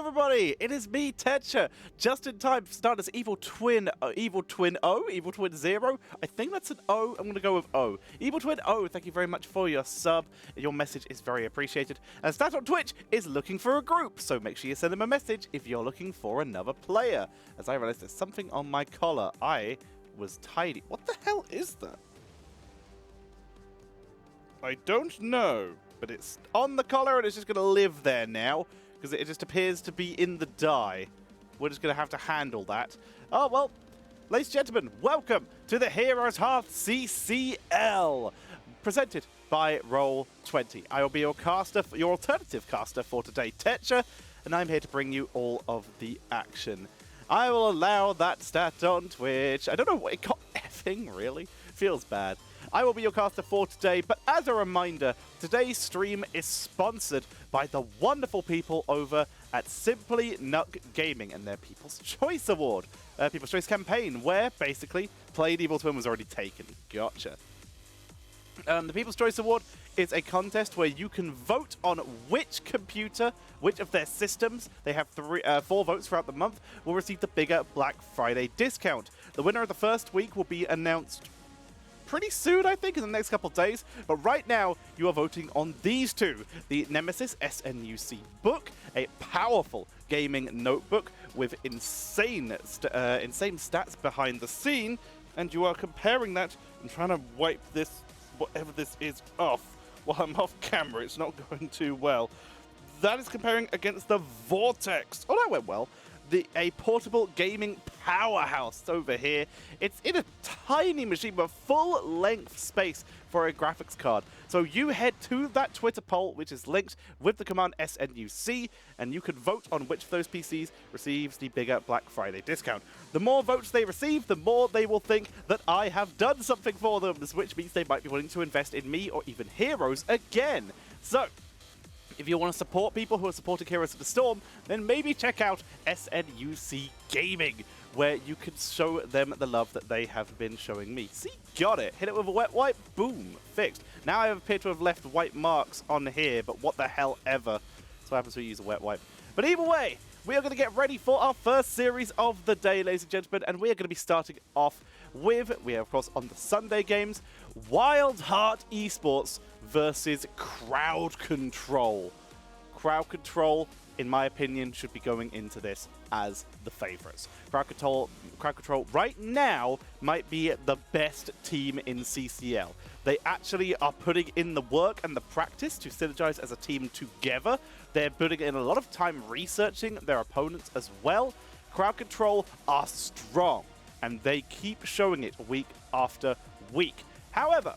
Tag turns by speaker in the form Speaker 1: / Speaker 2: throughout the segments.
Speaker 1: everybody, it is me, Tetcher, just in time to start this Evil Twin 0. I think that's an O. I'm going to go with O. Evil Twin O, thank you very much for your sub. Your message is very appreciated. And Stat on Twitch is looking for a group, so make sure you send them a message if you're looking for another player. As I realize there's something on my collar. I was tidy. What the hell is that? I don't know, but it's on the collar and it's just going to live there now. Because it just appears to be in the dye. We're just going to have to handle that. Oh, well, ladies and gentlemen, welcome to the HeroesCCL presented by Roll20. I will be your caster, your alternative caster for today, Tetcher, and I'm here to bring you all of the action. I will allow that stat on Twitch. I don't know what it got effing, really. Feels bad. I will be your caster for today, but as a reminder, today's stream is sponsored by the wonderful people over at Simply Nuck Gaming and their People's Choice Award. People's Choice campaign, where basically Played Evil Twin was already taken. Gotcha. The People's Choice Award is a contest where you can vote on which computer, which of their systems, they have 4 votes throughout the month, will receive the bigger Black Friday discount. The winner of the first week will be announced pretty soon, I think, in the next couple of days. But right now, you are voting on these two. The Nemesis SNUC book, a powerful gaming notebook with insane stats behind the scene. And you are comparing that and trying to wipe this, whatever this is, off while I'm off camera. It's not going too well. That is comparing against the Vortex. Oh, that went well. A portable gaming powerhouse over here. It's in a tiny machine with full-length space for a graphics card. So you head to that Twitter poll, which is linked with the command SNUC, and you can vote on which of those PCs receives the bigger Black Friday discount. The more votes they receive, the more they will think that I have done something for them, which means they might be willing to invest in me or even Heroes again. So if you want to support people who are supporting Heroes of the Storm, then maybe check out SNUC Gaming, where you can show them the love that they have been showing me. See, got it. Hit it with a wet wipe. Boom. Fixed. Now I appear to have left white marks on here, but what the hell ever. That's what happens when you use a wet wipe. But either way, we are going to get ready for our first series of the day, ladies and gentlemen, and we are going to be starting off with, we are, of course, on the Sunday games, WildHeart Esports versus Crowd Control. Crowd Control, in my opinion, should be going into this as the favorites. Crowd Control right now might be the best team in CCL. They actually are putting in the work and the practice to synergize as a team together. They're putting in a lot of time researching their opponents as well. Crowd Control are strong, and they keep showing it week after week. However,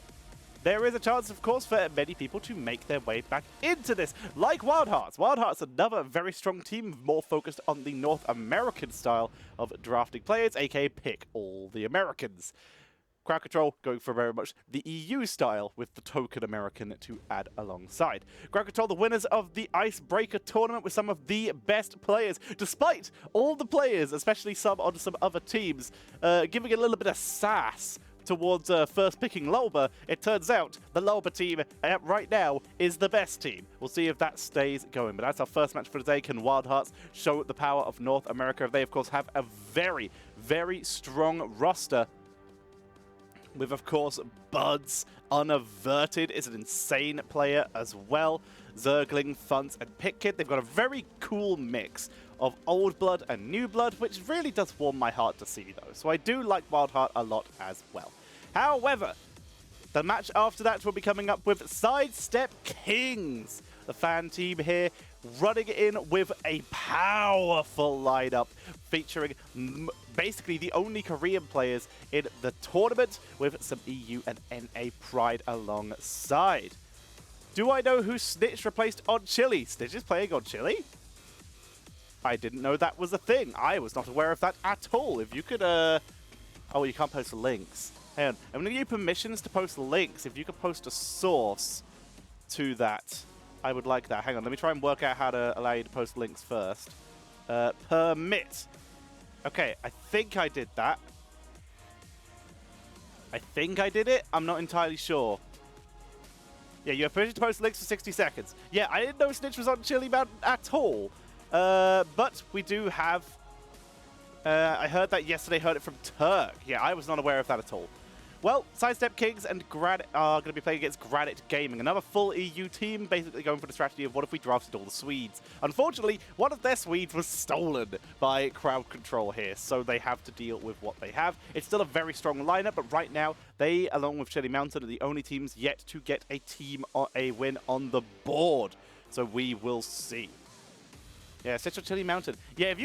Speaker 1: there is a chance, of course, for many people to make their way back into this, like WildHearts. WildHearts, another very strong team, more focused on the North American style of drafting players, aka pick all the Americans. Crowd Control going for very much the EU style with the token American to add alongside. Crowd Control, the winners of the Icebreaker tournament with some of the best players, despite all the players, especially some on some other teams, giving a little bit of sass towards first picking Lulba. It turns out the Lulba team right now is the best team. We'll see if that stays going. But that's our first match for today. Can WildHearts show the power of North America? They, of course, have a very, very strong roster with, of course, Buds. Unaverted is an insane player as well. Zergling, Funtz, and Pitkid. They've got a very cool mix of old blood and new blood, which really does warm my heart to see, though. So I do like WildHeart a lot as well. However, the match after that will be coming up with Sidestep Kings, the fan team here, running in with a powerful lineup featuring basically the only Korean players in the tournament, with some EU and NA pride alongside. Do I know who Snitch replaced on Chili? Snitch is playing on Chili? I didn't know that was a thing. I was not aware of that at all. If you could, oh, you can't post links. Hang on. I'm going to give you permissions to post links. If you could post a source to that, I would like that. Hang on. Let me try and work out how to allow you to post links first. Permit. Okay, I think I did that. I think I did it. I'm not entirely sure. Yeah, you have permission to post links for 60 seconds. Yeah, I didn't know Snitch was on Chili Mountain at all. But we do have... I heard that yesterday, heard it from Turk. Yeah, I was not aware of that at all. Well, Sidestep Kings and Granite are going to be playing against Granite Gaming, another full EU team, basically going for the strategy of what if we drafted all the Swedes. Unfortunately, one of their Swedes was stolen by Crowd Control here, so they have to deal with what they have. It's still a very strong lineup, but right now, they, along with Chili Mountain, are the only teams yet to get a win on the board. So we will see. Yeah, Tetcher Chili Mountain. Yeah, if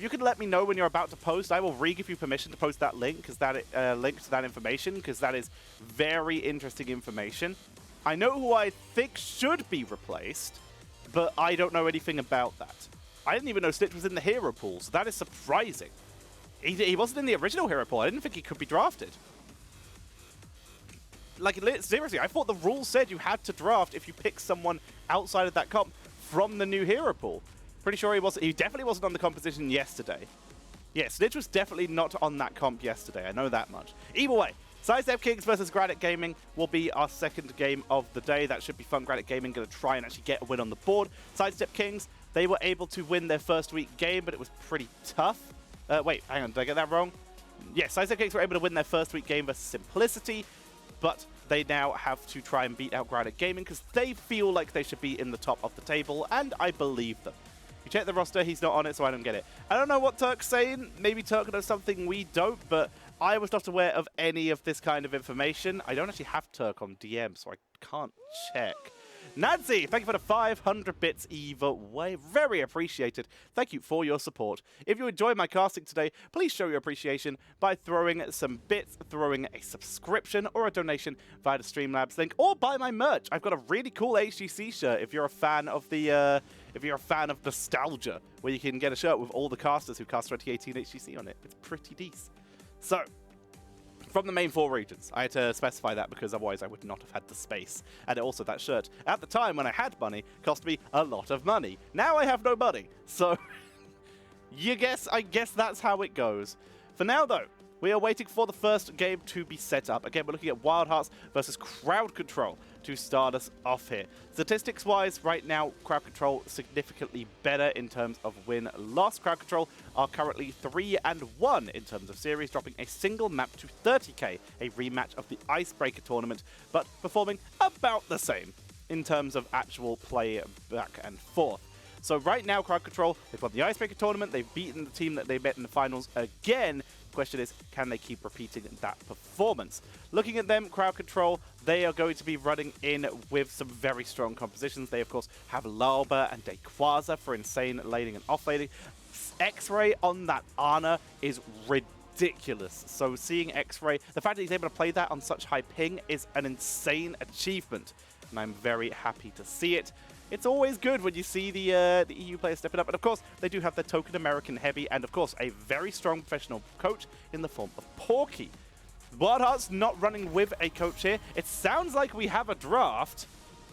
Speaker 1: you could let me know when you're about to post, I will re-give you permission to post that link, because that link to that information, because that is very interesting information. I know who I think should be replaced, but I don't know anything about that. I didn't even know Stitch was in the hero pool, so that is surprising. He wasn't in the original hero pool. I didn't think he could be drafted. Like, seriously, I thought the rules said you had to draft if you pick someone outside of that comp from the new hero pool. Pretty sure he definitely wasn't on the composition yesterday. Yeah, Snitch was definitely not on that comp yesterday. I know that much. Either way, Sidestep Kings versus Granite Gaming will be our second game of the day. That should be fun. Granite Gaming going to try and actually get a win on the board. Sidestep Kings, they were able to win their first week game, but it was pretty tough. Wait, hang on. Did I get that wrong? Yeah, Sidestep Kings were able to win their first week game versus Simplicity, but they now have to try and beat out Granite Gaming because they feel like they should be in the top of the table, and I believe them. You check the roster, he's not on it, so I don't get it. I don't know what Turk's saying. Maybe Turk knows something we don't, but I was not aware of any of this kind of information. I don't actually have Turk on DM, so I can't check. Nancy, thank you for the 500 bits either way. Very appreciated. Thank you for your support. If you enjoyed my casting today, please show your appreciation by throwing some bits, throwing a subscription or a donation via the Streamlabs link, or buy my merch. I've got a really cool HGC shirt if you're a fan of the if you're a fan of nostalgia, where you can get a shirt with all the casters who cast 2018 HGC on it. It's pretty decent. So, from the main 4 regions. I had to specify that because otherwise I would not have had the space. And also that shirt, at the time when I had money, cost me a lot of money. Now I have no money. So, I guess that's how it goes. For now though, we are waiting for the first game to be set up. Again, we're looking at WildHearts versus Crowd Control to start us off here. Statistics-wise, right now, Crowd Control significantly better in terms of win-loss. Crowd Control are currently 3-1 in terms of series, dropping a single map to 30k, a rematch of the Icebreaker tournament, but performing about the same in terms of actual play back and forth. So right now, Crowd Control, they've won the Icebreaker tournament, they've beaten the team that they met in the finals again. The question is, can they keep repeating that performance? Looking at them, Crowd Control, they are going to be running in with some very strong compositions. They, of course, have Lauber and Dequaza for insane laning and off-laning. X-Ray on that Ana is ridiculous. So seeing X-Ray, the fact that he's able to play that on such high ping is an insane achievement, and I'm very happy to see it. It's always good when you see the EU players stepping up. And of course, they do have their token American heavy and, of course, a very strong professional coach in the form of Porky. WildHeart's not running with a coach here. It sounds like we have a draft.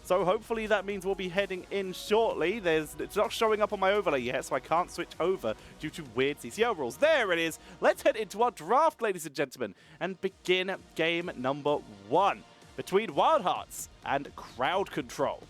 Speaker 1: So hopefully that means we'll be heading in shortly. It's not showing up on my overlay yet, so I can't switch over due to weird CCL rules. There it is. Let's head into our draft, ladies and gentlemen, and begin game number 1 between WildHearts and Crowd Control.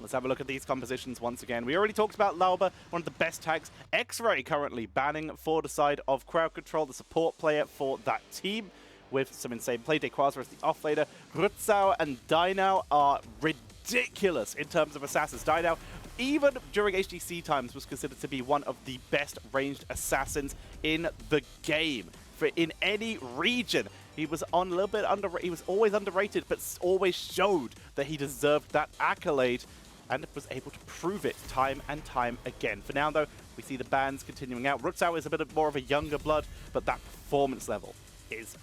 Speaker 1: Let's have a look at these compositions once again. We already talked about Lauber, one of the best tags. X-Ray currently banning for the side of Crowd Control, the support player for that team, with some insane play. Dequaza as the offlaner. Rutzau and Dynao are ridiculous in terms of assassins. Dynao, even during HGC times, was considered to be one of the best ranged assassins in the game. In any region. He was on a little bit he was always underrated, but always showed that he deserved that accolade, and was able to prove it time and time again. For now, though, we see the bans continuing out. Rutzau is a bit more of a younger blood, but that performance level is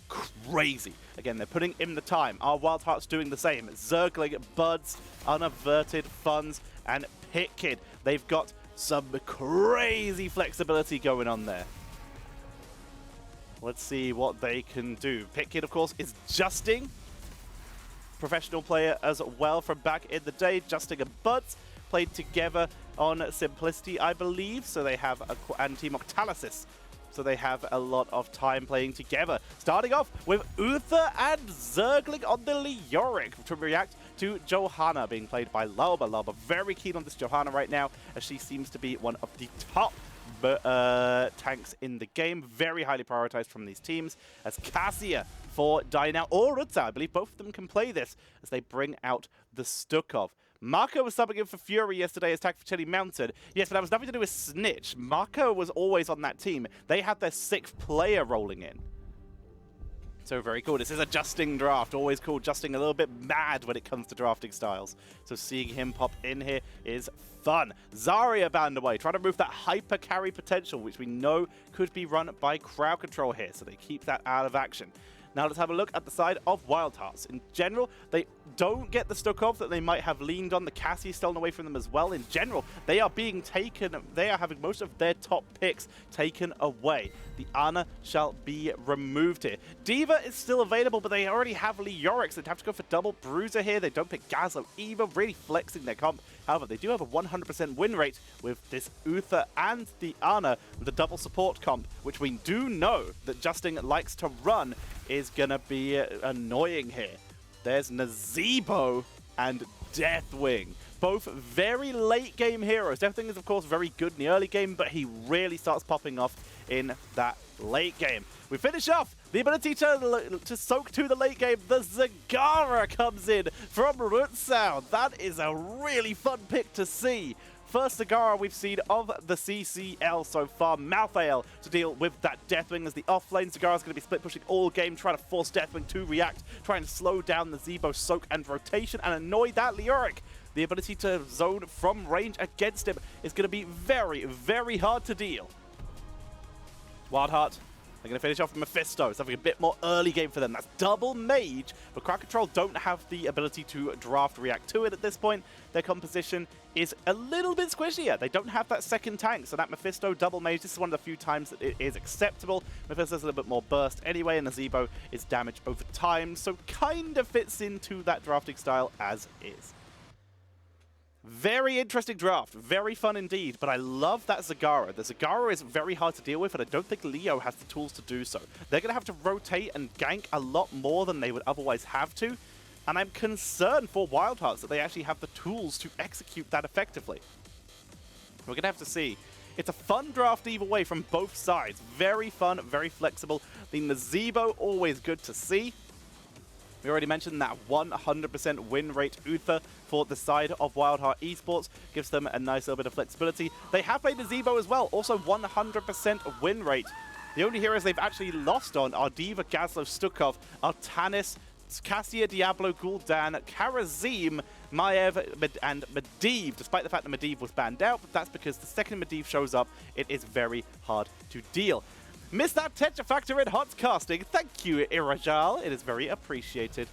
Speaker 1: crazy. Again, they're putting in the time. Our WildHeart's doing the same. Zergling, Buds, Unaverted, Funds, and Pit Kid. They've got some crazy flexibility going on there. Let's see what they can do. Pit Kid, of course, is Justing. Professional player as well from back in the day. Justing and Buds played together on Simplicity, I believe. So they have and Team Octalysis. So they have a lot of time playing together. Starting off with Uther and Zergling on the Leoric to react to Johanna, being played by Lauba. Lauba very keen on this Johanna right now, as she seems to be one of the top tanks in the game. Very highly prioritized from these teams, as Cassia for Dynao or Rutsa. I believe both of them can play this as they bring out the Stukov. Marco was subbing in for Fury yesterday as Takficelli mounted. Yes, but that was nothing to do with Snitch. Marco was always on that team. They had their 6th player rolling in. So very cool. This is a Justing draft. Always cool. Justing a little bit mad when it comes to drafting styles. So seeing him pop in here is fun. Zarya banned away, trying to move that hyper carry potential, which we know could be run by crowd control here. So they keep that out of action. Now let's have a look at the side of WildHearts. In general, they don't get the Stukov that they might have leaned on. The Cassie is stolen away from them as well. In general, they are being taken, they are having most of their top picks taken away. The Ana shall be removed here. D.Va is still available, but they already have Leoric. They'd have to go for double Bruiser here. They don't pick Gazlo either, really flexing their comp. However, they do have a 100% win rate with this Uther and the Ana, the double support comp, which we do know that Justing likes to run, is going to be annoying here. There's Nazebo and Deathwing. Both very late game heroes. Deathwing is, of course, very good in the early game, but he really starts popping off in that late game. We finish off the ability to soak to the late game. The Zagara comes in from Rutsound. That is a really fun pick to see. First Zagara we've seen of the CCL so far. Malthael to deal with that Deathwing as the offlane. Zagara is going to be split pushing all game, trying to force Deathwing to react, trying to slow down the Zebo soak and rotation and annoy that Leoric. The ability to zone from range against him is going to be very, very hard to deal. WildHeart, they're going to finish off with Mephisto. It's having a bit more early game for them. That's double mage, but crowd control don't have the ability to draft react to it at this point. Their composition is a little bit squishier. They don't have that second tank, so that Mephisto double mage, this is one of the few times that it is acceptable. Mephisto's a little bit more burst anyway, and Nazebo is damage over time, so kind of fits into that drafting style as is. Very interesting draft, very fun indeed, but I love that Zagara. The Zagara is very hard to deal with, and I don't think Leo has the tools to do so. They're going to have to rotate and gank a lot more than they would otherwise have to, and I'm concerned for WildHearts that they actually have the tools to execute that effectively. We're going to have to see. It's a fun draft either way from both sides. Very fun, very flexible. The Nazebo, always good to see. We already mentioned that 100% win rate Uther for the side of WildHeart Esports. Gives them a nice little bit of flexibility. They have played Nazebo as well, also 100% win rate. The only heroes they've actually lost on are D.Va, Gazlo, Stukov, Artanis, Cassia, Diablo, Gul'dan, Karazim, Maiev, and Medivh, despite the fact that Medivh was banned out, but that's because the second Medivh shows up, it is very hard to deal. Missed that Tetcher factor in HOTS casting. Thank you, Irajal. It is very appreciated.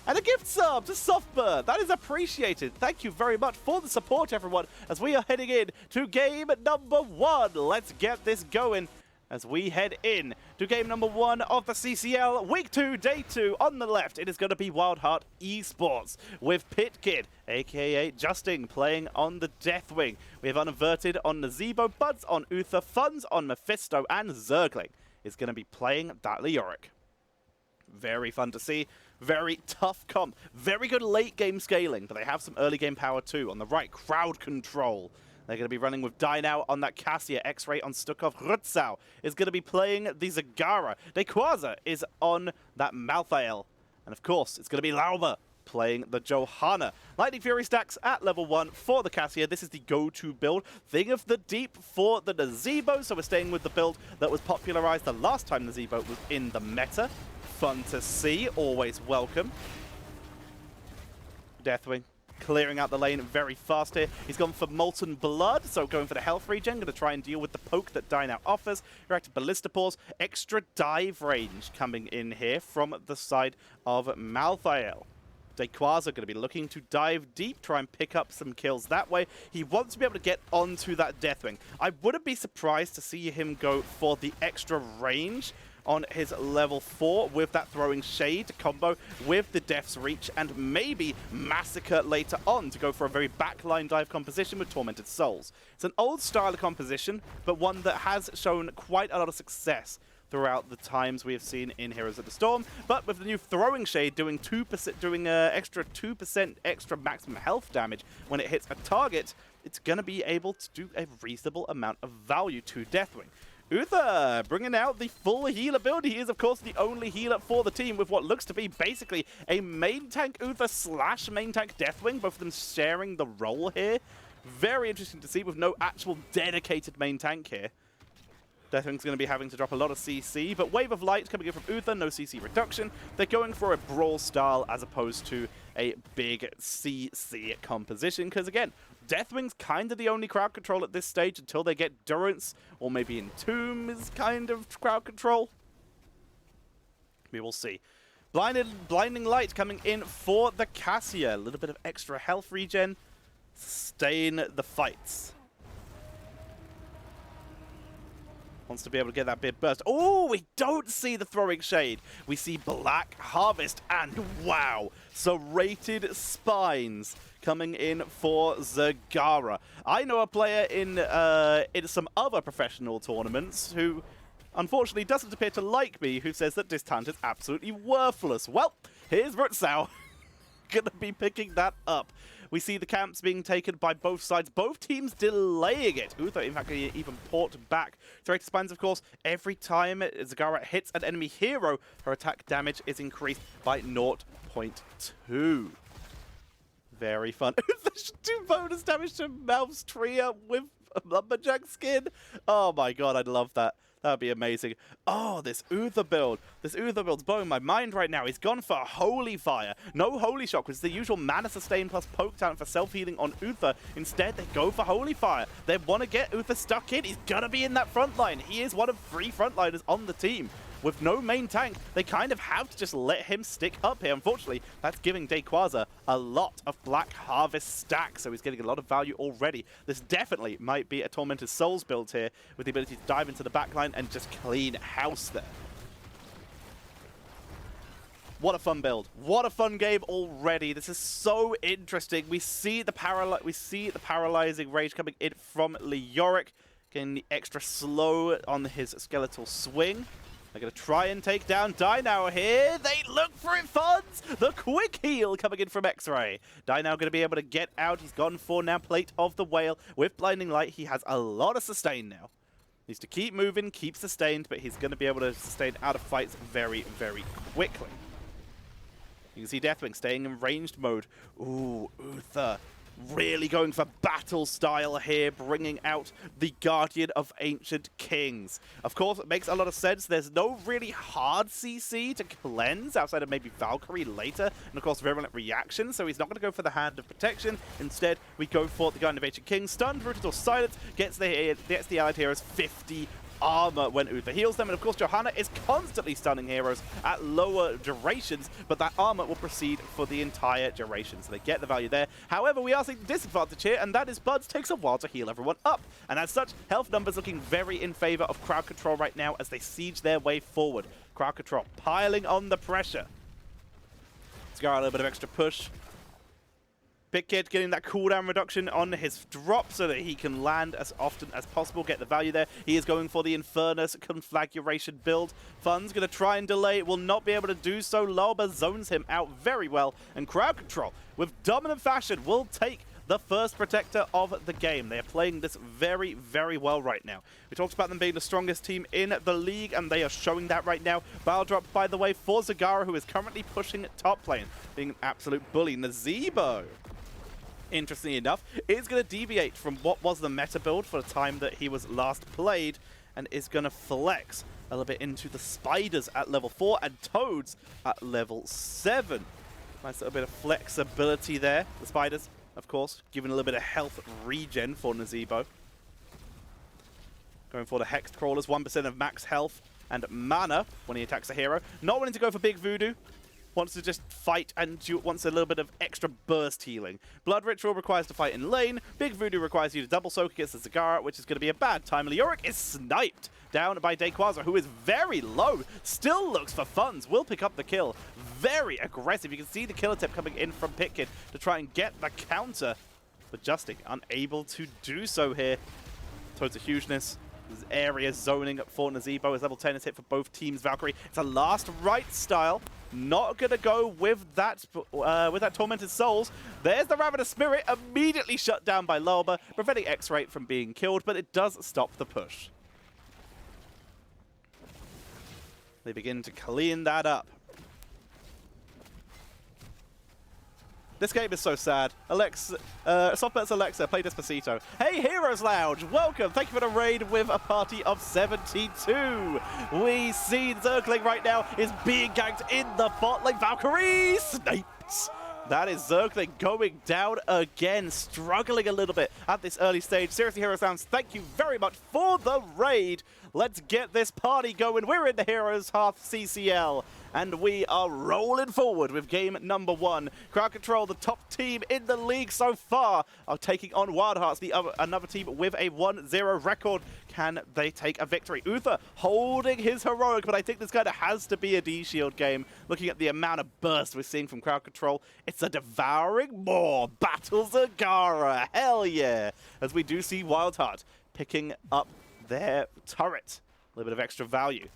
Speaker 1: And a gift sub to Softbird. That is appreciated. Thank you very much for the support, everyone, as we are heading in to game number 1. Let's get this going as we head in to game number 1 of the CCL, week 2, day 2. On the left, it is going to be WildHeart Esports with Pitkid, aka Justing, playing on the Deathwing. We have Unaverted on Nazebo, Buds on Uther, Funds on Mephisto, and Zergling is going to be playing that Leoric. Very fun to see. Very tough comp. Very good late game scaling, but they have some early game power too. On the right, crowd control. They're going to be running with Dynao on that Cassia. X-Ray on Stukov. Rutzau is going to be playing the Zagara. Dequaza is on that Malthael. And of course, it's going to be Lauba playing the Johanna. Lightning Fury stacks at level 1 for the Cassia. This is the go-to build. Thing of the Deep for the Nazebo. So we're staying with the build that was popularized the last time Nazebo was in the meta. Fun to see. Always welcome. Deathwing clearing out the lane very fast here. He's gone for Molten Blood, so going for the health regen. Going to try and deal with the poke that Dynao offers. Reactive Ballista Pause. Extra dive range coming in here from the side of Malthael. Dequaza going to be looking to dive deep, try and pick up some kills that way. He wants to be able to get onto that Deathwing. I wouldn't be surprised to see him go for the extra range on his level 4 with that throwing shade combo with the Death's Reach, and maybe Massacre later on to go for a very backline dive composition with Tormented Souls. It's an old style of composition, but one that has shown quite a lot of success throughout the times we have seen in Heroes of the Storm. But with the new throwing shade doing 2%, doing extra 2% extra maximum health damage when it hits a target, it's going to be able to do a reasonable amount of value to Deathwing. Uther bringing out the full healer build. He is, of course, the only healer for the team with what looks to be basically a main tank Uther / main tank Deathwing, both of them sharing the role here. Very interesting to see with no actual dedicated main tank here. Deathwing's going to be having to drop a lot of CC, but Wave of Light coming in from Uther, no CC reduction. They're going for a brawl style as opposed to a big CC composition, because again, Deathwing's kind of the only crowd control at this stage until they get Durance, or maybe Entomb is kind of crowd control. We will see. Blinding Light coming in for the Cassia. A little bit of extra health regen. Sustain the fights. Wants to be able to get that big burst. Oh, we don't see the throwing shade. We see Black Harvest, and wow, serrated spines coming in for Zagara. I know a player in some other professional tournaments who unfortunately doesn't appear to like me, who says that Distant is absolutely worthless. Well, here's Rutzau gonna be picking that up. We see the camps being taken by both sides, both teams delaying it. Uther, in fact, even port back. Serrated spines, of course, every time Zagara hits an enemy hero, her attack damage is increased by 0.2. Very fun. Uther should do bonus damage to Malph's Tria with a Lumberjack skin. Oh my god, I'd love that. That would be amazing. Oh, this Uther build. This Uther build's blowing my mind right now. He's gone for Holy Fire. No Holy Shock, which is the usual mana sustain plus poke talent for self-healing on Uther. Instead, they go for Holy Fire. They want to get Uther stuck in. He's going to be in that front line. He is one of 3 frontliners on the team. With no main tank, they kind of have to just let him stick up here. Unfortunately, that's giving Dayquaza a lot of Black Harvest stacks, so he's getting a lot of value already. This definitely might be a Tormented Souls build here, with the ability to dive into the backline and just clean house there. What a fun build. What a fun game already. This is so interesting. We see the paralyzing rage coming in from Leoric, getting the extra slow on his skeletal swing. They're going to try and take down Dynao here. They look for it, Funds. The quick heal coming in from X-Ray. Dynao going to be able to get out. He's gone for now Plate of the Whale. With Blinding Light, he has a lot of sustain now. Needs to keep moving, keep sustained, but he's going to be able to sustain out of fights very, very quickly. You can see Deathwing staying in ranged mode. Ooh, Uther really going for battle style here, bringing out the Guardian of Ancient Kings. Of course, it makes a lot of sense. There's no really hard CC to cleanse outside of maybe Valkyrie later, and of course, Virulent Reaction, so he's not going to go for the Hand of Protection. Instead, we go for the Guardian of Ancient Kings. Stunned, Rooted, or Silence gets the allied heroes 50 armor when Uther heals them, and of course Johanna is constantly stunning heroes at lower durations, but that armor will proceed for the entire duration, so they get the value there. However, we are seeing the disadvantage here, and that is Buds takes a while to heal everyone up, and as such, health numbers looking very in favor of crowd control right now as they siege their way forward. Crowd control piling on the pressure. Let's go a little bit of extra push. Big Kid getting that cooldown reduction on his drop so that he can land as often as possible, get the value there. He is going for the Infernus Conflagration build. Fun's going to try and delay, will not be able to do so. Lolba zones him out very well, and crowd control, with dominant fashion, will take the first protector of the game. They are playing this very, very well right now. We talked about them being the strongest team in the league, and they are showing that right now. Bile drop, by the way, for Zagara, who is currently pushing top lane, being an absolute bully. Nazebo, interestingly enough, is going to deviate from what was the meta build for the time that he was last played, and is going to flex a little bit into the Spiders at level 4 and Toads at level 7. Nice little bit of flexibility there. The Spiders, of course, giving a little bit of health regen for Nazebo. Going for the Hexed Crawlers, 1% of max health and mana when he attacks a hero. Not wanting to go for Big Voodoo. Wants to just fight and wants a little bit of extra burst healing. Blood Ritual requires to fight in lane. Big Voodoo requires you to double soak against the Zagara, which is going to be a bad time. Leoric is sniped down by Dayquaza, who is very low. Still looks for Funds. Will pick up the kill. Very aggressive. You can see the killer tip coming in from Pitkid to try and get the counter. But Justin unable to do so here. Towards the Hugeness. area zoning for Nazeebo as level 10 is hit for both teams. Valkyrie, it's a last right style. Not going to go with that Tormented Souls. There's the Ravenous Spirit, immediately shut down by Loba, preventing X-Ray from being killed, but it does stop the push. They begin to clean that up. This game is so sad. Softbet's Alexa, play Despacito. Hey, Heroes Lounge, welcome. Thank you for the raid with a party of 72. We see Zergling right now is being ganked in the bot lane. Valkyrie snipes. That is Zergling going down again, struggling a little bit at this early stage. Seriously, Heroes Lounge, thank you very much for the raid. Let's get this party going. We're in the HeroesCCL CCL, and we are rolling forward with game number 1. Crowd Control, the top team in the league so far, are taking on WildHeart, another team with a 1-0 record. Can they take a victory? Uther holding his heroic, but I think this kind of has to be a D-Shield game. Looking at the amount of burst we're seeing from Crowd Control, it's a devouring more. Battle Zagara, hell yeah. As we do see WildHeart picking up their turret. A little bit of extra value.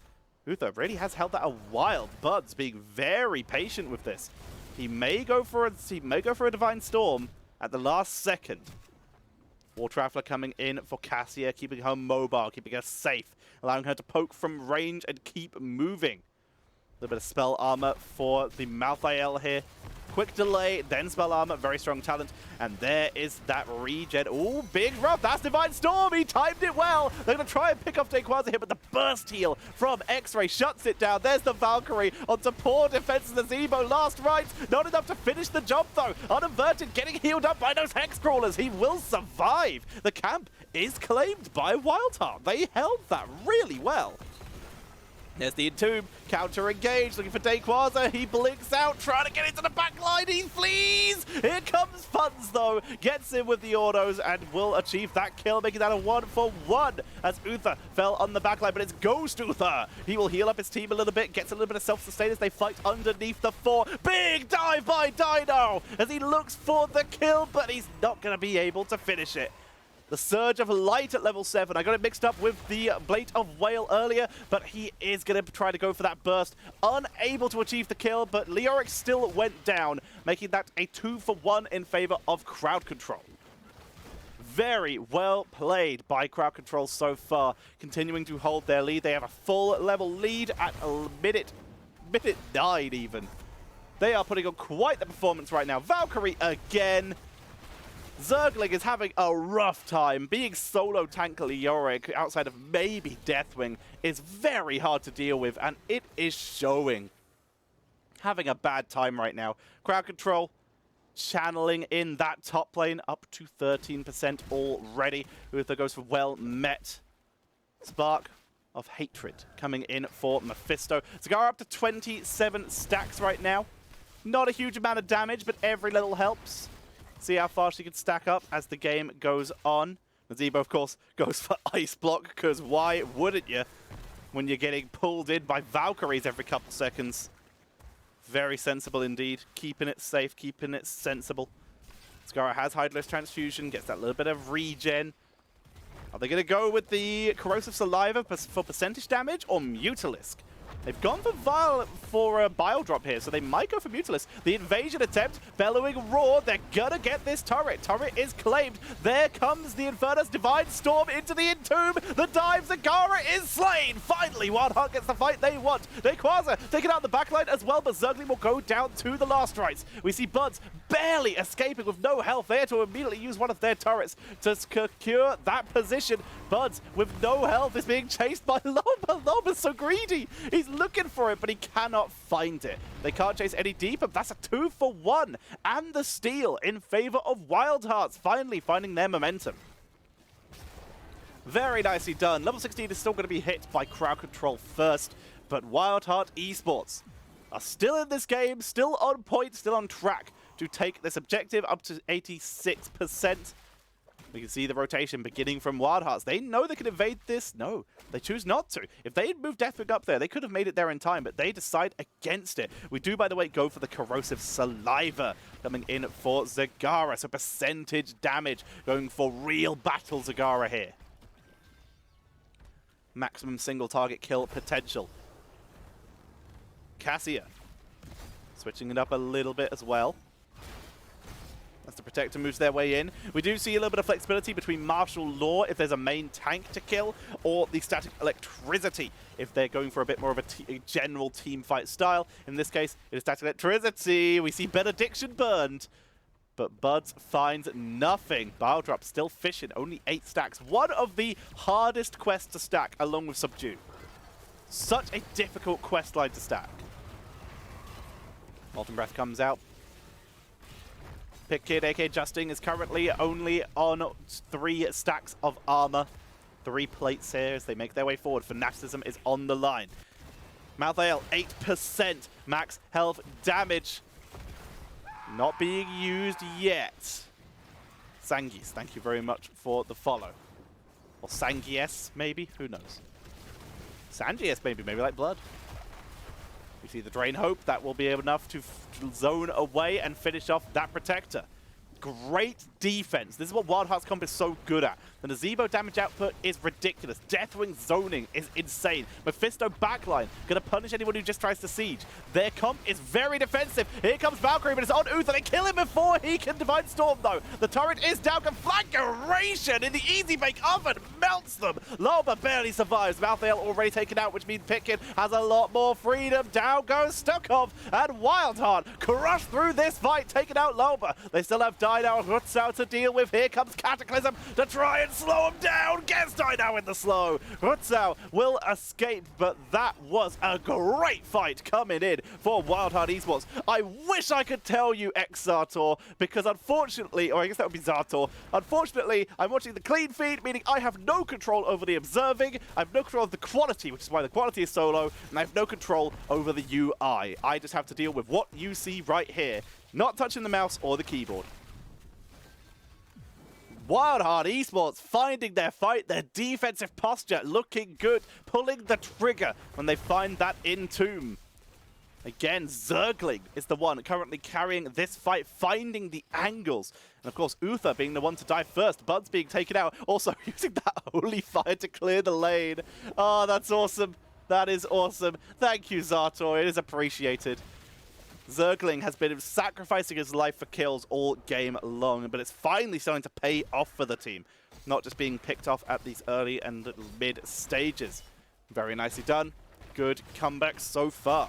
Speaker 1: Uther really has held that a while. Bud's being very patient with this. He may go for a Divine Storm at the last second. War Traveler coming in for Cassia, keeping her mobile, keeping her safe, allowing her to poke from range and keep moving. A little bit of spell armor for the Malthael here. Quick delay, then spell armor, very strong talent, and there is that regen. Ooh, big rough, that's Divine Storm, he timed it well. They're going to try and pick off Dayquaza here, but the burst heal from X-Ray shuts it down. There's the Valkyrie onto poor defense of the Zebo. Last rights, not enough to finish the job though. Uninverted, getting healed up by those Hex Crawlers. He will survive. The camp is claimed by WildHeart. They held that really well. There's the Entomb, counter-engaged, looking for Dayquaza. He blinks out, trying to get into the back line. He flees! Here comes Funds, though. Gets in with the autos and will achieve that kill, making that a 1-for-1 as Uther fell on the back line. But it's Ghost Uther. He will heal up his team a little bit, gets a little bit of self-sustain as they fight underneath the 4. Big dive by Dino as he looks for the kill, but he's not going to be able to finish it. The Surge of Light at level 7. I got it mixed up with the Blade of Whale earlier, but he is going to try to go for that burst. Unable to achieve the kill, but Leoric still went down, making that a 2-for-1 in favor of Crowd Control. Very well played by Crowd Control so far, continuing to hold their lead. They have a full level lead at a minute 9 even. They are putting on quite the performance right now. Valkyrie again. Zergling is having a rough time. Being solo tank Leoric outside of maybe Deathwing is very hard to deal with, and it is showing. Having a bad time right now. Crowd Control channeling in that top lane up to 13% already. Uther goes for well met. Spark of Hatred coming in for Mephisto. Zagara up to 27 stacks right now. Not a huge amount of damage, but every little helps. See how far she can stack up as the game goes on. Nazeebo, of course, goes for Ice Block, because why wouldn't you when you're getting pulled in by Valkyries every couple seconds? Very sensible indeed. Keeping it safe, keeping it sensible. Zagara has Hydraless Transfusion, gets that little bit of regen. Are they going to go with the Corrosive Saliva for percentage damage or Mutalisk? They've gone for a Bile Drop here, so they might go for Mutalisk. The invasion attempt, bellowing roar, they're gonna get this turret. Turret is claimed. There comes the Infernus, Divine Storm into the Entomb. The dive, Zagara is slain. Finally, WildHeart gets the fight they want. Dayquaza taking out the backline as well, but Zergling will go down to the last rights. We see Buds barely escaping with no health there to immediately use one of their turrets to secure that position. Buds with no health is being chased by Loba. Loba's so greedy. He's looking for it, but he cannot find it. They can't chase any deeper. That's a 2-for-1. And the steal in favor of WildHearts, finally finding their momentum. Very nicely done. Level 16 is still going to be hit by Crowd Control first, but WildHeart Esports are still in this game, still on point, still on track to take this objective up to 86%. We can see the rotation beginning from WildHearts. They know they can evade this. No, they choose not to. If they had moved Deathwing up there, they could have made it there in time, but they decide against it. We do, by the way, go for the Corrosive Saliva coming in for Zagara. So percentage damage going for real battle Zagara here. maximum single target kill potential. Cassia switching it up a little bit as well. As the Protector moves their way in. We do see a little bit of flexibility between Martial Law if there's a main tank to kill, or the Static Electricity if they're going for a bit more of a general team fight style. In this case, it is Static Electricity. We see Benediction burned, but Buds finds nothing. Biledrop still fishing, only 8 stacks. One of the hardest quests to stack, along with Subdue. Such a difficult quest line to stack. Molten Breath comes out. Pick Kid, aka Justing, is currently only on 3 stacks of armor. 3 plates here as they make their way forward. Fanaticism is on the line. Malthael, 8% max health damage. Not being used yet. Sangies, thank you very much for the follow. Or Sangies, maybe? Who knows? Sangies, maybe like Blood. We see the Drain Hope. That will be enough to zone away and finish off that Protector. Great defense. This is what WildHeart's comp is so good at. The Nazebo damage output is ridiculous. Deathwing zoning is insane. Mephisto backline going to punish anyone who just tries to siege. Their comp is very defensive. Here comes Valkyrie, but it's on Uther. They kill him before he can Divine Storm, though. The turret is down. Conflagration in the easy bake oven melts them. Loba barely survives. Malthael already taken out, which means Pitkin has a lot more freedom. Down goes Stukov, and WildHeart crushed through this fight, taking out Loba. They still have Dino and Rutzau to deal with. Here comes Cataclysm to try and slow him down. Gets Dino in the slow. Rutzau will escape, but that was a great fight coming in for WildHeart Esports. I wish I could tell you ex-Zartor, because unfortunately, or I guess that would be Zartor, unfortunately, I'm watching the clean feed, meaning I have no control over the observing, I have no control of the quality, which is why the quality is so low, and I have no control over the UI. I just have to deal with what you see right here, not touching the mouse or the keyboard. WildHeart Esports finding their fight, their defensive posture looking good, pulling the trigger when they find that Entomb. Again, Zergling is the one currently carrying this fight, finding the angles. And of course, Uther being the one to die first, Buds being taken out, also using that Holy Fire to clear the lane. Oh, that's awesome. That is awesome. Thank you, Zartor. It is appreciated. Zergling has been sacrificing his life for kills all game long, but it's finally starting to pay off for the team. Not just being picked off at these early and mid stages. Very nicely done. Good comeback so far.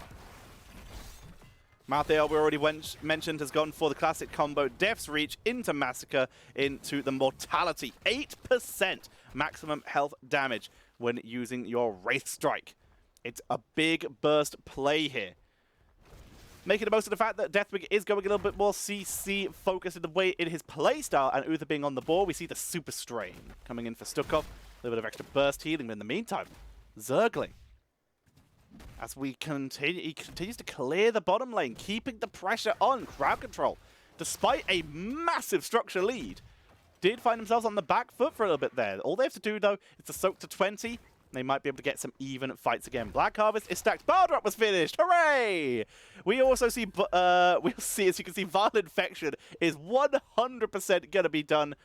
Speaker 1: Malthael, we already mentioned, has gone for the classic combo Death's Reach into Massacre into the Mortality. 8% maximum health damage when using your Wraith Strike. It's a big burst play here. Making the most of the fact that Deathwing is going a little bit more CC focused in the way in his playstyle, and Uther being on the board, we see the Super Strain coming in for Stukov. A little bit of extra burst healing, but in the meantime, Zergling, as he continues to clear the bottom lane, keeping the pressure on crowd control, despite a massive structure lead. Did find themselves on the back foot for a little bit there. All they have to do, though, is to soak to 20. They might be able to get some even fights again. Black Harvest is stacked. Biledrop was finished. Hooray! We also see, as you can see, Viral Infection is 100% going to be done.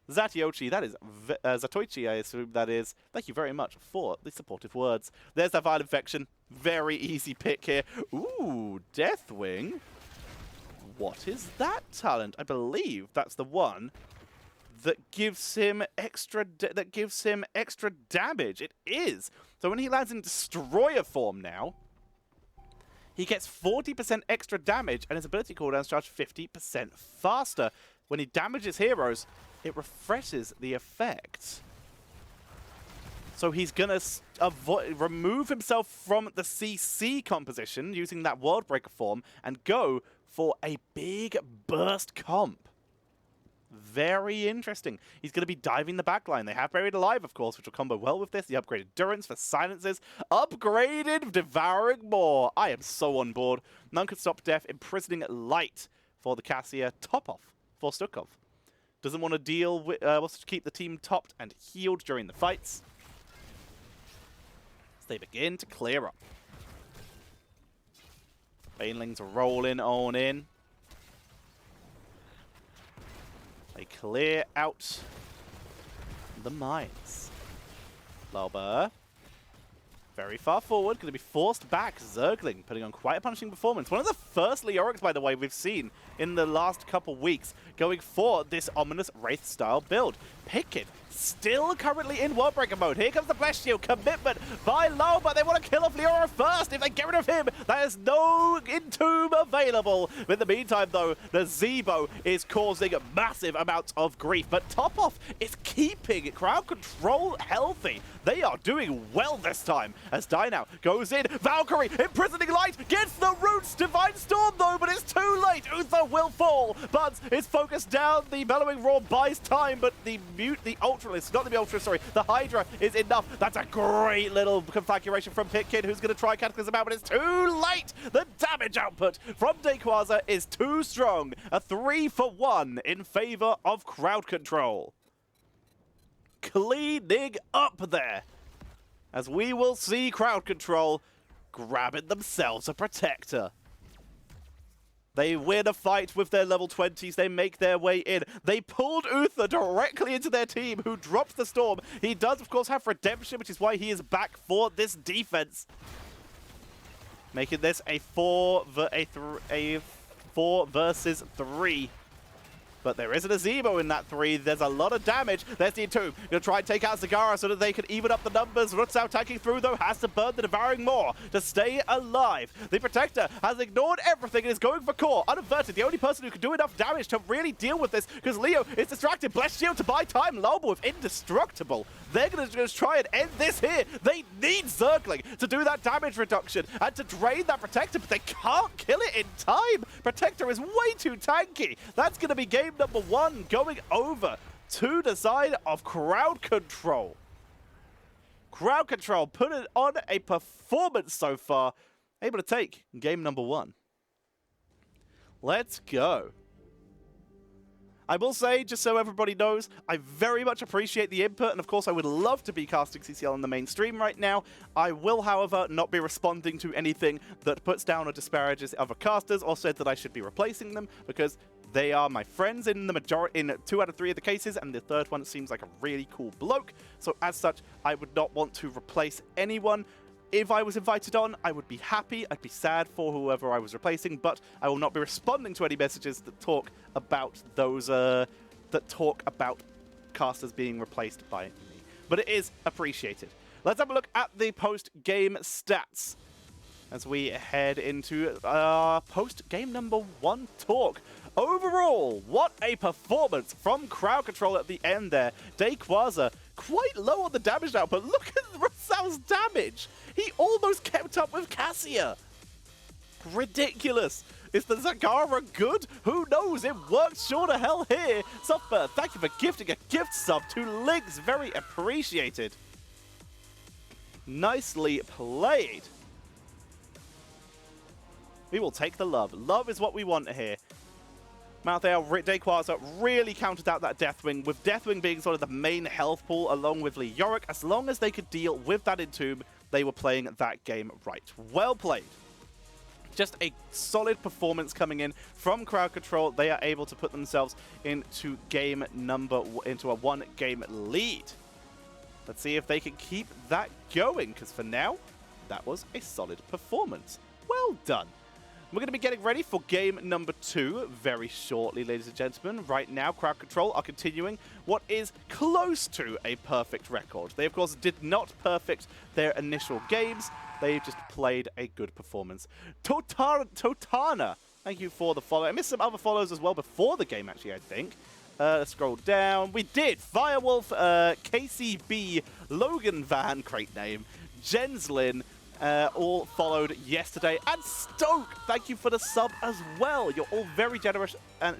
Speaker 1: Zatiochi, that is Zatoichi, I assume that is. Thank you very much for the supportive words. There's that Viral Infection. Very easy pick here. Ooh, Deathwing. What is that talent? I believe that's the one that gives him extra damage. It is. So when he lands in Destroyer form now, he gets 40% extra damage, and his ability cooldowns charge 50% faster. When he damages heroes, it refreshes the effect. So he's gonna remove himself from the CC composition using that Worldbreaker form and go for a big burst comp. Very interesting. He's going to be diving the backline. They have Buried Alive, of course, which will combo well with this. The upgraded Durance for silences. Upgraded Devouring Maw. I am so on board. None could stop death. Imprisoning Light for the Cassia. Top off for Stukov. Doesn't want to deal with, wants to keep the team topped and healed during the fights. As they begin to clear up. Banelings rolling on in. They clear out the mines. Loba very far forward, going to be forced back. Zergling putting on quite a punishing performance. One of the first Leorics, by the way, we've seen in the last couple weeks going for this ominous Wraith-style build. Pickett still currently in Worldbreaker mode. Here comes the Bless Shield. Commitment by Low, but they want to kill off Leora first. If they get rid of him, there is no Entomb available. In the meantime, though, the Zebo is causing massive amounts of grief, but Top Off is keeping crowd control healthy. They are doing well this time as Dynao goes in. Valkyrie, Imprisoning Light, gets the roots. Divine Storm, though, but it's too late. Uther will fall. Buds is focused down. The Bellowing Roar buys time, but the Ultralisk, not the Ultra, sorry, the Hydra is enough. That's a great little configuration from Pitkid, who's going to try Cataclysm out, but it's too late. The damage output from Dayquaza is too strong. A 3-for-1 in favor of crowd control. Cleaning up there, as we will see crowd control grabbing themselves a Protector. They win a fight with their level 20s. They make their way in. They pulled Uther directly into their team, who dropped the Storm. He does, of course, have Redemption, which is why he is back for this defense. Making this a 4 versus 3. But there isn't a Zebo in that 3. There's a lot of damage. There's the Entomb. Gonna try and take out Zagara so that they can even up the numbers. Roots out tanking through, though, has to burn the Devouring Maw to stay alive. The Protector has ignored everything and is going for core. Unaverted, the only person who can do enough damage to really deal with this, because Leo is distracted. Bless Shield to buy time. Lobo with Indestructible. They're gonna just try and end this here. They need Zergling to do that damage reduction and to drain that Protector, but they can't kill it in time. Protector is way too tanky. That's gonna be game number 1 going over to the side of crowd control. Crowd control putting on a performance so far. Able to take game number 1. Let's go. I will say, just so everybody knows, I very much appreciate the input, and of course I would love to be casting CCL on the main stream right now. I will, however, not be responding to anything that puts down or disparages other casters or said that I should be replacing them, because they are my friends in the majority, in 2 out of 3 of the cases, and the third one seems like a really cool bloke. So as such, I would not want to replace anyone. If I was invited on, I would be happy. I'd be sad for whoever I was replacing, but I will not be responding to any messages that talk about those, that talk about casters being replaced by me. But it is appreciated. Let's have a look at the post-game stats as we head into post-game number 1 talk. Overall, what a performance from crowd control at the end there. Dayquaza quite low on the damage output. Look at Rusal's damage. He almost kept up with Cassia. Ridiculous. Is the Zagara good? Who knows? It worked sure to hell here. Softbird, thank you for gifting a gift sub to Links. Very appreciated. Nicely played. We will take the love. Love is what we want here. Malthael, Dayquaza really counted out that Deathwing, with Deathwing being sort of the main health pool along with Leoric. As long as they could deal with that Entomb, they were playing that game right. Well played. Just a solid performance coming in from crowd control. They are able to put themselves into a 1-game lead. Let's see if they can keep that going, because for now, that was a solid performance. Well done. We're going to be getting ready for game number 2 very shortly, ladies and gentlemen. Right now, crowd control are continuing what is close to a perfect record. They, of course, did not perfect their initial games. They just played a good performance. Totana, thank you for the follow. I missed some other follows as well before the game, actually, I think. Let's scroll down. We did. Firewolf, KCB, Logan Van, great name, Jenslin, all followed yesterday. And Stoke, thank you for the sub as well. You're all very generous and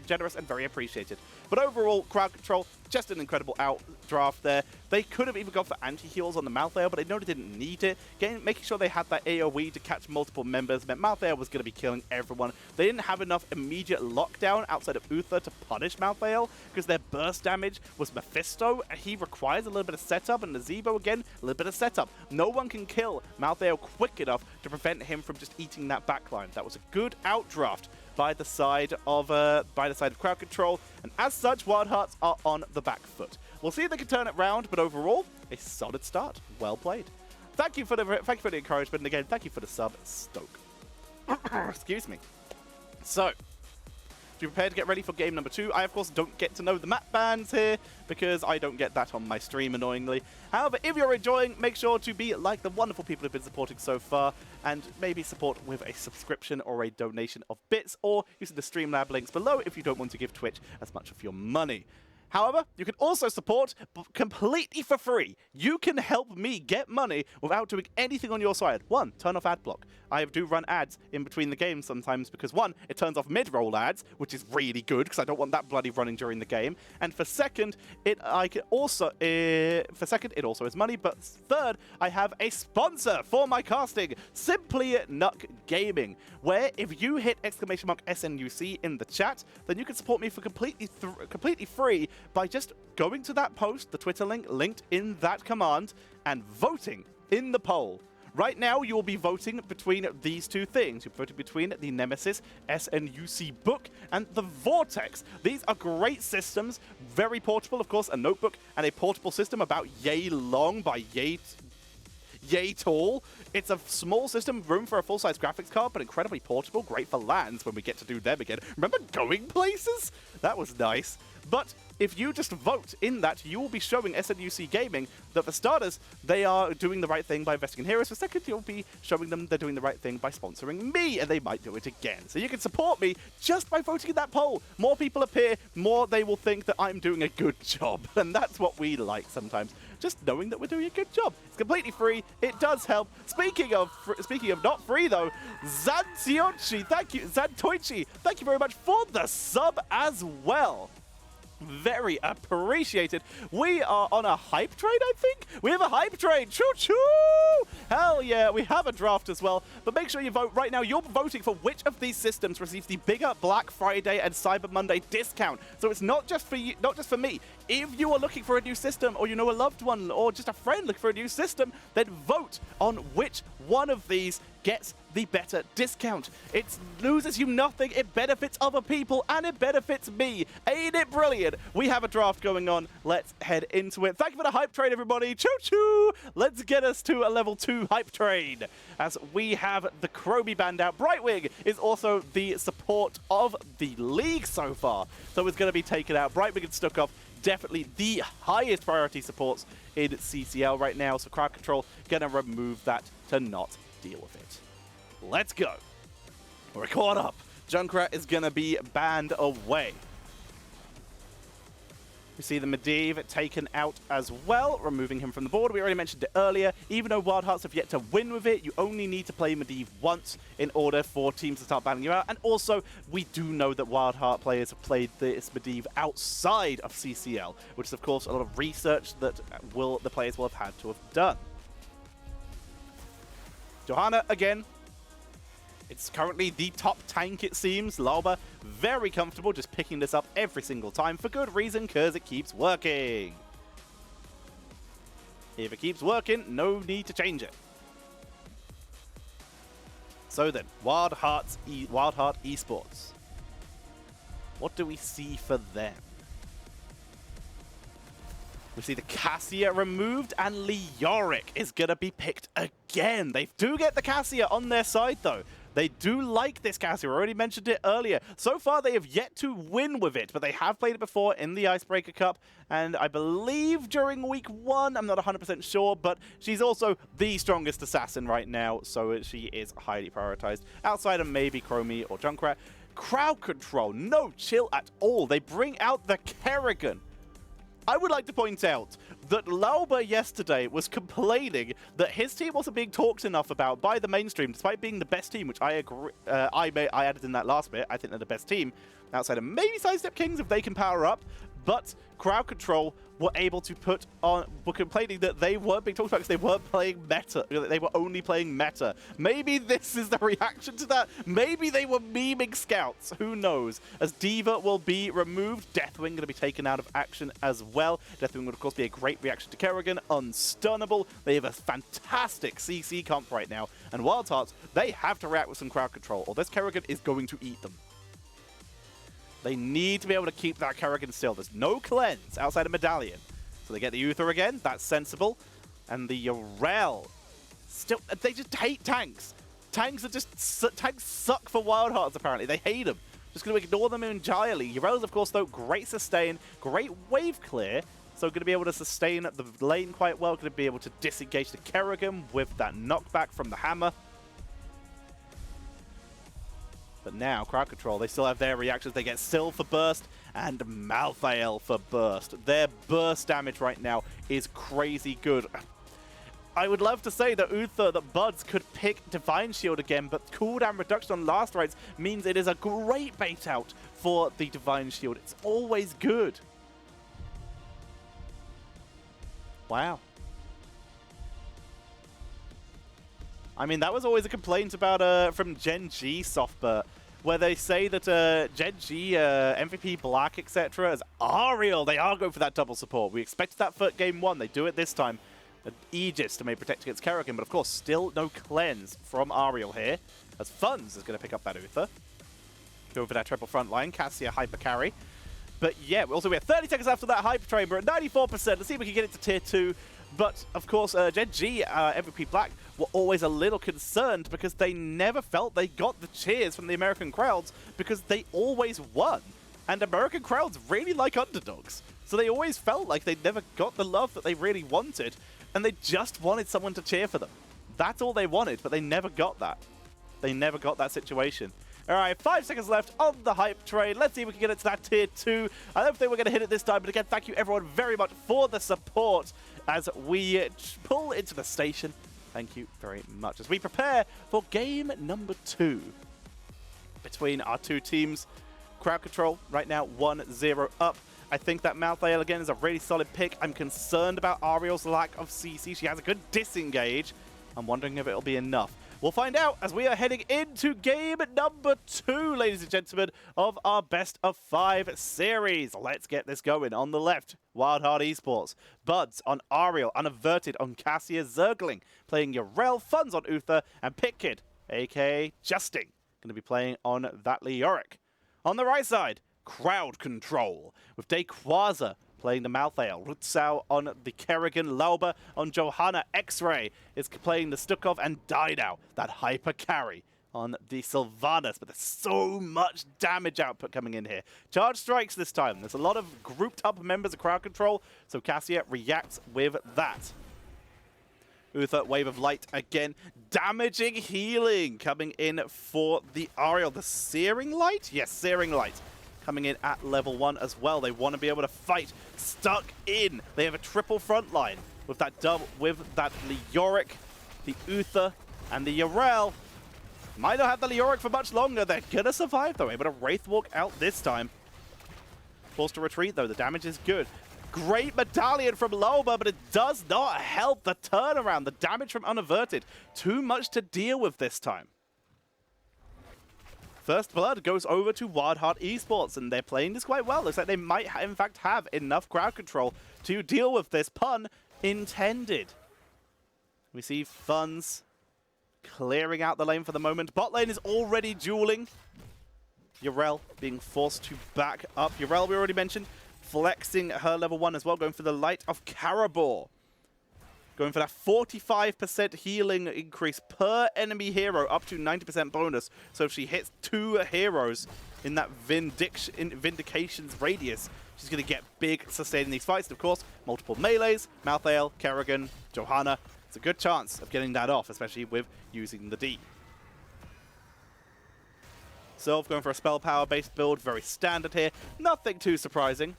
Speaker 1: very appreciated. But overall, crowd control, just an incredible outdraft there. They could have even gone for anti-heals on the Malthael, but they know they didn't need it. Making sure they had that AoE to catch multiple members meant Malthael was going to be killing everyone. They didn't have enough immediate lockdown outside of Uther to punish Malthael, because their burst damage was Mephisto, and he requires a little bit of setup, and Nazebo again, a little bit of setup. No one can kill Malthael quick enough to prevent him from just eating that backline. That was a good outdraft by the side of crowd control, and as such, WildHearts are on the back foot. We'll see if they can turn it round, but overall, a solid start. Well played. Thank you for the encouragement, and again, thank you for the sub, Stoke. Excuse me. So, be prepared to get ready for game number 2. I, of course, don't get to know the map bans here because I don't get that on my stream, annoyingly. However, if you're enjoying, make sure to be like the wonderful people who've been supporting so far and maybe support with a subscription or a donation of bits or using the Streamlab links below if you don't want to give Twitch as much of your money. However, you can also support completely for free. You can help me get money without doing anything on your side. 1, turn off ad block. I do run ads in between the games sometimes because 1, it turns off mid-roll ads, which is really good because I don't want that bloody running during the game. And for second, it also is money. But third, I have a sponsor for my casting, Simply Nuck Gaming, where if you hit !SNUC in the chat, then you can support me for completely free by just going to that post, the Twitter link linked in that command, and voting in the poll. Right now, you will be voting between these two things. You're voting between the Nemesis SNUC book and the Vortex. These are great systems, very portable, of course, a notebook and a portable system about yay long by yay tall. It's a small system, room for a full-size graphics card, but incredibly portable, great for LANs when we get to do them again. Remember going places? That was nice. But if you just vote in that, you will be showing SNUC Gaming that for starters, they are doing the right thing by investing in heroes. For second, you'll be showing them they're doing the right thing by sponsoring me, and they might do it again. So you can support me just by voting in that poll. More people appear, more they will think that I'm doing a good job. And that's what we like sometimes. Just knowing that we're doing a good job. It's completely free. It does help. Speaking of not free though, Zantoichi, thank you very much for the sub as well. Very appreciated. We are on a hype train, I think? We have a hype train. Choo-choo! Hell yeah, we have a draft as well. But make sure you vote right now. You're voting for which of these systems receives the bigger Black Friday and Cyber Monday discount. So it's not just for you, not just for me. If you are looking for a new system, or you know a loved one, or just a friend looking for a new system, then vote on which one of these gets the better discount. It loses you nothing, it benefits other people, and it benefits me. Ain't it brilliant? We have a draft going on. Let's head into it. Thank you for the hype train, everybody. Choo-choo! Let's get us to a level 2 hype train. As we have the Kroby band out. Brightwing is also the support of the league so far. So it's going to be taken out. Brightwing and Stukov, definitely the highest priority supports in CCL right now. So crowd control going to remove that to not deal with it. Let's go. We're caught up. Junkrat is going to be banned away. We see the Medivh taken out as well, removing him from the board. We already mentioned it earlier. Even though WildHearts have yet to win with it, you only need to play Medivh once in order for teams to start banning you out. And also, we do know that WildHeart players have played this Medivh outside of CCL, which is, of course, a lot of research that the players will have had to have done. Johanna, again, it's currently the top tank, it seems. Lauba, very comfortable, just picking this up every single time for good reason, because it keeps working. If it keeps working, no need to change it. So then, WildHeart Esports. What do we see for them? We see the Cassia removed, and Leoric is going to be picked again. They do get the Cassia on their side, though. They do like this Cassia. We already mentioned it earlier. So far, they have yet to win with it, but they have played it before in the Icebreaker Cup, and I believe during week 1, I'm not 100% sure, but she's also the strongest assassin right now, so she is highly prioritized. Outside of maybe Chromie or Junkrat. Crowd control, no chill at all. They bring out the Kerrigan. I would like to point out that Lauba yesterday was complaining that his team wasn't being talked enough about by the mainstream, despite being the best team, which I agree. I added in that last bit. I think they're the best team outside of maybe Sidestep Kings if they can power up. But crowd control were able to were complaining that they weren't being talked about because they weren't playing meta. They were only playing meta. Maybe this is the reaction to that. Maybe they were memeing scouts. Who knows? As D.Va will be removed, Deathwing going to be taken out of action as well. Deathwing would, of course, be a great reaction to Kerrigan. Unstunnable. They have a fantastic CC comp right now. And WildHearts, they have to react with some crowd control, or this Kerrigan is going to eat them. They need to be able to keep that Kerrigan still. There's no cleanse outside of Medallion. So they get the Uther again. That's sensible. And the Yorel still, they just hate tanks. Tanks suck for WildHearts, apparently. They hate them. Just going to ignore them entirely. Urel's, of course, though, great sustain, great wave clear. So going to be able to sustain the lane quite well. Going to be able to disengage the Kerrigan with that knockback from the hammer. But now, crowd control, they still have their reactions. They get Syl for burst and Malthael for burst. Their burst damage right now is crazy good. I would love to say that that Buds could pick Divine Shield again, but cooldown reduction on last rites means it is a great bait out for the Divine Shield. It's always good. Wow. I mean, that was always a complaint about from Gen G Softburt, where they say that Gen G, MVP Black, etc. as Ariel, they are going for that double support. We expected that for Game 1. They do it this time. Aegis to maybe protect against Kerrigan, but of course, still no cleanse from Ariel here, as Funz is going to pick up that Uther. Go for that triple front line, Cassia hyper carry. But yeah, also we have 30 seconds after that hyper train. We're at 94%. Let's see if we can get it to tier 2. But of course, Gen G, MVP Black, were always a little concerned because they never felt they got the cheers from the American crowds because they always won. And American crowds really like underdogs. So they always felt like they never got the love that they really wanted. And they just wanted someone to cheer for them. That's all they wanted, but they never got that. They never got that situation. All right, 5 seconds left on the hype train. Let's see if we can get it to that tier 2. I don't think we're going to hit it this time, but again, thank you everyone very much for the support as we pull into the station. Thank you very much as we prepare for game number 2 between our two teams. Crowd control right now 1-0 up. I think that Malthael again is a really solid pick. I'm concerned about Ariel's lack of CC. She has a good disengage. I'm wondering if it'll be enough. We'll find out as we are heading into game number 2, ladies and gentlemen, of our best of 5 series. Let's get this going. On the left, WildHeart Esports. Buds on Ariel, Unaverted on Cassia, Zergling playing Urel, Funz on Uther, and Pitkid, aka Justing, going to be playing on that Leoric. On the right side, crowd control with Dayquaza playing the Malthael, Rutsau on the Kerrigan, Lauber on Johanna, X-Ray is playing the Stukov, and Didao, that hyper carry on the Sylvanas. But there's so much damage output coming in here. Charge strikes this time. There's a lot of grouped up members of crowd control, so Cassia reacts with that. Uther, Wave of Light again. Damaging healing coming in for the Ariel. The Searing Light? Yes, Searing Light coming in at level 1 as well. They want to be able to fight stuck in. They have a triple front line with that Leoric, the Uther, and the Urel. Might not have the Leoric for much longer. They're going to survive, though. Able to Wraith Walk out this time. Forced to retreat, though. The damage is good. Great medallion from Loba, but it does not help the turnaround. The damage from Unaverted. Too much to deal with this time. First blood goes over to WildHeart Esports, and they're playing this quite well. Looks like they might, in fact, have enough crowd control to deal with this, pun intended. We see Funz clearing out the lane for the moment. Bot lane is already dueling. Urel being forced to back up. Urel, we already mentioned, flexing her level 1 as well, going for the Light of Karabor. Going for that 45% healing increase per enemy hero, up to 90% bonus. So if she hits 2 heroes in that Vindication's radius, she's going to get big sustaining these fights. And of course, multiple melees, Malthael, Kerrigan, Johanna. It's a good chance of getting that off, especially with using the D. Sylv going for a spell power based build, very standard here. Nothing too surprising.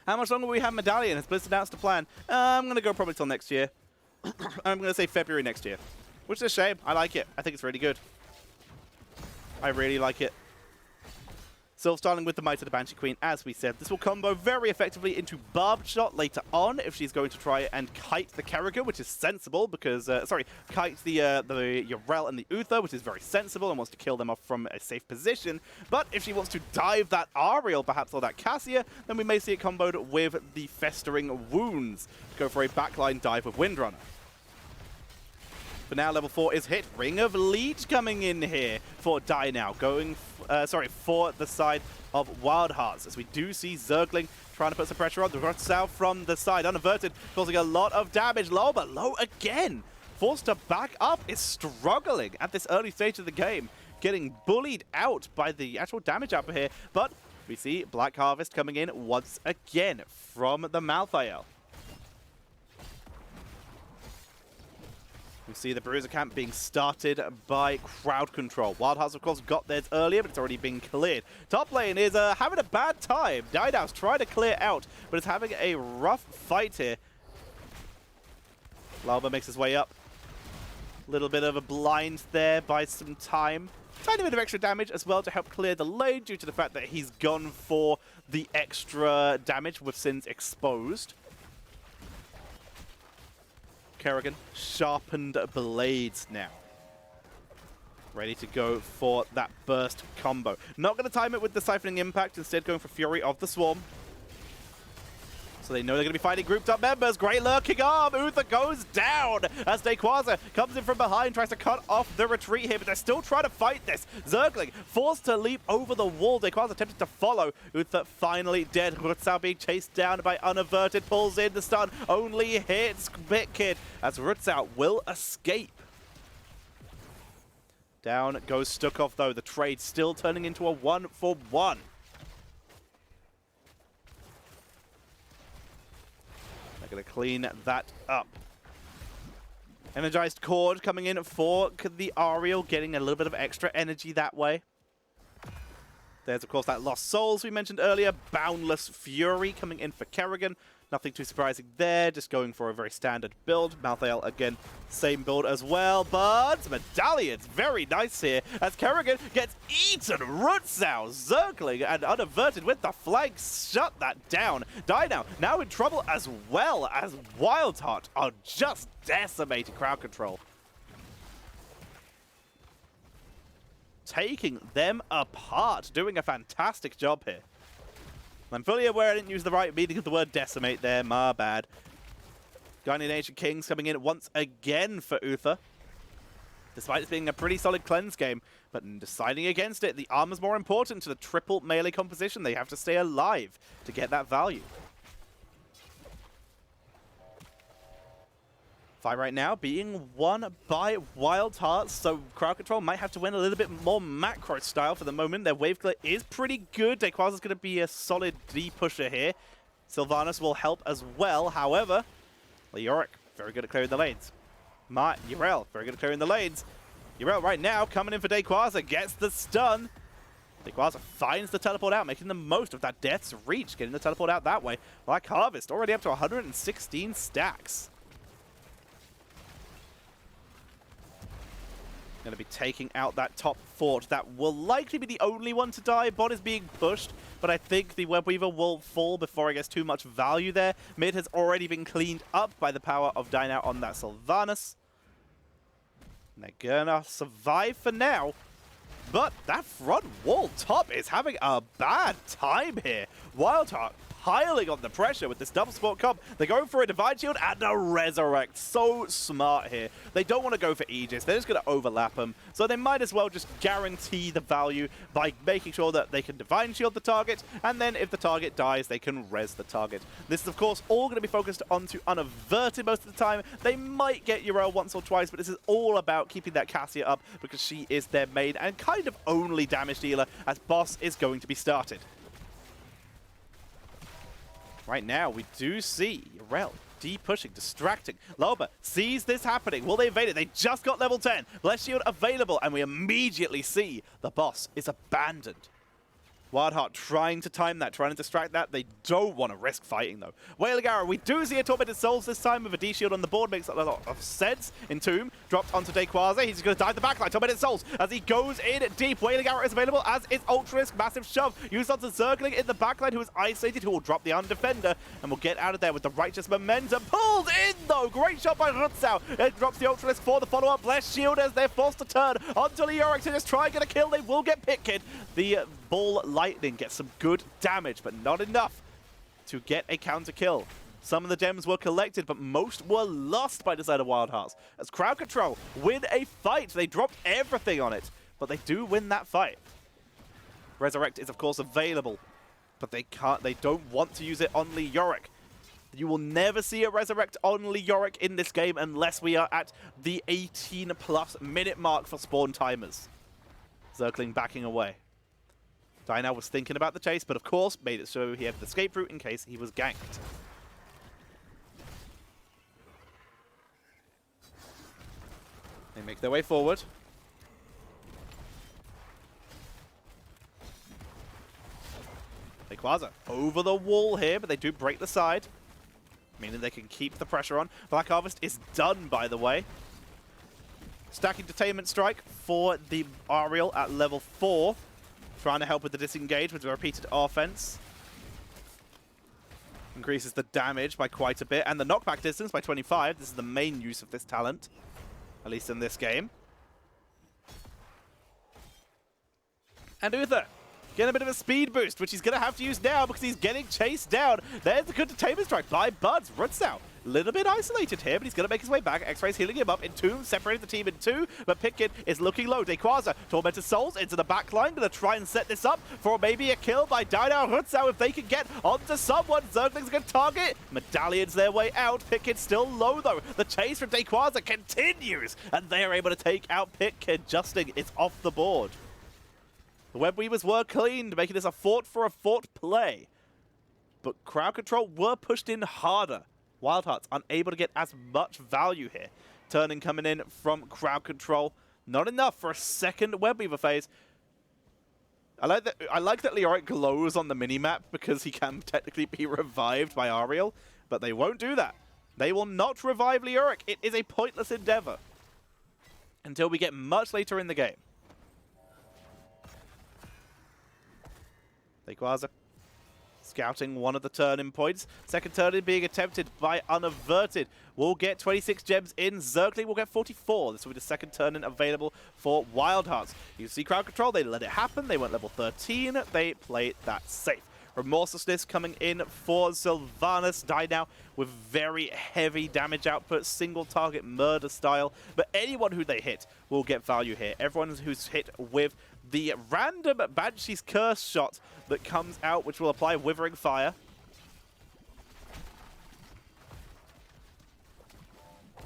Speaker 1: How much longer will we have Medallion? Has Blizzard announced a plan? I'm going to go probably till next year. I'm going to say February next year. Which is a shame. I like it. I think it's really good. I really like it. Sylv starting with the Might of the Banshee Queen, as we said. This will combo very effectively into Barbed Shot later on if she's going to try and kite the Kerrigan, which is sensible because, kite the Urel and the Uther, which is very sensible and wants to kill them off from a safe position. But if she wants to dive that Ariel, perhaps, or that Cassia, then we may see it comboed with the Festering Wounds. Go for a backline dive with Windrunner. For now, level 4 is hit. Ring of Leech coming in here for Dynao, going for the side of WildHearts, as we do see Zergling trying to put some pressure on. The Rutsau from the side, Unaverted, causing a lot of damage. Low, but low again. forced to back up, is struggling at this early stage of the game, getting bullied out by the actual damage output here. But we see Black Harvest coming in once again from the Malthael. We see the Bruiser camp being started by Crowd Control. WildHearts, of course, got theirs earlier, but it's already been cleared. Top lane is having a bad time. Dynav's trying to clear out, but it's having a rough fight here. Lauber makes his way up. Little bit of a blind there, buys some time. Tiny bit of extra damage as well to help clear the lane due to the fact that he's gone for the extra damage with Sins exposed. Kerrigan, sharpened blades now. Ready to go for that burst combo. Not going to time it with the Siphoning Impact, instead going for Fury of the Swarm. So they know they're going to be fighting grouped up members. Great lurking arm. Uther goes down as Dayquaza comes in from behind, tries to cut off the retreat here, but they're still trying to fight this. Zergling forced to leap over the wall. Dayquaza attempted to follow. Uther finally dead. Rutzau being chased down by Unaverted. Pulls in the stun. Only hits BitKid as Rutzau will escape. Down goes Stukov though. The trade still turning into a 1-for-1. Going to clean that up. Energized Cord coming in for the Ariel, getting a little bit of extra energy that way. There's, of course, that Lost Souls we mentioned earlier. Boundless Fury coming in for Kerrigan. Nothing too surprising there, just going for a very standard build. Malthael, again, same build as well, but Medallions, very nice here, as Kerrigan gets eaten. Rutzau, Zergling, and Unaverted with the flanks, shut that down. Dynao now in trouble as well, as WildHeart are just decimating Crowd Control. Taking them apart, doing a fantastic job here. I'm fully aware I didn't use the right meaning of the word decimate there, my bad. Guardian Ancient Kings coming in once again for Uther. Despite this being a pretty solid cleanse game, but deciding against it, the armor's more important to the triple melee composition. They have to stay alive to get that value. Fight right now being won by WildHeart, so Crowd Control might have to win a little bit more macro style for the moment. Their wave clear is pretty good. Dayquaza's going to be a solid D-pusher here. Sylvanas will help as well. However, Leoric, very good at clearing the lanes. Yrel, very good at clearing the lanes. Yrel right now coming in for Dayquaza, gets the stun. Dayquaza finds the teleport out, making the most of that Death's Reach, getting the teleport out that way. Black Harvest already up to 116 stacks. Going to be taking out that top fort. That will likely be the only one to die. Bot is being pushed, but I think the Webweaver will fall before it gets too much value there. Mid has already been cleaned up by the power of Dynao on that Sylvanas. And they're gonna survive for now. But that front wall top is having a bad time here. WildHeart piling on the pressure with this double support comp. They're going for a Divine Shield and a Resurrect. So smart here. They don't want to go for Aegis. They're just going to overlap them. So they might as well just guarantee the value by making sure that they can Divine Shield the target, and then if the target dies, they can res the target. This is, of course, all going to be focused onto Unaverted most of the time. They might get Yrel once or twice, but this is all about keeping that Cassia up because she is their main and kind of only damage dealer, as boss is going to be started. Right now, we do see Yrel D-pushing, distracting. Loba sees this happening. Will they evade it? They just got level 10. Bless Shield available, and we immediately see the boss is abandoned. WildHeart trying to time that, trying to distract that. They don't want to risk fighting, though. Wailigara, we do see a Tormented Souls this time with a D-Shield on the board. Makes a lot of sense. Entomb, dropped onto Dayquaza. He's going to dive the backline. Tormented Souls as he goes in deep. Wailigara is available, as is Ultralisk. Massive shove. Used onto Zergling in the backline, who is isolated, who will drop the Undefender and will get out of there with the Righteous Momentum. Pulled in, though. Great shot by Rutzau. It drops the Ultralisk for the follow-up. Bless Shield as they're forced to turn onto Leoric to just try and get a kill. They will get PitKid. The Ball Lightning gets some good damage, but not enough to get a counter kill. Some of the gems were collected, but most were lost by the side of WildHearts. As Crowd Control win a fight, they dropped everything on it, but they do win that fight. Resurrect is, of course, available, but they don't want to use it on Leoric. You will never see a resurrect on Leoric in this game unless we are at the 18+ minute mark for spawn timers. Zergling backing away. Dynow was thinking about the chase, but of course made it so he had the escape route in case he was ganked. They make their way forward. Quasar over the wall here, but they do break the side, meaning they can keep the pressure on. Black Harvest is done, by the way. Stacking Detainment Strike for the Ariel at level 4, trying to help with the disengage with the repeated offense. Increases the damage by quite a bit, and the knockback distance by 25. This is the main use of this talent, at least in this game. And Uther getting a bit of a speed boost, which he's going to have to use now because he's getting chased down. There's the good Detainment Strike by Buds. Rutzow, a little bit isolated here, but he's going to make his way back. X-Ray's healing him up. Entomb separated the team in two, but Pitkin is looking low. Quasar, Tormented Souls into the back line. Going to try and set this up for maybe a kill by Dynow. Rutzow, if they can get onto someone. Zergling's going to target. Medallion's their way out. Pitkin still low, though. The chase from Quasar continues, and they are able to take out Pitkin. Justing is off the board. The Web Weavers were cleaned, making this a fort for a fort play. But crowd control were pushed in harder. WildHeart's unable to get as much value here. Turning coming in from crowd control. Not enough for a second Web Weaver phase. I like that Leoric glows on the minimap because he can technically be revived by Ariel, but they won't do that. They will not revive Leoric. It is a pointless endeavor until we get much later in the game. Quasar scouting one of the turn-in points. Second turn-in being attempted by Unaverted. We'll get 26 gems in. Zergling will get 44. This will be the second turn-in available for WildHearts. You see crowd control. They let it happen. They went level 13. They played that safe. Remorselessness coming in for Sylvanas. Dynow with very heavy damage output, single target murder style. But anyone who they hit will get value here. Everyone who's hit with the random Banshee's Curse shot that comes out, which will apply Withering Fire.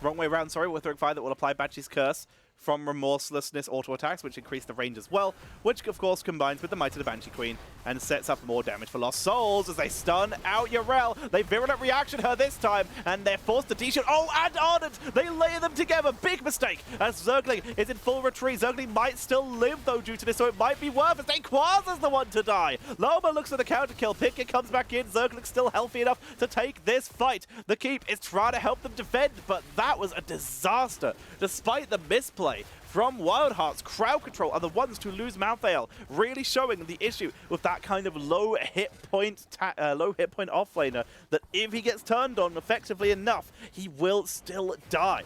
Speaker 1: Wrong way around, sorry. Withering Fire that will apply Banshee's Curse from Remorselessness auto-attacks, which increase the range as well, which of course combines with the Might of the Banshee Queen and sets up more damage for Lost Souls as they stun out Yrel. They Virulent Reaction her this time, and they're forced to D-shot. Oh, and Ardent! They layer them together. Big mistake as Zergling is in full retreat. Zergling might still live, though, due to this, so it might be worth it. Quasar's the one to die. Loma looks for the counter kill. Pitkin comes back in. Zergling's still healthy enough to take this fight. The Keep is trying to help them defend, but that was a disaster. Despite the misplay from WildHeart's, crowd control are the ones to lose Malthael, really showing the issue with that kind of low hit point offlaner, that if he gets turned on effectively enough, he will still die.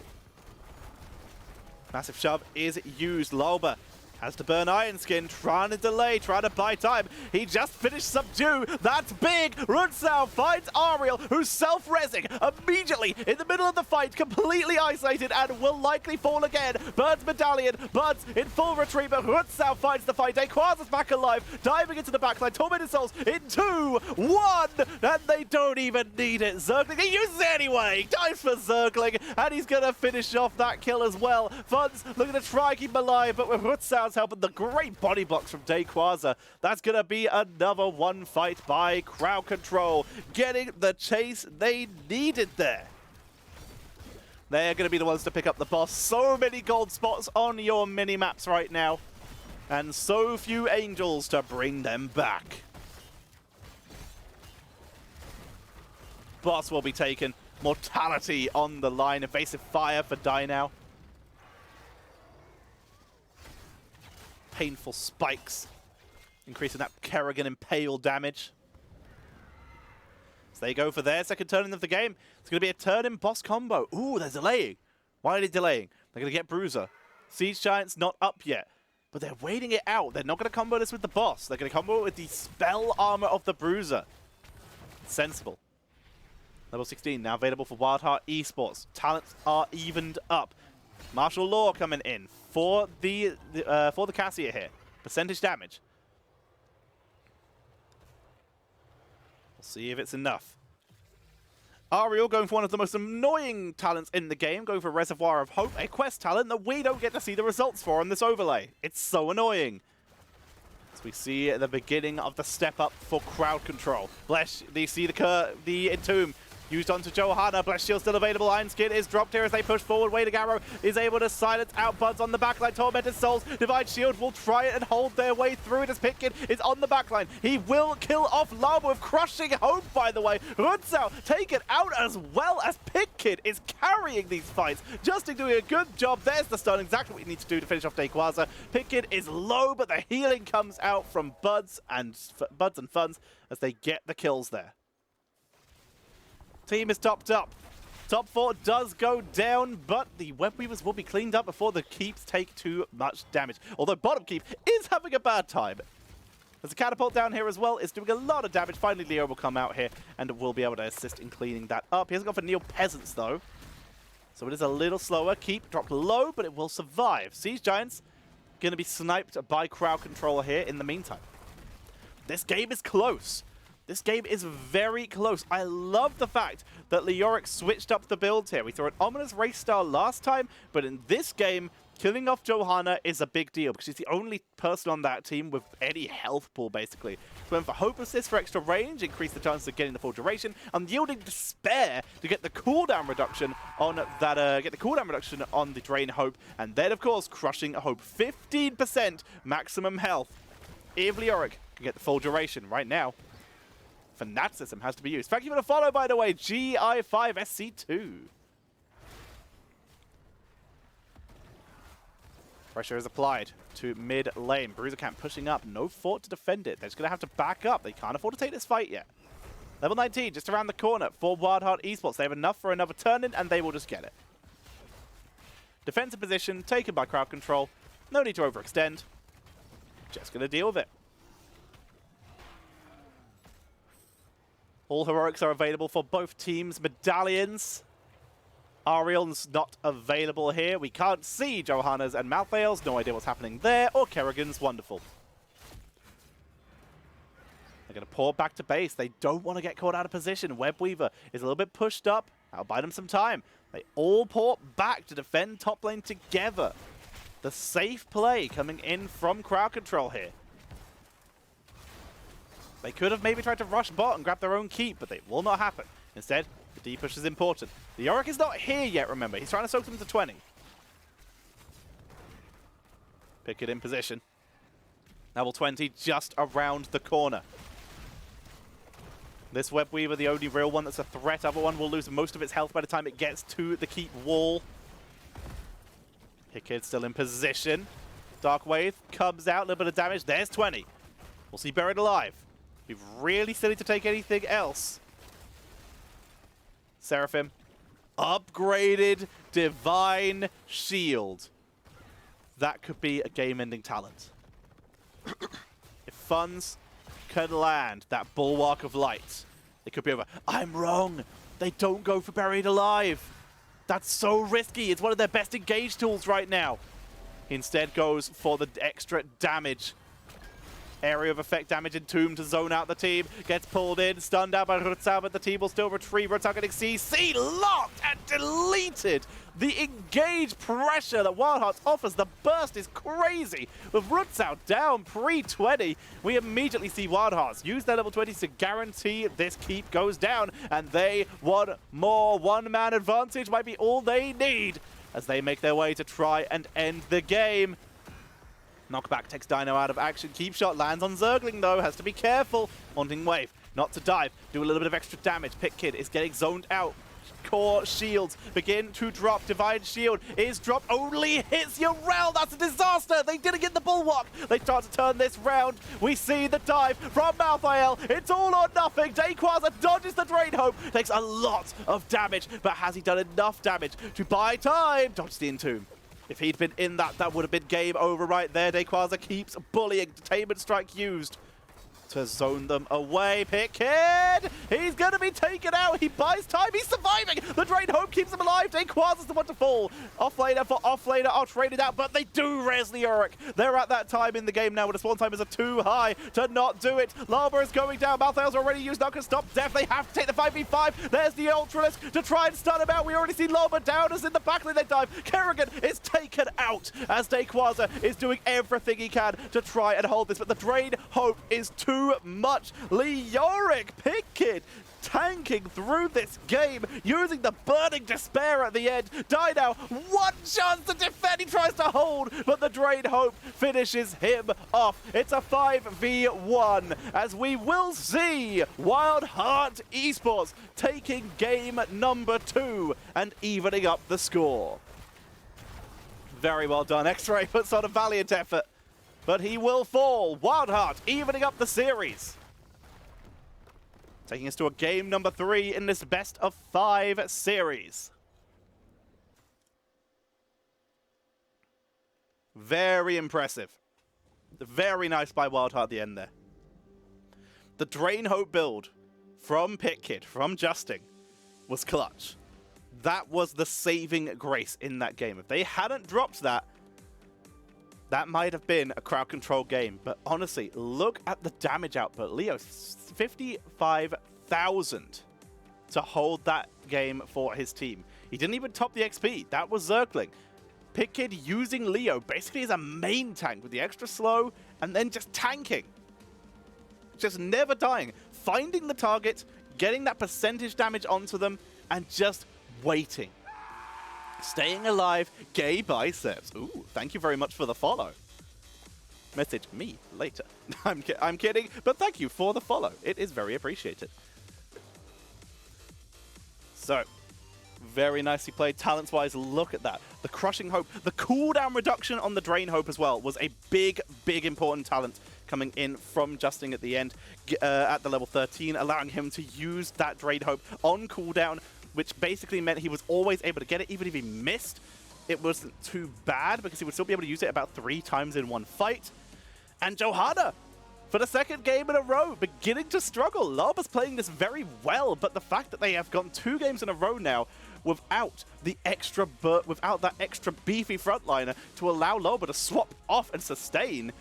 Speaker 1: Massive shove is used. Loba has to burn Iron Skin, trying to delay, trying to buy time. He just finished Subdue. That's big. Rutzow finds Ariel, who's self-resing immediately in the middle of the fight, completely isolated, and will likely fall again. Bird's Medallion. Bird's in full retreat, but Rutzow finds the fight. Quasar's back alive, diving into the backline. Tormented Souls in 2, 1, and they don't even need it. Zergling, he uses it anyway. Dives for Zergling, and he's going to finish off that kill as well. Funds looking to try and keep him alive, but with Rutzow helping the great body blocks from Quasar, that's going to be another one fight by crowd control, getting the chase they needed there. They're going to be the ones to pick up the boss. So many gold spots on your mini-maps right now, and so few angels to bring them back. Boss will be taken. Mortality on the line. Evasive Fire for Dynow. Painful spikes, increasing that Kerrigan Impale damage. So they go for their second turn-in of the game. It's going to be a turn-in boss combo. Ooh, they're delaying. Why are they delaying? They're going to get Bruiser. Siege Giant's not up yet, but they're waiting it out. They're not going to combo this with the boss. They're going to combo it with the spell armor of the Bruiser. Sensible. Level 16 now available for WildHeart Esports. Talents are evened up. Martial Law coming in for the Cassia here. Percentage damage. We'll see if it's enough. Ariel going for one of the most annoying talents in the game, going for Reservoir of Hope, a quest talent that we don't get to see the results for on this overlay. It's so annoying. As we see at the beginning of the step up for crowd control. Blesh, you see the Entomb used onto Johanna. Blesh Shield still available. Iron Skin is dropped here as they push forward. Waiting Arrow is able to silence out Buds on the backline. Tormented Souls, Divine Shield will try it and hold their way through it as Pitkin is on the backline. He will kill off Lava with Crushing Hope, by the way. Rutzau taken out as well as Pitkin is carrying these fights. Justin doing a good job. There's the stun, exactly what you need to do to finish off Dayquaza. Pitkin is low, but the healing comes out from Buds and Funds as they get the kills there. Team is topped up. Top 4 does go down, but the Web Weavers will be cleaned up before the keeps take too much damage. Although bottom keep is having a bad time. There's a catapult down here as well. It's doing a lot of damage. Finally, Leo will come out here and will be able to assist in cleaning that up. He hasn't gone for Neo Peasants, though. So it is a little slower. Keep dropped low, but it will survive. Siege Giants going to be sniped by crowd control here in the meantime. This game is close. This game is very close. I love the fact that Leoric switched up the build here. We saw an ominous race style last time, but in this game, killing off Johanna is a big deal because she's the only person on that team with any health pool, basically. Went for Hope Assist for extra range, increase the chances of getting the full duration, and yielding Despair to get the cooldown reduction on that, on the Drain Hope, and then of course Crushing Hope, 15% maximum health. If Leoric can get the full duration right now, Fanaticism has to be used. Thank you for the follow, by the way, GI5SC2. Pressure is applied to mid lane. Bruiser Camp pushing up. No fort to defend it. They're just going to have to back up. They can't afford to take this fight yet. Level 19 just around the corner for WildHeart Esports. They have enough for another turn-in, and they will just get it. Defensive position taken by crowd control. No need to overextend. Just going to deal with it. All heroics are available for both teams. Medallions. Ariel's not available here. We can't see Johanna's and Malthael's. No idea what's happening there. Or Kerrigan's. Wonderful. They're going to pour back to base. They don't want to get caught out of position. Webweaver is a little bit pushed up. That'll buy them some time. They all pour back to defend top lane together. The safe play coming in from crowd control here. They could have maybe tried to rush bot and grab their own keep, but it will not happen. Instead, the D push is important. The Yorick is not here yet, remember. He's trying to soak them to 20. Pick it in position. Level 20 just around the corner. This Webweaver, the only real one that's a threat. Other one will lose most of its health by the time it gets to the keep wall. Pick it still in position. Dark Wave comes out, a little bit of damage. There's 20. We'll see Buried Alive. Be really silly to take anything else. Seraphim. Upgraded Divine Shield. That could be a game-ending talent. If Funds can land that Bulwark of Light, it could be over. I'm wrong. They don't go for Buried Alive. That's so risky. It's one of their best engage tools right now. He instead goes for the extra damage. Area of effect damage Entomb to zone out the team. Gets pulled in, stunned out by Rutzau, but the team will still retrieve. Rutzau getting CC locked and deleted. The engage pressure that WildHearts offers, the burst is crazy. With Rutzau down pre-20, we immediately see WildHearts use their level 20s to guarantee this keep goes down, and they want more. One-man advantage might be all they need as they make their way to try and end the game. Knockback takes Dino out of action. Keep shot lands on Zergling, though. Has to be careful. Wanting Wave not to dive. Do a little bit of extra damage. Pit Kid is getting zoned out. Core shields begin to drop. Divine Shield is dropped. Only hits Urel. That's a disaster. They didn't get the Bulwark. They start to turn this round. We see the dive from Malthael. It's all or nothing. Dayquaza dodges the Drain Hope. Takes a lot of damage, but has he done enough damage to buy time? Dodges the Entomb. If he'd been in that, that would have been game over right there. Dayquaza keeps bullying. Detainment strike used. to zone them away. Pick Kid! He's going to be taken out. He buys time. He's surviving. The Drain Hope keeps him alive. Dayquaza's the one to fall. Offlaner for offlaner are traded out, but they do res the Uruk. They're at that time in the game now where the spawn timers are too high to not do it. Lava is going down. Malthael's already used. Not going to stop Def. They have to take the 5v5. There's the Ultralisk to try and stun him out. We already see Lava down as in the back lane they dive. Kerrigan is taken out as Dayquaza is doing everything he can to try and hold this, but the Drain Hope is too much. Leoric Pickett tanking through this game, using the Burning Despair at the end. Die now, one chance to defend, he tries to hold, but the Drain Hope finishes him off. It's a 5v1, as we will see WildHeart Esports taking game number 2 and evening up the score. Very well done. X-Ray puts on a valiant effort, but he will fall. WildHeart evening up the series. Taking us to a game number 3 in this best of 5 series. Very impressive. Very nice by WildHeart at the end there. The Drain Hope build from Pitkid, from Justing, was clutch. That was the saving grace in that game. If they hadn't dropped that, that might have been a crowd control game. But honestly, look at the damage output. Leo, 55,000 to hold that game for his team. He didn't even top the XP. That was Zergling. Pitkid using Leo basically as a main tank with the extra slow and then just tanking. Just never dying. Finding the target, getting that percentage damage onto them, and just waiting. Staying alive, gay biceps. Ooh, thank you very much for the follow. Message me later. I'm kidding, but thank you for the follow. It is very appreciated. So, very nicely played. Talents-wise, look at that. The Crushing Hope, the cooldown reduction on the Drain Hope as well was a big, big important talent coming in from Justing at the end at the level 13, allowing him to use that Drain Hope on cooldown, which basically meant he was always able to get it. Even if he missed, it wasn't too bad because he would still be able to use it about 3 times in one fight. And Johanna, for the 2nd game in a row, beginning to struggle. Larba's playing this very well, but the fact that they have gone 2 games in a row now without that extra beefy frontliner to allow Larba to swap off and sustain,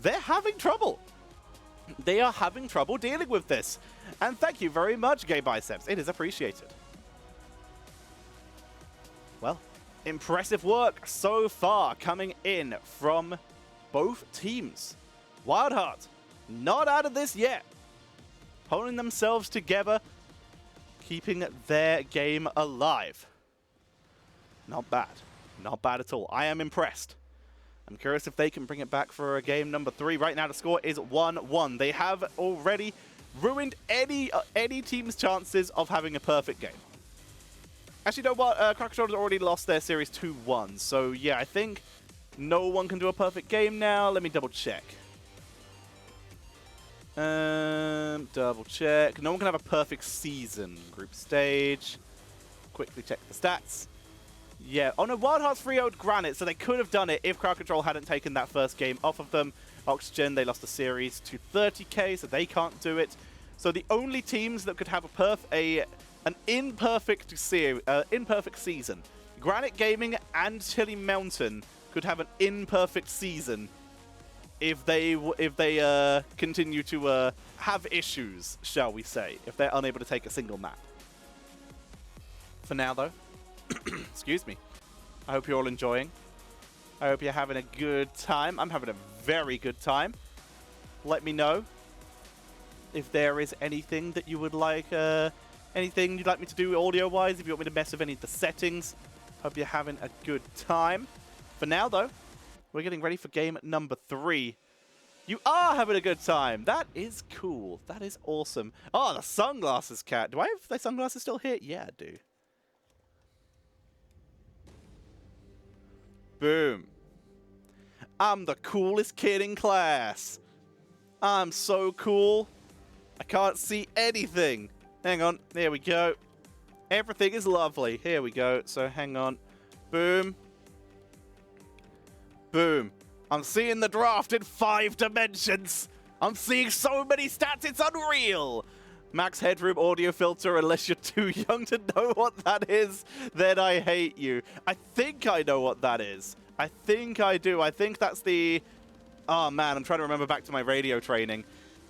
Speaker 1: they're having trouble. They are having trouble dealing with this. And thank you very much, Gay Biceps. It is appreciated. Well, impressive work so far coming in from both teams. WildHeart, not out of this yet. Holding themselves together, keeping their game alive. Not bad. Not bad at all. I am impressed. I'm curious if they can bring it back for a game number 3. Right now the score is 1-1. They have already ruined any team's chances of having a perfect game. Actually, you know what? Crocodile's already lost their series 2-1. So, yeah, I think no one can do a perfect game now. Let me double check. Double check. No one can have a perfect season. Group stage. Quickly check the stats. Yeah. Oh, no. WildHeart's 3-0'd Granite, so they could have done it if Crowd Control hadn't taken that first game off of them. Oxygen, they lost the series to 30k, so they can't do it. So the only teams that could have an imperfect season, Granite Gaming and Chili Mountain could have an imperfect season if they continue to have issues, shall we say, if they're unable to take a single map. For now, though, excuse me, I hope you're all enjoying. I hope you're having a good time. I'm having a very good time. Let me know if there is anything that you would like, anything you'd like me to do audio-wise, if you want me to mess with any of the settings. Hope you're having a good time. For now, though, we're getting ready for game number 3. You are having a good time. That is cool. That is awesome. Oh, the sunglasses, cat. Do I have the sunglasses still here? Yeah, I do. Boom. I'm the coolest kid in class. I'm so cool. I can't see anything. Hang on. There we go. Everything is lovely. Here we go. So hang on. Boom. Boom. I'm seeing the draft in 5 dimensions. I'm seeing so many stats, it's unreal! Max headroom audio filter, unless you're too young to know what that is, then I hate you. I think I know what that is. I think I do. I think that's the... Oh man, I'm trying to remember back to my radio training.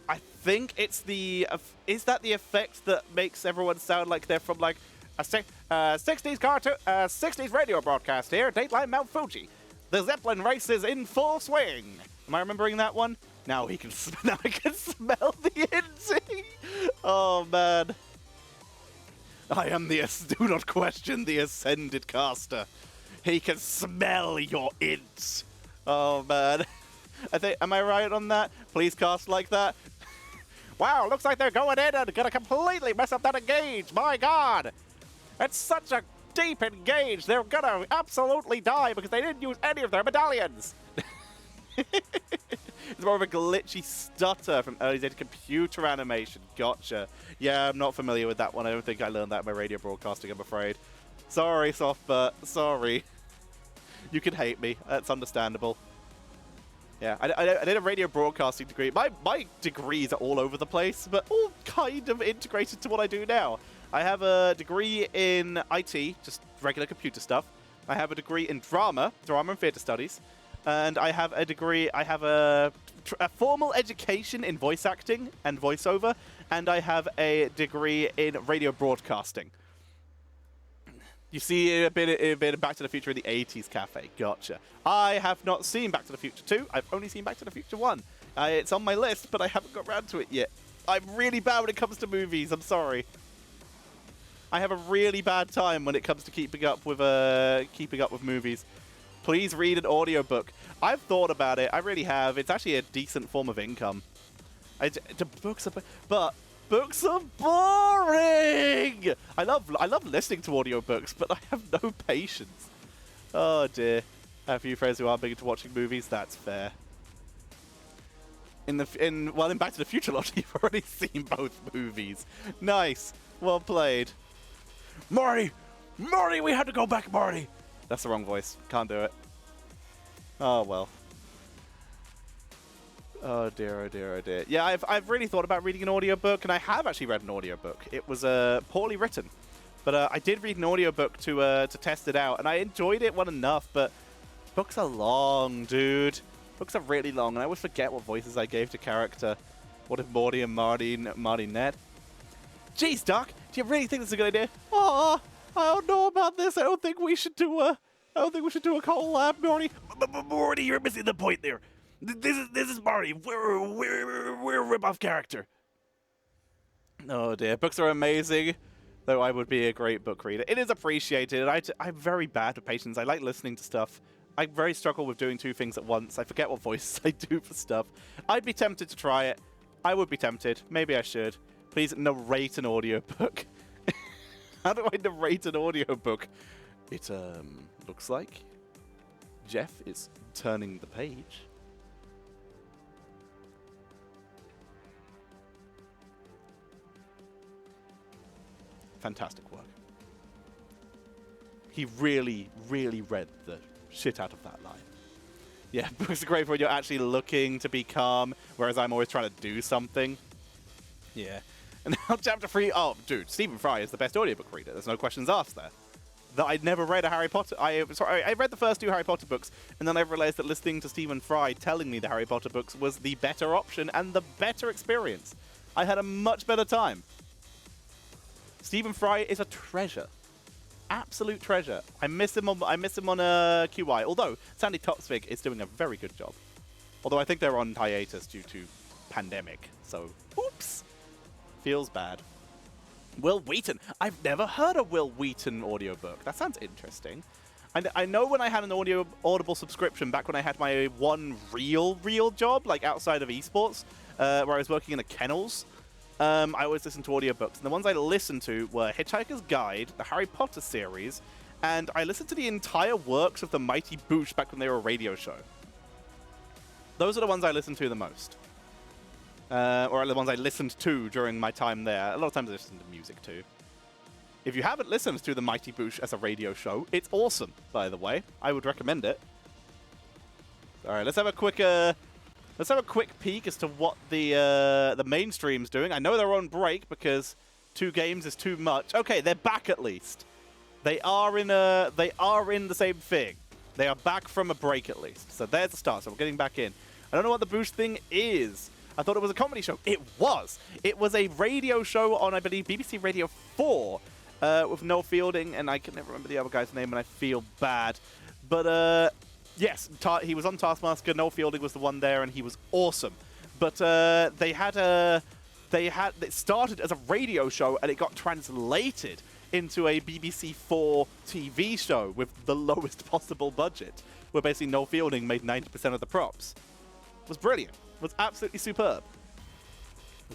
Speaker 1: I think it's the... Is that the effect that makes everyone sound like they're from like a 60s cartoon, 60s radio broadcast here, Dateline Mount Fuji. The Zeppelin race is in full swing. Am I remembering that one? Now he can. Now I can smell the inting. Oh man. I am the. Do not question the ascended caster. He can smell your ints. Oh man. I think. Am I right on that? Please cast like that. Wow, looks like they're going in and gonna completely mess up that engage. My God. It's such a deep engage. They're gonna absolutely die because they didn't use any of their medallions. It's more of a glitchy stutter from early data computer animation. Gotcha. Yeah, I'm not familiar with that one. I don't think I learned that in my radio broadcasting, I'm afraid. Sorry, Softbert. Sorry. You can hate me. That's understandable. Yeah, I did a radio broadcasting degree. My degrees are all over the place, but all kind of integrated to what I do now. I have a degree in IT, just regular computer stuff. I have a degree in drama and theatre studies. And I have a degree, I have a formal education in voice acting and voiceover, and I have a degree in radio broadcasting. You see a bit of Back to the Future in the 80s cafe. Gotcha. I have not seen Back to the Future 2. I've only seen Back to the Future 1. It's on my list, but I haven't got around to it yet. I'm really bad when it comes to movies. I'm sorry. I have a really bad time when it comes to keeping up with movies. Please read an audiobook. I've thought about it. I really have. It's actually a decent form of income. Books are boring. I love listening to audiobooks, but I have no patience. Oh dear. I have a few friends who are big into watching movies. That's fair. In Back to the Future lot, you've already seen both movies. Nice. Well played. Marty, we have to go back, Marty. That's the wrong voice. Can't do it. Oh, well. Oh, dear, oh, dear, oh, dear. Yeah, I've really thought about reading an audiobook, and I have actually read an audiobook. It was poorly written. But I did read an audiobook to test it out, and I enjoyed it well enough, but books are long, dude. Books are really long, and I always forget what voices I gave to character. What if Morty and Marty Ned? Jeez, Doc, do you really think this is a good idea? Aw, I don't know about this. I don't think we should do a collab, Marty. Marty, you're missing the point there. This is Marty. We're a rip-off character. Oh dear, books are amazing. Though I would be a great book reader. It is appreciated. I'm very bad with patience. I like listening to stuff. I very struggle with doing two things at once. I forget what voices I do for stuff. I'd be tempted to try it. I would be tempted. Maybe I should. Please narrate an audiobook. How do I narrate an audiobook? It looks like Jeff is turning the page. Fantastic work. He really, really read the shit out of that line. Yeah, books are great when you're actually looking to be calm, whereas I'm always trying to do something. Yeah. And now chapter 3, oh, dude, Stephen Fry is the best audiobook reader. There's no questions asked there. That I'd never read a Harry Potter... I read the first two Harry Potter books, and then I realized that listening to Stephen Fry telling me the Harry Potter books was the better option and the better experience. I had a much better time. Stephen Fry is a treasure. Absolute treasure. I miss him on QI, although Sandy Topsvig is doing a very good job. Although I think they're on hiatus due to pandemic, so oops. Feels bad. Will Wheaton. I've never heard a Will Wheaton audiobook. That sounds interesting. I know when I had an Audible subscription back when I had my one real job, like outside of esports, where I was working in the kennels, I always listened to audiobooks. And the ones I listened to were Hitchhiker's Guide, the Harry Potter series, and I listened to the entire works of the Mighty Boosh back when they were a radio show. Those are the ones I listened to the most. Or the ones I listened to during my time there. A lot of times I listen to music too. If you haven't listened to the Mighty Boosh as a radio show, it's awesome, by the way. I would recommend it. Alright, let's have a quick Let's have a quick peek as to what the mainstream's doing. I know they're on break because 2 games is too much. Okay, they're back at least. They are in the same thing. They are back from a break at least. So there's the start. So we're getting back in. I don't know what the boost thing is. I thought it was a comedy show. It was. It was a radio show on, I believe, BBC Radio 4 with Noel Fielding, and I can never remember the other guy's name, and I feel bad. But yes, he was on Taskmaster. Noel Fielding was the one there, and he was awesome. But it started as a radio show, and it got translated into a BBC 4 TV show with the lowest possible budget, where basically Noel Fielding made 90% of the props. It was brilliant. It was absolutely superb.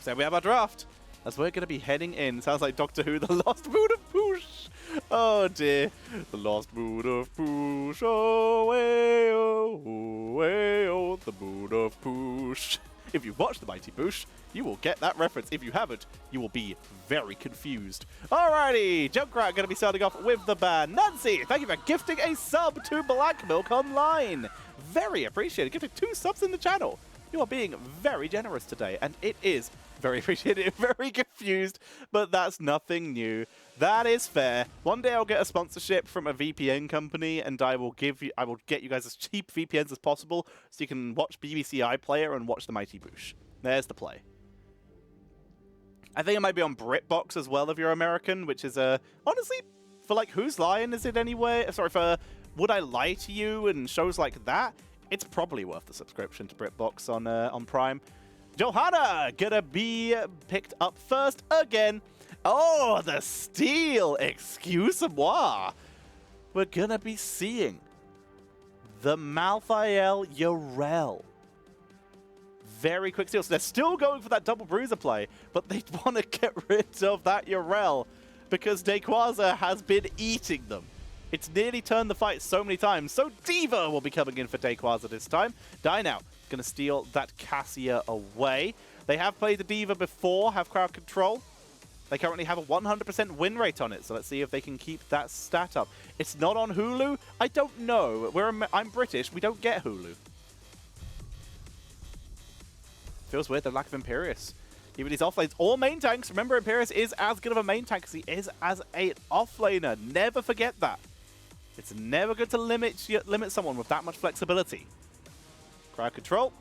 Speaker 1: So we have our draft, as we're going to be heading in. Sounds like Doctor Who, the Lost Mood of Poosh. Oh dear. The Lost Mood of Poosh. Oh, way, oh, way, oh, the Mood of Poosh. If you've watched The Mighty Boosh, you will get that reference. If you haven't, you will be very confused. Alrighty, Junkrat going to be starting off with the ban. Nancy, thank you for gifting a sub to Black Milk Online. Very appreciated. Gifting 2 subs in the channel. You are being very generous today, and it is very appreciated. Very confused, but that's nothing new. That is fair. One day I'll get a sponsorship from a VPN company, and I will get you guys as cheap VPNs as possible, so you can watch BBC iPlayer and watch the Mighty Boosh. There's the play. I think it might be on BritBox as well if you're American, which is honestly, for like Whose Line is it anyway? Sorry, for Would I Lie to You and shows like that, it's probably worth the subscription to BritBox on Prime. Johanna gonna be picked up first again. Oh, the steal! Excuse-moi. We're gonna be seeing the Malthael Yrel. Very quick steal. So they're still going for that double bruiser play, but they want to get rid of that Yrel because Dayquaza has been eating them. It's nearly turned the fight so many times. So D.Va will be coming in for Dayquaza this time. Now going to steal that Cassia away. They have played the D.Va before, have crowd control. They currently have a 100% win rate on it, so let's see if they can keep that stat up. It's not on Hulu? I don't know. I'm British. We don't get Hulu. Feels weird, the lack of Imperius. Even his offlanes or main tanks. Remember, Imperius is as good of a main tank as he is as an offlaner. Never forget that. It's never good to limit someone with that much flexibility. Crowd control.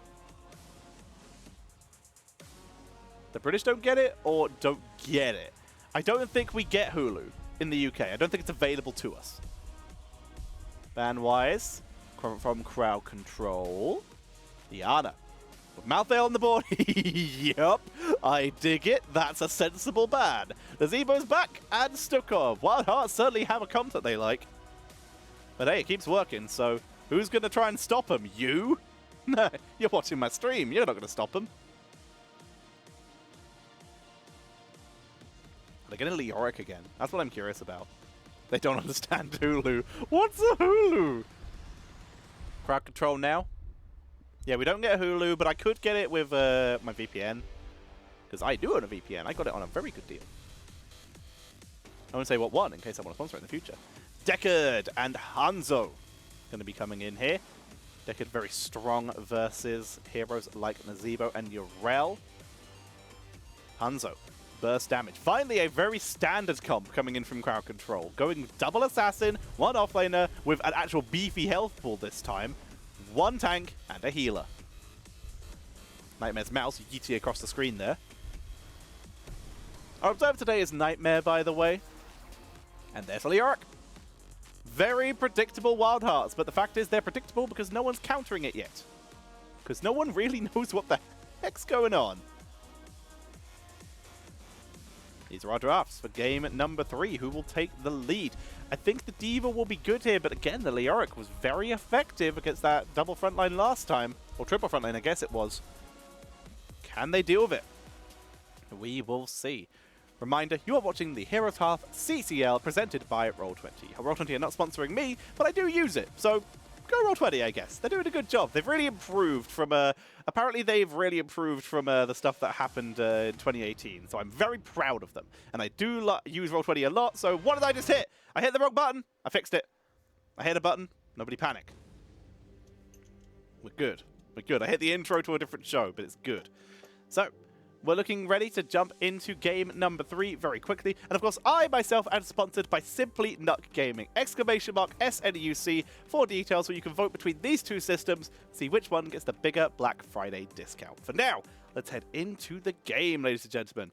Speaker 1: The British don't get it or don't get it. I don't think we get Hulu in the UK. I don't think it's available to us. Ban-wise, from crowd control, Diana. With Malthael on the board. Yup, I dig it. That's a sensible ban. The Zebo's back and Stukov. WildHeart certainly have a comp that they like. But hey, it keeps working, so who's going to try and stop him? You? No, you're watching my stream. You're not going to stop him. They're going to Leoric again. That's what I'm curious about. They don't understand Hulu. What's a Hulu? Crowd control now. Yeah, we don't get a Hulu, but I could get it with my VPN. Because I do own a VPN. I got it on a very good deal. I won't say what one, in case I want to sponsor it in the future. Deckard and Hanzo going to be coming in here. Deckard very strong versus heroes like Nazebo and Yrel. Hanzo, burst damage. Finally, a very standard comp coming in from crowd control. Going double assassin, one offlaner with an actual beefy health pool this time. One tank and a healer. Nightmare's mouse yeeting across the screen there. Our observer today is Nightmare, by the way. And there's Leoric. Very predictable Wild Hearts, but the fact is they're predictable because no one's countering it yet. Because no one really knows what the heck's going on. These are our drafts for game number 3. Who will take the lead? I think the D.Va will be good here, but again, the Leoric was very effective against that double frontline last time. Or triple frontline, I guess it was. Can they deal with it? We will see. Reminder, you are watching the HeroesCCL presented by Roll20. Roll20 are not sponsoring me, but I do use it, so go Roll20, I guess. They're doing a good job. They've really improved from, apparently they've really improved from the stuff that happened in 2018, so I'm very proud of them. And I do use Roll20 a lot, so what did I just hit? I hit the wrong button. I fixed it. I hit a button. Nobody panic. We're good. But good. I hit the intro to a different show, but it's good. So, we're looking ready to jump into game number 3 very quickly. And of course, I myself am sponsored by Simply Nuck Gaming. !SNUC for details where you can vote between these two systems, see which one gets the bigger Black Friday discount. For now, let's head into the game, ladies and gentlemen.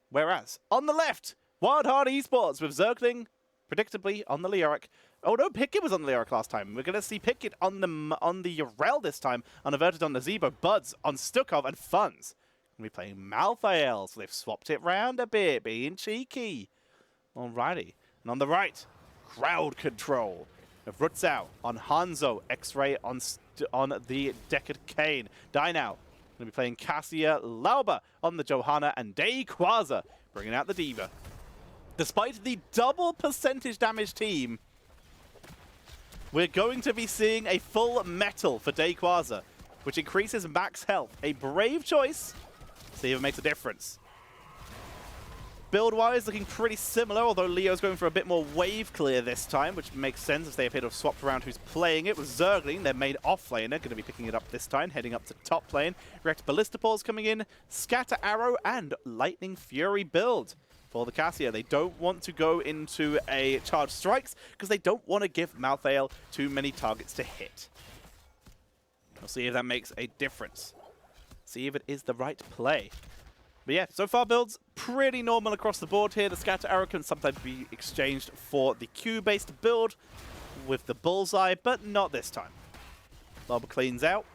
Speaker 1: Whereas, on the left, WildHeart Esports with Zergling, predictably, on the Leoric. Oh no, Pickett was on the Leoric last time. We're going to see Pickett on the Urel this time, unaverted on the Zebo, Buds on Stukov, and Funz. We'll be playing Malthael, so they've swapped it round a bit, being cheeky. Alrighty. And on the right, Crowd Control. With Rutzau on Hanzo, X-Ray on the Deckard Kane. Dynao going to be playing Cassia, Lauba on the Johanna, and Dayquaza bringing out the Diva. Despite the double percentage damage team, we're going to be seeing a full metal for Dayquaza, which increases max health. A brave choice. See if it makes a difference. Build-wise, looking pretty similar, although Leo's going for a bit more wave clear this time, which makes sense as they appear to have swapped around who's playing it. With Zergling, their main offlaner, going to be picking it up this time, heading up to top lane. React Ballistapause coming in, Scatter Arrow, and Lightning Fury build for the Cassia. They don't want to go into a Charge Strikes because they don't want to give Malthael too many targets to hit. We'll see if that makes a difference. See if it is the right play. But yeah, so far builds pretty normal across the board here. The Scatter Arrow can sometimes be exchanged for the Q-based build with the Bullseye, but not this time. Loba cleans out.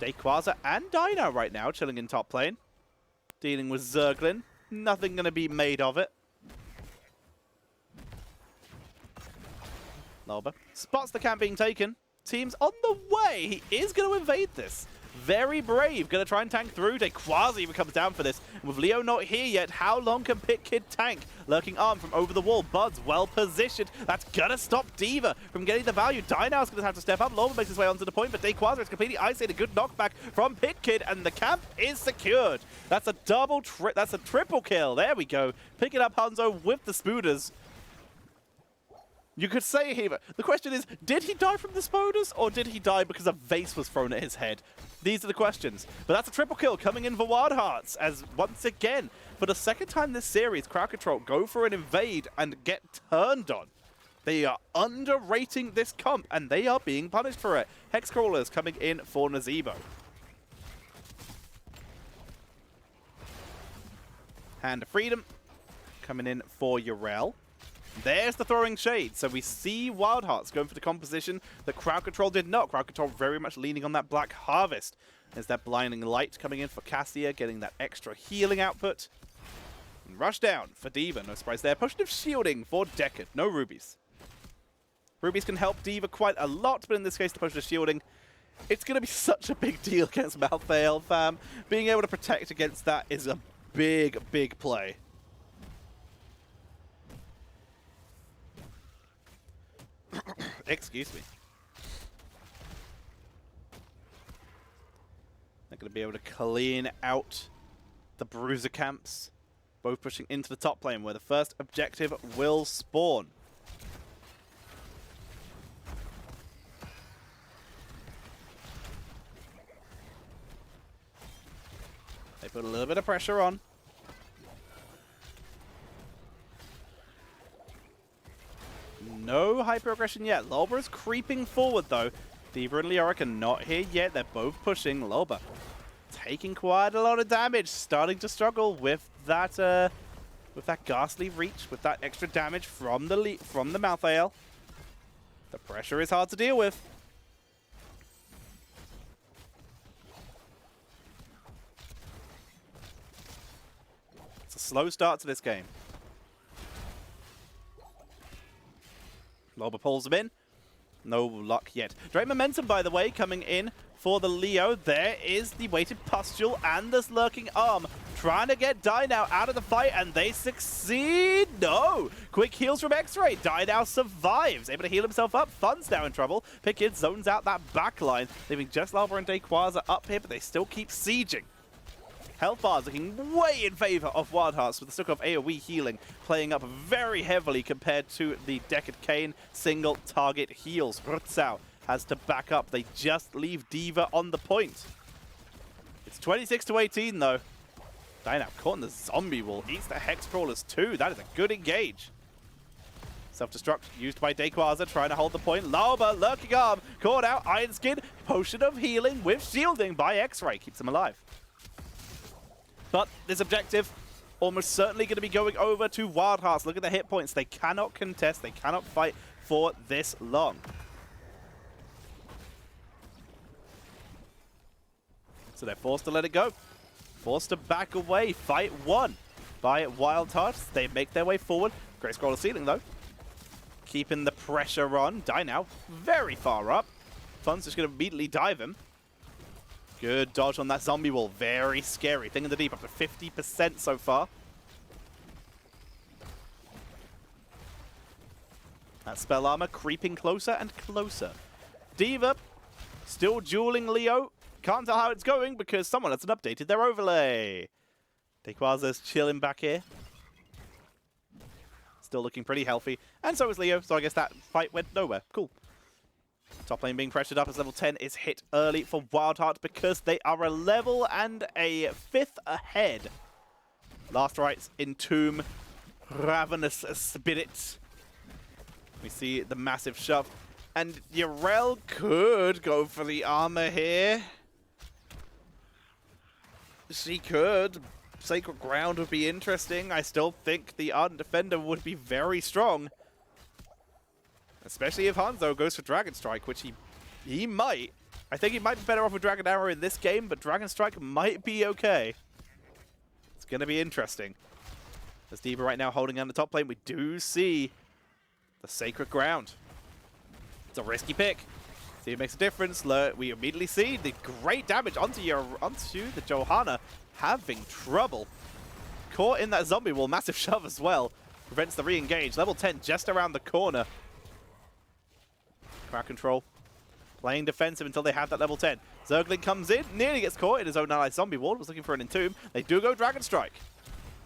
Speaker 1: Dayquaza and Dino right now chilling in top lane. Dealing with Zerglin. Nothing going to be made of it. Loba spots the camp being taken. Team's on the way. He is going to invade this. Very brave. Going to try and tank through. Dayquaza even comes down for this. And with Leo not here yet, how long can Pit Kid tank? Lurking arm from over the wall. Buds well positioned. That's going to stop Diva from getting the value. Dynao's going to have to step up. Loba makes his way onto the point, but Dayquaza is completely isolated. Good knockback from Pit Kid, and the camp is secured. That's a that's a triple kill. There we go. Picking up Hanzo with the Spooders. You could say here, the question is, did he die from the Spoders, or did he die because a vase was thrown at his head? These are the questions. But that's a triple kill coming in for WildHearts, as once again, for the second time this series, Crowd Control go for an invade and get turned on. They are underrating this comp, and they are being punished for it. Hex Crawlers coming in for Nazebo. Hand of Freedom coming in for Urel. There's the Throwing Shade. So we see WildHearts going for the composition that Crowd Control did not. Crowd Control very much leaning on that Black Harvest. There's that Blinding Light coming in for Cassia, getting that extra healing output. And Rush down for Diva. No surprise there. Potion of Shielding for Deckard. No Rubies. Rubies can help Diva quite a lot, but in this case, the Potion of Shielding, it's going to be such a big deal against Malthael, fam. Being able to protect against that is a big, big play. Excuse me. They're going to be able to clean out the Bruiser camps. Both pushing into the top lane where the first objective will spawn. They put a little bit of pressure on. No hyper-aggression yet. Loba is creeping forward, though. Diva and Leoric are not here yet. They're both pushing. Loba taking quite a lot of damage. Starting to struggle with that ghastly reach, with that extra damage from the Malthael. The pressure is hard to deal with. It's a slow start to this game. Loba pulls him in. No luck yet. Great momentum, by the way, coming in for the Leo. There is the weighted pustule and this lurking arm. Trying to get Dynao out of the fight, and they succeed. No! Quick heals from X-Ray. Dynao survives. Able to heal himself up. Fun's now in trouble. Pickett zones out that backline, leaving just Lauber and Dayquaza up here, but they still keep sieging. Health bars looking way in favor of WildHearts, with the Stukov AoE healing playing up very heavily compared to the Deckard Kane single target heals. Rutzau has to back up. They just leave D.Va on the point. It's 26-18 though. Dynam caught in the zombie wall. Eats the Hex Crawlers too. That is a good engage. Self-destruct used by Dayquaza, trying to hold the point. Lauber, Lurking Arm, caught out. Iron Skin, Potion of Healing with shielding by X-Ray. Keeps him alive. But this objective almost certainly going to be going over to WildHearts. Look at the hit points. They cannot contest. They cannot fight for this long. So they're forced to let it go. Forced to back away. Fight won by WildHearts. They make their way forward. Great Scroller Ceiling though. Keeping the pressure on. now very far up. Fun's just going to immediately dive him. Good dodge on that zombie wall. Very scary. Thing in the deep, up to 50% so far. That spell armor creeping closer and closer. D.Va still dueling Leo. Can't tell how it's going because someone hasn't updated their overlay. Dayquaza's chilling back here. Still looking pretty healthy. And so is Leo, so I guess that fight went nowhere. Cool. Top lane being pressured up as level 10 is hit early for WildHeart because they are a level and a 5th ahead. Last rites, Entomb, Ravenous Spirit. We see the massive shove. And Yrel could go for the armor here. She could. Sacred Ground would be interesting. I still think the Ardent Defender would be very strong. Especially if Hanzo goes for Dragon Strike, which he might. I think he might be better off with Dragon Arrow in this game, but Dragon Strike might be okay. It's going to be interesting. As D.Va right now holding on the top lane, we do see the Sacred Ground. It's a risky pick. See if it makes a difference. We immediately see the great damage onto the Johanna having trouble. Caught in that zombie wall. Massive shove as well. Prevents the re-engage. Level 10 just around the corner. Crowd control. Playing defensive until they have that level 10. Zergling comes in. Nearly gets caught in his own allied zombie wall. Was looking for an Entomb. They do go Dragon Strike.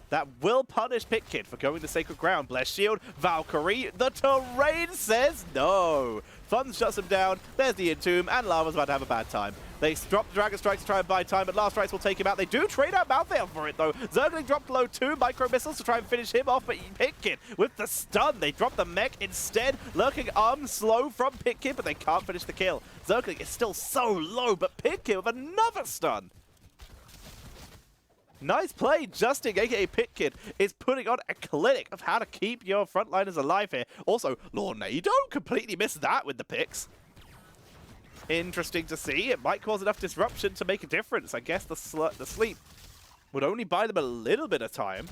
Speaker 1: That will punish Pitkid for going to Sacred Ground. Blessed Shield, Valkyrie, the terrain says no. Fun shuts him down. There's the Entomb, and Lava's about to have a bad time. They drop the Dragon Strike to try and buy time, but Last Rites will take him out. They do trade out Malthael for it, though. Zergling dropped low 2 micro missiles to try and finish him off, but Pitkid with the stun. They drop the mech instead. Lurking Arm slow from Pitkid, but they can't finish the kill. Zergling is still so low, but Pitkid with another stun. Nice play. Justin, aka Pitkid, is putting on a clinic of how to keep your frontliners alive here. Also, Lornado completely missed that with the picks. Interesting to see. It might cause enough disruption to make a difference. I guess the sleep would only buy them a little bit of time.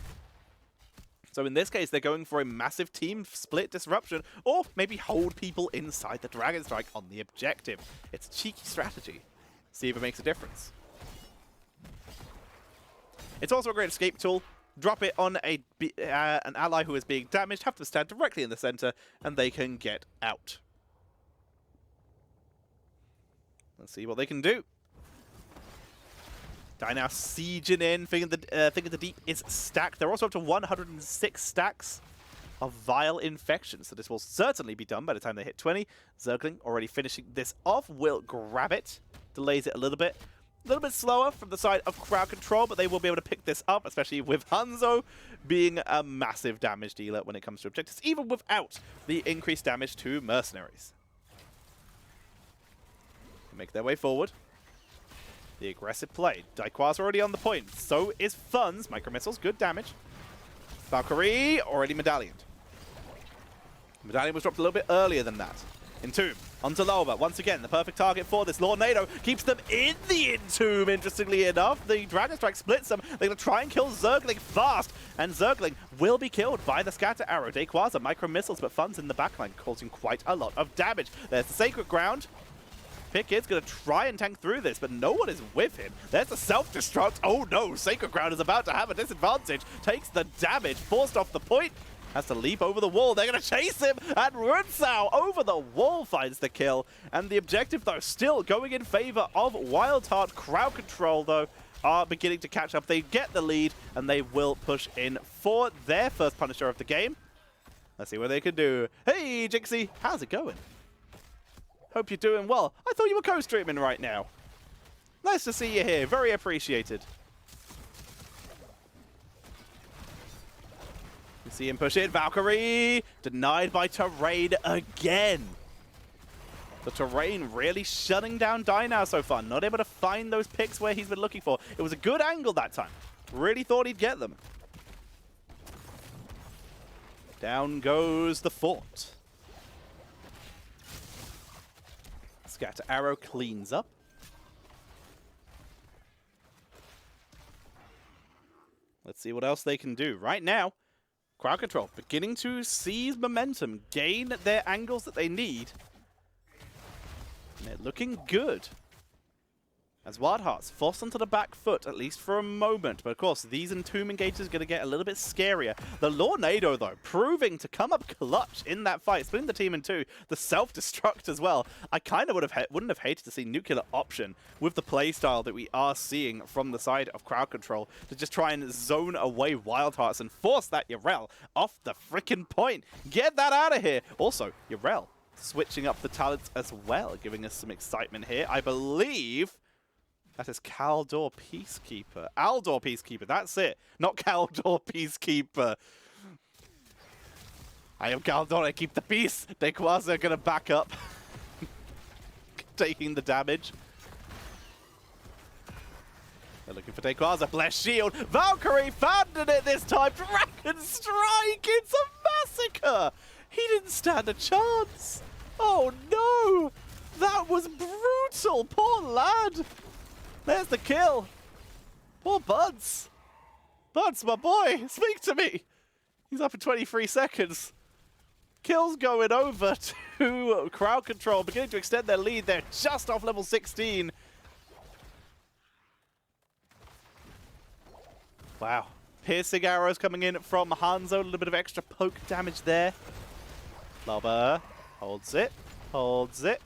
Speaker 1: So in this case, they're going for a massive team split disruption, or maybe hold people inside the Dragon Strike on the objective. It's a cheeky strategy. See if it makes a difference. It's also a great escape tool. Drop it on an ally who is being damaged, have them stand directly in the center, and they can get out. Let's see what they can do. now sieging in. Thing of the Deep is stacked. They're also up to 106 stacks of Vile Infection, so this will certainly be done by the time they hit 20. Zergling already finishing this off. Will grab it. Delays it a little bit. A little bit slower from the side of crowd control, but they will be able to pick this up, especially with Hanzo being a massive damage dealer when it comes to objectives, even without the increased damage to mercenaries. Make their way forward. The aggressive play. Dayquaza already on the point. So is Fun's. Micro missiles, good damage. Valkyrie already medallioned. Medallion was dropped a little bit earlier than that. Entomb onto Loba. Once again, the perfect target for this. Lornado keeps them in the Entomb, interestingly enough. The Dragon Strike splits them. They're going to try and kill Zergling fast. And Zergling will be killed by the Scatter Arrow. Dayquaza, micro missiles, but Fun's in the backline, causing quite a lot of damage. There's the Sacred Ground. Pitkid's going to try and tank through this, but no one is with him. There's a self-destruct. Oh no, Sacred Ground is about to have a disadvantage. Takes the damage, forced off the point. Has to leap over the wall. They're going to chase him, and Runsao over the wall finds the kill. And the objective, though, still going in favor of WildHeart. Crowd control, though, are beginning to catch up. They get the lead, and they will push in for their first Punisher of the game. Let's see what they can do. Hey, Jinxie, how's it going? Hope you're doing well. I thought you were co-streaming right now. Nice to see you here. Very appreciated. You see him push in. Valkyrie denied by Terrain again. The Terrain really shutting down Dynow so far. Not able to find those picks where he's been looking for. It was a good angle that time. Really thought he'd get them. Down goes the fort. Scatter arrow cleans up. Let's see what else they can do. Right now, crowd control beginning to seize momentum, gain their angles that they need. And they're looking good. As WildHeart's forced onto the back foot, at least for a moment. But of course, these Entomb engages are going to get a little bit scarier. The Lornado, though, proving to come up clutch in that fight, splitting the team in two. The self-destruct as well. I kind of wouldn't have hated to see Nuclear Option with the playstyle that we are seeing from the side of crowd control to just try and zone away WildHearts and force that Yrel off the freaking point. Get that out of here. Also, Yrel switching up the talents as well, giving us some excitement here. I believe that is Kaldor Peacekeeper. Aldor Peacekeeper, that's it. Not Kaldor Peacekeeper. I am Kaldor, I keep the peace. Dequaza are going to back up. Taking the damage. They're looking for Dequaza. Bless shield. Valkyrie found it this time. Dragon Strike. It's a massacre. He didn't stand a chance. Oh no. That was brutal. Poor lad. There's the kill. Poor Buds. Buds, my boy, speak to me. He's up in 23 seconds. Kills going over to crowd control, beginning to extend their lead. They're just off level 16. Wow. Piercing arrows coming in from Hanzo. A little bit of extra poke damage there. Lobber holds it. Holds it.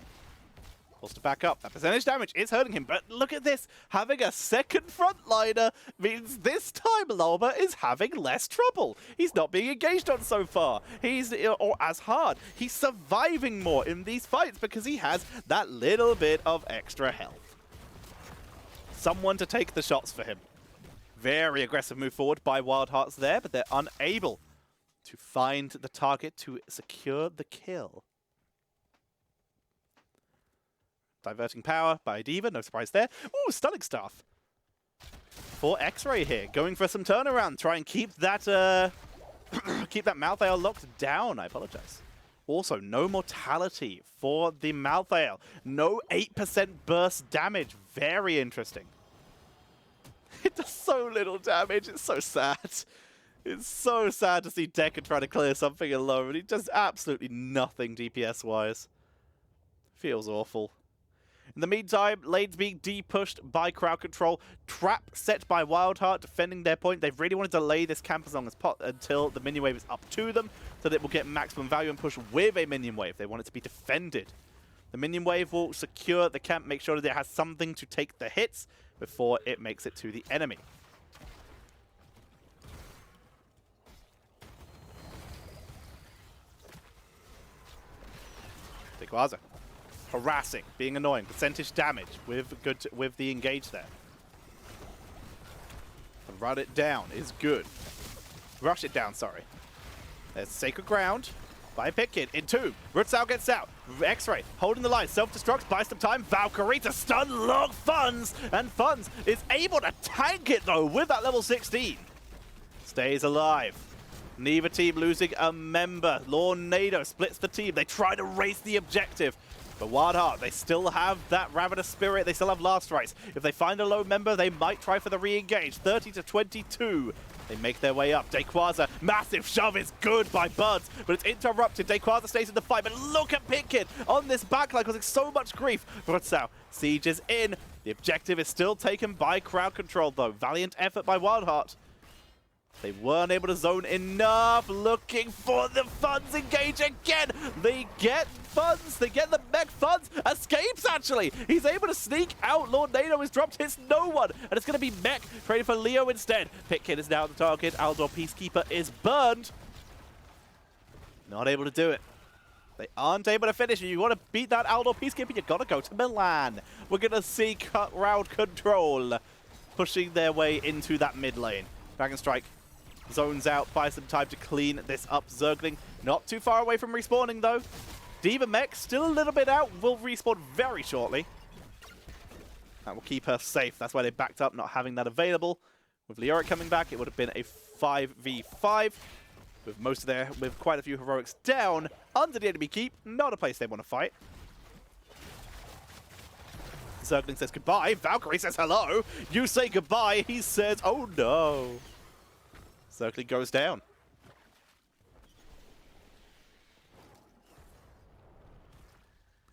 Speaker 1: Forced to back up. That percentage damage is hurting him, but look at this. Having a second frontliner means this time Lobber is having less trouble. He's not being engaged on so far. Or as hard. He's surviving more in these fights because he has that little bit of extra health. Someone to take the shots for him. Very aggressive move forward by WildHearts there, but they're unable to find the target to secure the kill. Diverting power by D.Va, no surprise there. Ooh, Stunning Staff for X-Ray here. Going for some turnaround, try and keep that keep that Malthael locked down. I apologize. Also, no mortality for the Malthael. No 8% burst damage. Very interesting. It does so little damage. It's so sad. It's so sad to see Decker try to clear something alone. He does absolutely nothing DPS-wise. Feels awful. In the meantime, lanes being de-pushed by crowd control. Trap set by WildHeart, defending their point. They really want to delay this camp as long as until the minion wave is up to them, so that it will get maximum value and push with a minion wave. They want it to be defended. The minion wave will secure the camp, make sure that it has something to take the hits before it makes it to the enemy. Dequaza. Harassing, being annoying, percentage damage with the engage there. Run it down is good. Rush it down, sorry. There's Sacred Ground by Pitkid. Entomb. Rootsal gets out. X-Ray holding the line. Self-destructs, buys some time. Valkyrie to stun lock Funds. And Funds is able to tank it though with that level 16. Stays alive. Neither team losing a member. Lornado splits the team. They try to race the objective. But WildHeart, they still have that Ravenous Spirit. They still have Last Rites. If they find a low member, they might try for the re-engage. 30 to 22. They make their way up. Dequaza, massive shove is good by Buds, but it's interrupted. Dequaza stays in the fight, but look at Pitkid on this backline causing so much grief. Rootsal, siege is in. The objective is still taken by crowd control, though. Valiant effort by WildHeart. They weren't able to zone enough. Looking for the Funds engage again. They get Funds. They get the mech Funds. Escapes, actually. He's able to sneak out. Lornado is dropped. Hits no one. And it's going to be mech trading for Leo instead. Pitkid is now the target. Aldor Peacekeeper is burned. Not able to do it. They aren't able to finish. You want to beat that Aldor Peacekeeper, you got to go to Milan. We're going to see crowd control pushing their way into that mid lane. Dragon Strike zones out, buys some time to clean this up. Zergling not too far away from respawning though. D.Va Mech still a little bit out, will respawn very shortly. That will keep her safe. That's why they backed up, not having that available. With Leoric coming back, it would have been a 5v5. With quite a few heroics down under the enemy keep, not a place they want to fight. Zergling says goodbye. Valkyrie says hello. You say goodbye. He says, oh no. Zergling goes down.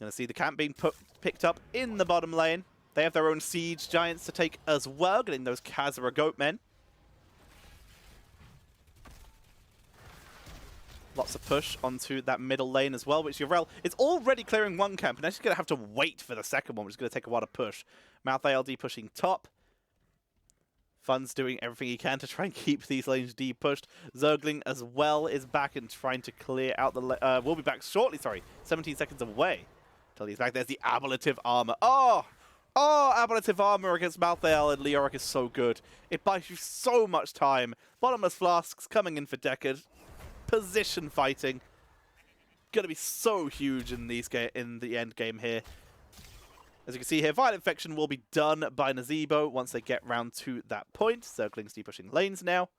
Speaker 1: Gonna see the camp being picked up in the bottom lane. They have their own siege giants to take as well, getting those Khazra goatmen. Lots of push onto that middle lane as well, which Yrel is already clearing one camp, and now she's going to have to wait for the second one, which is going to take a while to push. Mouth ALD pushing top. Fun's doing everything he can to try and keep these lanes de-pushed. Zergling as well is back and trying to clear out the... will be back shortly, sorry. 17 seconds away until he's back. There's the ablative armor. Oh, ablative armor against Malthael and Leoric is so good. It buys you so much time. Bottomless flasks coming in for Deckard. Position fighting. Gonna be so huge in the end game here. As you can see here, Violent Infection will be done by Nazeebo once they get round to that point. Zergling's pushing lanes now.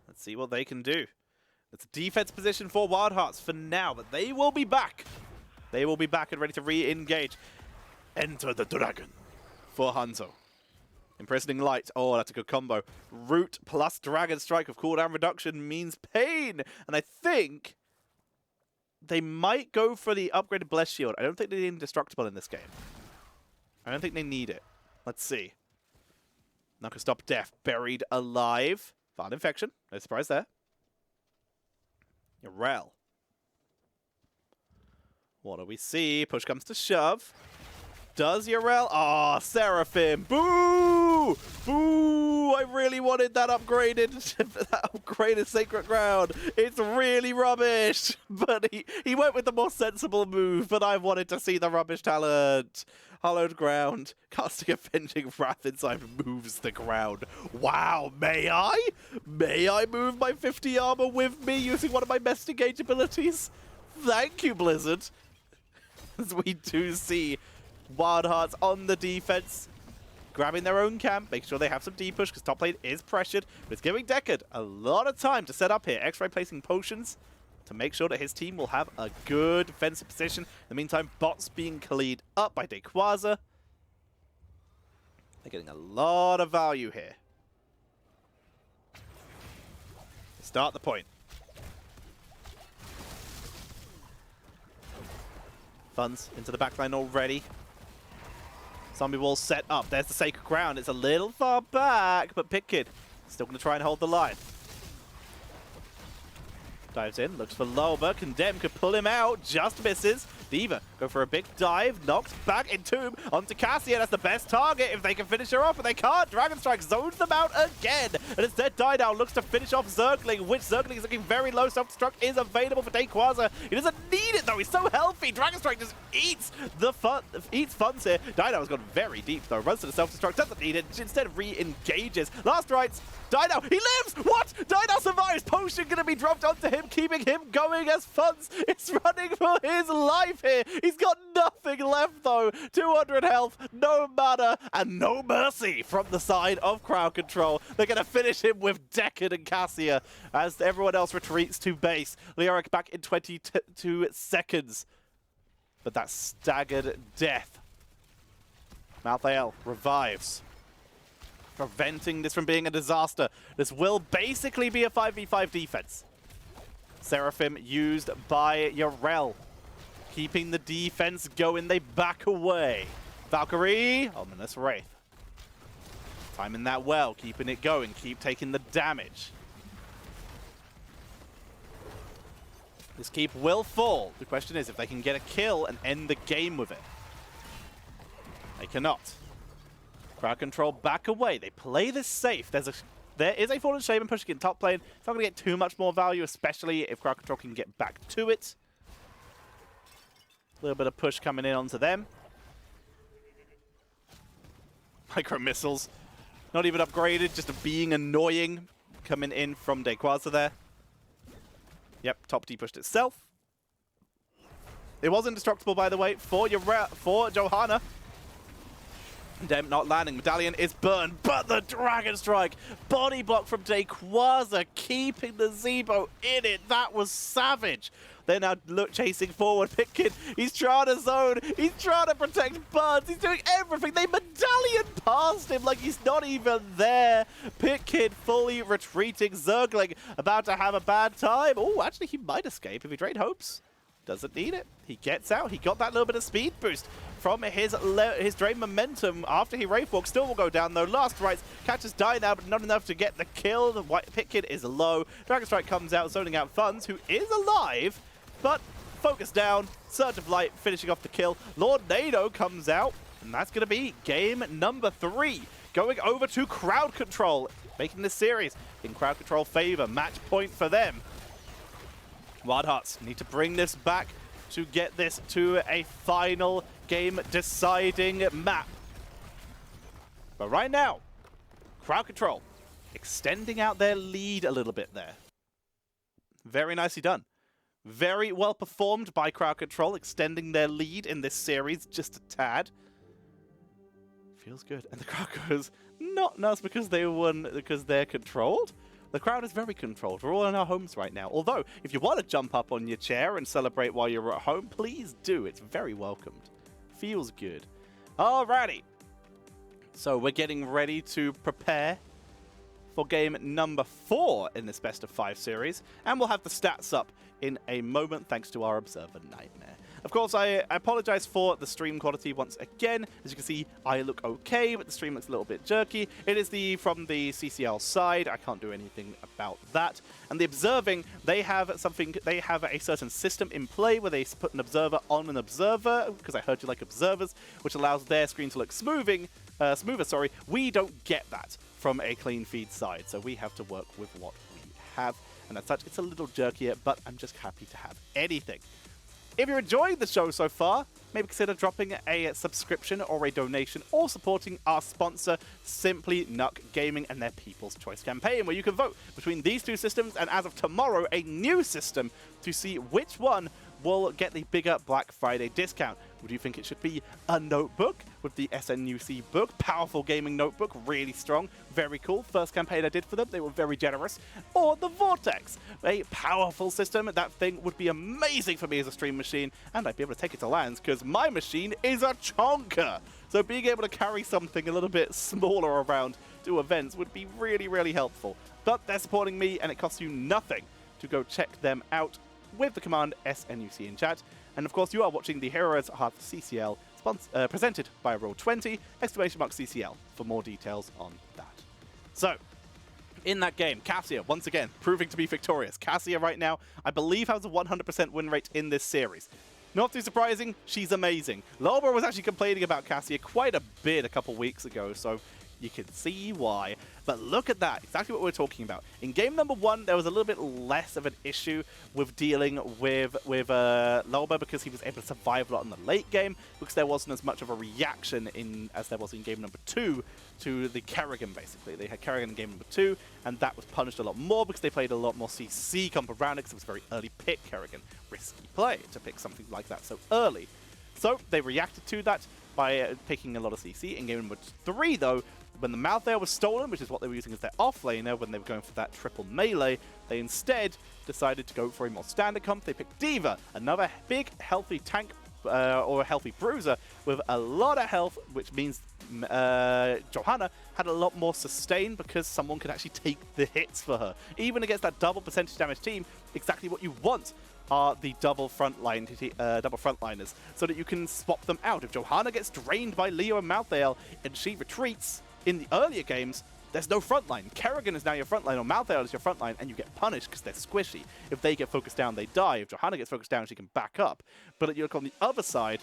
Speaker 1: Let's see what they can do. It's a defense position for WildHearts for now, but they will be back. They will be back and ready to re-engage. Enter the Dragon for Hanzo. Imprisoning Light. Oh, that's a good combo. Root plus Dragon Strike of cooldown reduction means pain. And I think they might go for the upgraded Bless Shield. I don't think they need Indestructible in this game. I don't think they need it. Let's see. Not gonna stop death. Buried alive. Violent Infection. No surprise there. Yrel. What do we see? Push comes to shove. Does Yrel? Oh, Seraphim. Boo! Boo! I really wanted that upgraded Sacred Ground. It's really rubbish. But he went with the more sensible move, but I wanted to see the rubbish talent. Hallowed Ground. Casting Avenging Wrath inside moves the ground. Wow, may I? May I move my 50 armor with me using one of my best engage abilities? Thank you, Blizzard. As we do see WildHearts on the defense, grabbing their own camp, making sure they have some D-push because top lane is pressured, but it's giving Deckard a lot of time to set up here. X-Ray placing potions to make sure that his team will have a good defensive position. In the meantime, bots being cleaned up by Dequaza. They're getting a lot of value here. Start the point. Funds into the backline already. Zombie wall set up. There's the Sacred Ground. It's a little far back, but Pitkid still going to try and hold the line. Dives in, looks for Loba. Condemn could pull him out, just misses. D.Va go for a big dive, knocks back Entomb onto Cassia. That's the best target if they can finish her off, but they can't. Dragon Strike zones them out again. And instead, Didow looks to finish off Zergling, which Zergling is looking very low. Self-destruct is available for Dequaza. He doesn't need it though, he's so healthy. Dragon Strike just eats funds here. Didow's gone very deep though, runs to the self-destruct, doesn't need it, instead re-engages. Last rites, Didow, he lives! What? Didow survives! Potion gonna be dropped onto him, keeping him going as Funds is running for his life here. He's got nothing left though. 200 health, no mana, and no mercy from the side of Crowd Control. They're gonna finish him with Deckard and Cassia as everyone else retreats to base. Leoric back in 22 seconds. But that staggered death. Malthael revives, preventing this from being a disaster. This will basically be a 5v5 defense. Seraphim used by Yrel, keeping the defense going. They back away. Valkyrie, Ominous Wraith. Timing that well, keeping it going, keep taking the damage. This keep will fall. The question is if they can get a kill and end the game with it. They cannot. Crowd Control back away. They play this safe. There's there is a Fallen Shaman pushing in top lane. It's not going to get too much more value, especially if Crowd Control can get back to it. A little bit of push coming in onto them. Micro missiles. Not even upgraded, just being annoying coming in from Dequaza there. Yep, top D pushed itself. It was indestructible, by the way, for Johanna. Dem not landing. Medallion is burned, but the Dragon Strike. Body block from Dequaza, keeping the Zebo in it. That was savage. They're now chasing forward. Pitkid, he's trying to zone. He's trying to protect Buds. He's doing everything. They Medallion past him like he's not even there. Pitkid fully retreating. Zergling about to have a bad time. Oh, actually, he might escape if he drained hopes. Doesn't need it. He gets out. He got that little bit of speed boost from his drain momentum after he Wraith Walk. Still will go down though. Last rights catches Die now, but not enough to get the kill. The White Pitkid is low. Dragon Strike comes out, zoning out Funds, who is alive, but focus down. Surge of Light finishing off the kill. Lord Nado comes out, and that's going to be game number 3. Going over to Crowd Control, making this series in Crowd Control favor. Match point for them. WildHearts need to bring this back to get this to a final game-deciding map. But right now, Crowd Control extending out their lead a little bit there. Very nicely done. Very well performed by Crowd Control, extending their lead in this series just a tad. Feels good. And the crowd goes, not nuts because they won, because they're controlled. The crowd is very controlled. We're all in our homes right now. Although, if you want to jump up on your chair and celebrate while you're at home, please do. It's very welcomed. Feels good. Alrighty. So we're getting ready to prepare for game number 4 in this best of 5 series. And we'll have the stats up in a moment thanks to our Observer Nightmare. Of course, I apologize for the stream quality once again. As you can see, I look okay, but the stream looks a little bit jerky. It is from the CCL side. I can't do anything about that. And the observing, they have a certain system in play where they put an observer on an observer, because I heard you like observers, which allows their screen to look smoother. We don't get that from a clean feed side, so we have to work with what we have. And as such, it's a little jerkier, but I'm just happy to have anything. If you're enjoying the show so far, maybe consider dropping a subscription or a donation or supporting our sponsor, Simply Nuck Gaming, and their People's Choice campaign, where you can vote between these two systems and, as of tomorrow, a new system to see which one will get the bigger Black Friday discount. Would you think it should be a notebook with the SNUC book? Powerful gaming notebook, really strong, very cool. First campaign I did for them, they were very generous. Or the Vortex, a powerful system. That thing would be amazing for me as a stream machine, and I'd be able to take it to lands because my machine is a chonker. So being able to carry something a little bit smaller around to events would be really, really helpful. But they're supporting me, and it costs you nothing to go check them out with the command SNUC in chat. And of course, you are watching the HeroesCCL presented by Roll20, !CCL for more details on that. So, in that game, Cassia, once again, proving to be victorious. Cassia right now, I believe, has a 100% win rate in this series. Not too surprising, she's amazing. Loba was actually complaining about Cassia quite a bit a couple weeks ago, so you can see why. But look at that, exactly what we're talking about. In game number 1, there was a little bit less of an issue with dealing with Loba because he was able to survive a lot in the late game, because there wasn't as much of a reaction as there was in game number 2 to the Kerrigan, basically. They had Kerrigan in game number 2, and that was punished a lot more because they played a lot more CC comp around it, because it was a very early pick Kerrigan. Risky play to pick something like that so early. So they reacted to that by picking a lot of CC. In game number 3, though, when the Malthael was stolen, which is what they were using as their offlaner when they were going for that triple melee, they instead decided to go for a more standard comp. They picked D.Va, another big, healthy tank or a healthy bruiser with a lot of health, which means Johanna had a lot more sustain because someone could actually take the hits for her. Even against that double percentage damage team, exactly what you want are the double frontliners, so that you can swap them out. If Johanna gets drained by Leo and Malthael and she retreats in the earlier games, there's no frontline. Kerrigan is now your frontline, or Malthael is your frontline, and you get punished because they're squishy. If they get focused down, they die. If Johanna gets focused down, she can back up. But you look on the other side,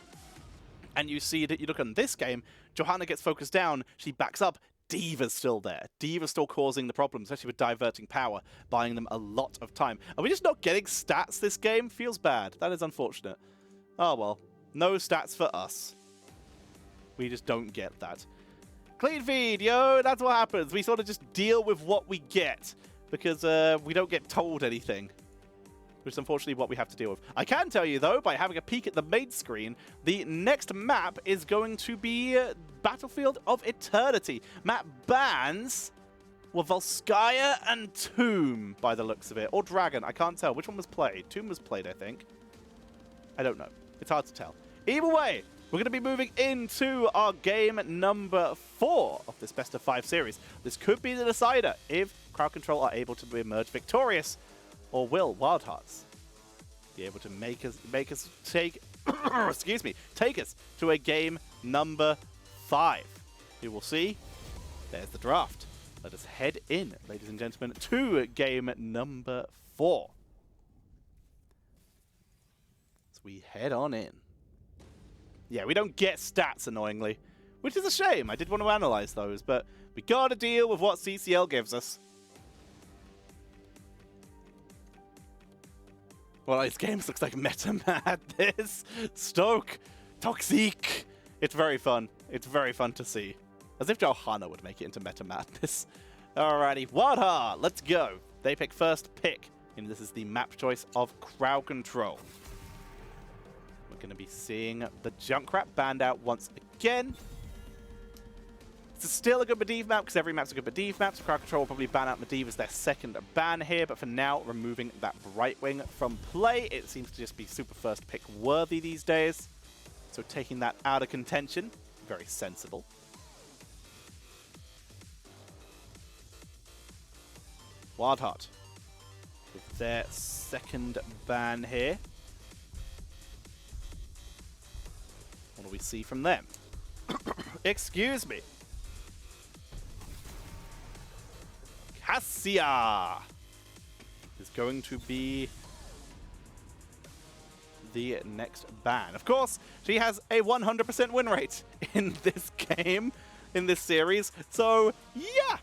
Speaker 1: and you see that you look on this game, Johanna gets focused down, she backs up, D.Va's still there. D.Va's still causing the problem, especially with diverting power, buying them a lot of time. Are we just not getting stats this game? Feels bad. That is unfortunate. Oh well. No stats for us. We just don't get that. Clean feed, yo! That's what happens. We sort of just deal with what we get because we don't get told anything, which is unfortunately what we have to deal with. I can tell you, though, by having a peek at the main screen, the next map is going to be Battlefield of Eternity. Map bans were Volskaya and Tomb, by the looks of it. Or Dragon, I can't tell. Which one was played? Tomb was played, I think. I don't know. It's hard to tell. Either way, we're going to be moving into our game number 4 of this best of 5 series. This could be the decider if Crowd Control are able to emerge victorious. Or will WildHearts be able to make us take excuse me, take us to a game number 5? We will see. There's the draft. Let us head in, ladies and gentlemen, to game number 4. So we head on in. Yeah, we don't get stats, annoyingly, which is a shame. I did want to analyze those, but we gotta deal with what CCL gives us. Well, these games looks like Meta Madness. Stoke. Toxic. It's very fun. It's very fun to see. As if Johanna would make it into Meta Madness. Alrighty. WildHeart. Let's go. They pick first pick. And this is the map choice of Crowd Control. We're going to be seeing the Junkrat banned out once again. It's still a good Medivh map because every map's a good Medivh map. So Crowd Control will probably ban out Medivh as their second ban here. But for now, removing that right wing from play. It seems to just be super first pick worthy these days. So taking that out of contention. Very sensible. WildHeart with their second ban here. What do we see from them? Excuse me. Cassia is going to be the next ban. Of course, she has a 100% win rate in this game, in this series. So, yeah,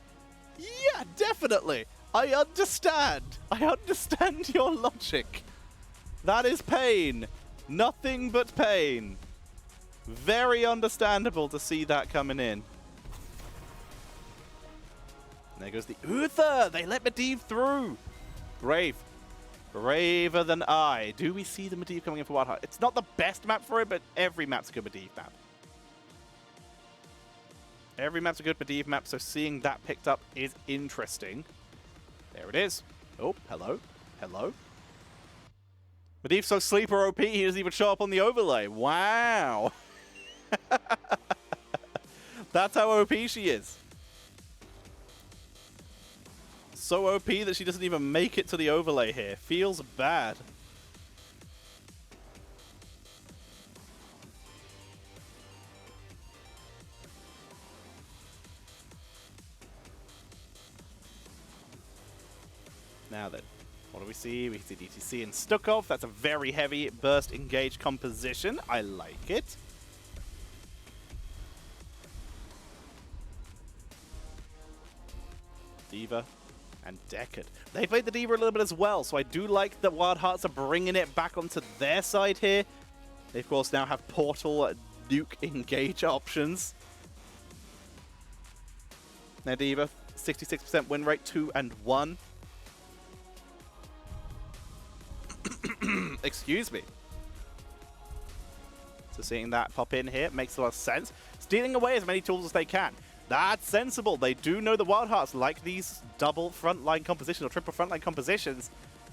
Speaker 1: definitely. I understand. I understand your logic. That is pain. Nothing but pain. Very understandable to see that coming in. And there goes the Uther. They let Medivh through. Brave. Braver than I. Do we see the Medivh coming in for WildHeart? It's not the best map for it, but every map's a good Medivh map. Every map's a good Medivh map, so seeing that picked up is interesting. There it is. Oh, hello. Hello. Medivh's so sleeper OP, he doesn't even show up on the overlay. Wow. That's how OP she is. So OP that she doesn't even make it to the overlay here. Feels bad. Now then, what do we see? We see DTC and Stukov. That's a very heavy burst engage composition. I like it. D.Va and Deckard. They played the D.Va a little bit as well, so I do like that WildHearts are bringing it back onto their side here. They, of course, now have Portal, Nuke, Engage options. Now D.Va, 66% win rate, 2 and 1. Excuse me. So seeing that pop in here makes a lot of sense. Stealing away as many tools as they can. That's sensible. They do know the WildHearts like these double frontline compositions or triple frontline compositions.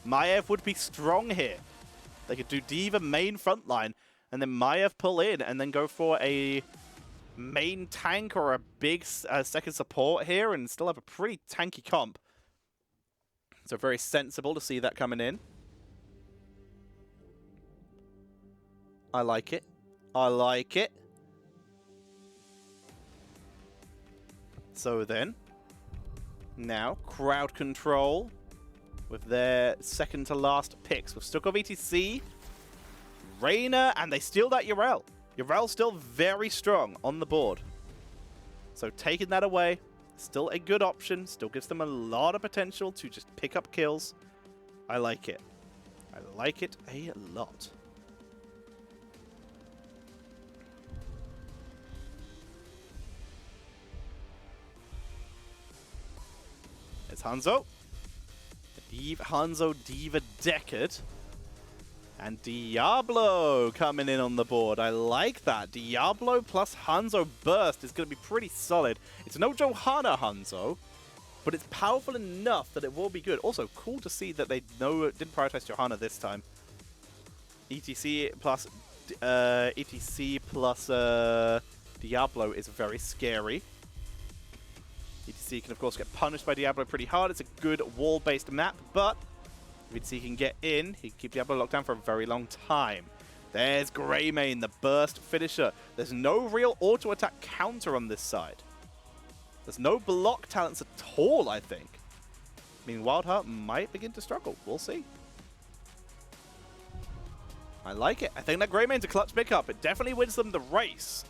Speaker 1: Maiev would be strong here. They could do D.Va main frontline and then Maiev pull in and then go for a main tank or a big second support here and still have a pretty tanky comp. So very sensible to see that coming in. I like it. I like it. So then, now Crowd Control with their second to last picks with Stukov ETC, Reyna, and they steal that Yrel. Yrel's still very strong on the board. So taking that away Still a good option. Still gives them a lot of potential to just pick up kills. I like it. I like it a lot. It's Hanzo. Hanzo, D.Va, Deckard. And Diablo coming in on the board. I like that. Diablo plus Hanzo Burst is going to be pretty solid. It's no Johanna Hanzo, but it's powerful enough that it will be good. Also, cool to see that they didn't prioritize Johanna this time. ETC plus Diablo is very scary. ETC can, of course, get punished by Diablo pretty hard. It's a good wall-based map, but if ETC can get in, he can keep Diablo locked down for a very long time. There's Greymane, the burst finisher. There's no real auto-attack counter on this side. There's no block talents at all, I think. I mean, WildHeart might begin to struggle. We'll see. I like it. I think that Greymane's a clutch pickup. It definitely wins them the race.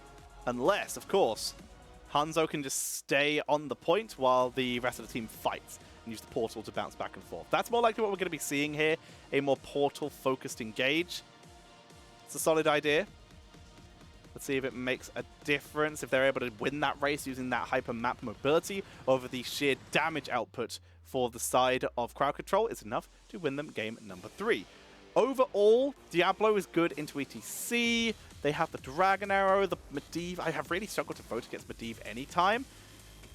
Speaker 1: Unless, of course, Hanzo can just stay on the point while the rest of the team fights and use the portal to bounce back and forth. That's more likely what we're going to be seeing here, a more portal-focused engage. It's a solid idea. Let's see if it makes a difference, if they're able to win that race using that hyper-map mobility over the sheer damage output for the side of crowd control is enough to win them game number 3. Overall, Diablo is good into ETC. They have the Dragon Arrow, the Medivh. I have really struggled to vote against Medivh anytime.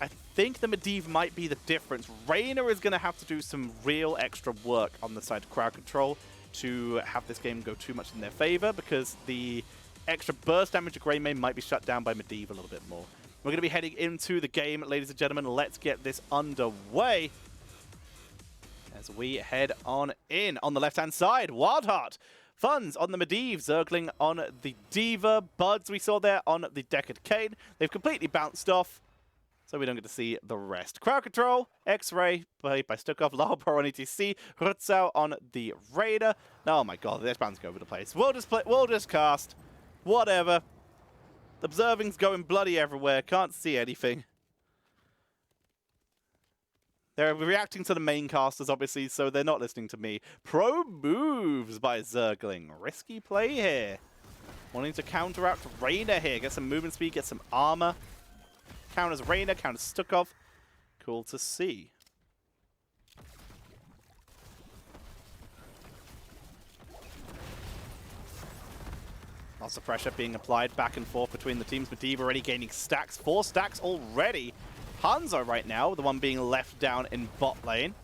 Speaker 1: I think the Medivh might be the difference. Reyna is going to have to do some real extra work on the side of crowd control to have this game go too much in their favor, because the extra burst damage of Greymane might be shut down by Medivh a little bit more. We're going to be heading into the game, ladies and gentlemen. Let's get this underway as we head on in. On the left-hand side, WildHeart. Funds on the Medivh, Zergling on the D.Va, Buds we saw there on the Deckard Kayn. They've completely bounced off, so we don't get to see the rest. Crowd control, X-Ray played by Stukov, Lalbro on ETC, Rutzau on the Raider. Oh my god, they're bound to go over the place. We'll just cast. Whatever. Observing's going bloody everywhere, can't see anything. They're reacting to the main casters, obviously, so they're not listening to me. Pro moves by Zergling. Risky play here. Wanting to counteract Reyna here. Get some movement speed, get some armor. Counters Reyna, counters Stukov. Cool to see. Lots of pressure being applied back and forth between the teams. Medivh already gaining stacks. 4 stacks already. Hanzo right now, the one being left down in bot lane.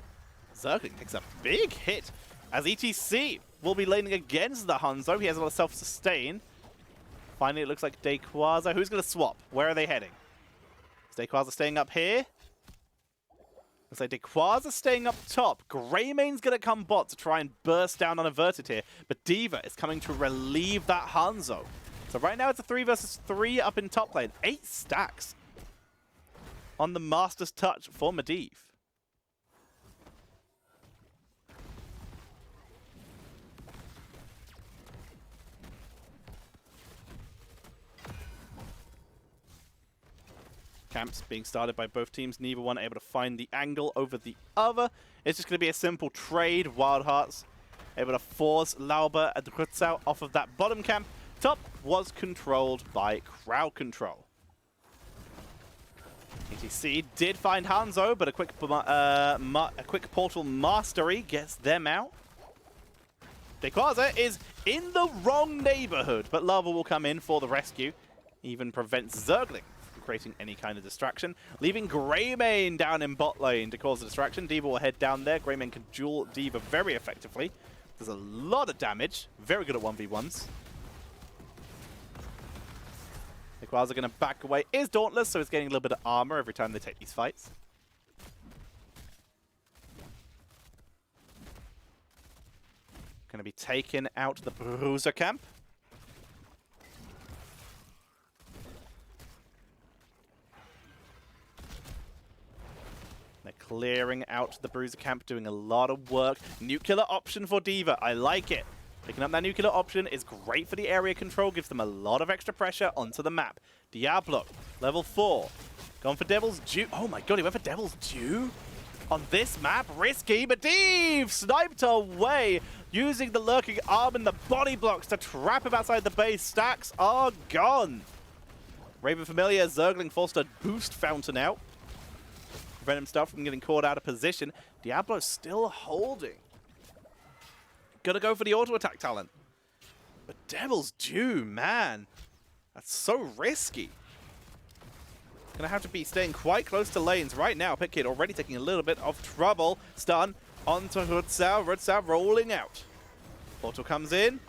Speaker 1: Zergling takes a big hit as ETC will be laning against the Hanzo. He has a lot of self-sustain. Finally, it looks like Dayquaza. Who's going to swap? Where are they heading? Is Dayquaza staying up here? Looks like Dayquaza staying up top. Greymane's going to come bot to try and burst down unaverted here. But D.Va is coming to relieve that Hanzo. So right now it's a 3 versus 3 up in top lane. 8 stacks on the Master's Touch for Medivh. Camps being started by both teams. Neither one able to find the angle over the other. It's just going to be a simple trade. WildHeart's able to force Lauber and Rutzau off of that bottom camp. Top was controlled by crowd control. ETC did find Hanzo, but a quick portal mastery gets them out. Dayquaza is in the wrong neighborhood, but Lava will come in for the rescue. Even prevents Zergling from creating any kind of distraction, leaving Greymane down in bot lane to cause a distraction. D.Va will head down there. Greymane can duel D.Va very effectively. There's a lot of damage. Very good at 1v1s. Dayquaza going to back away. Is Dauntless, so he's getting a little bit of armor every time they take these fights. Going to be taken out the Bruiser camp. They're clearing out the Bruiser camp, doing a lot of work. Nuclear option for D.Va. I like it. Picking up that nuclear option is great for the area control, gives them a lot of extra pressure onto the map. Diablo, level 4. Gone for Devil's Due. Oh my god, he went for Devil's Due? On this map, risky, but Deve sniped away using the lurking arm and the body blocks to trap him outside the base. Stacks are gone. Raven Familiar, Zergling forced a boost fountain out. Prevent himself from getting caught out of position. Diablo still holding. Gonna go for the auto attack talent. But Devil's Due, man. That's so risky. Gonna have to be staying quite close to lanes right now. Pitkid already taking a little bit of trouble. Stun onto HeroesCCL. HeroesCCL rolling out. Portal comes in.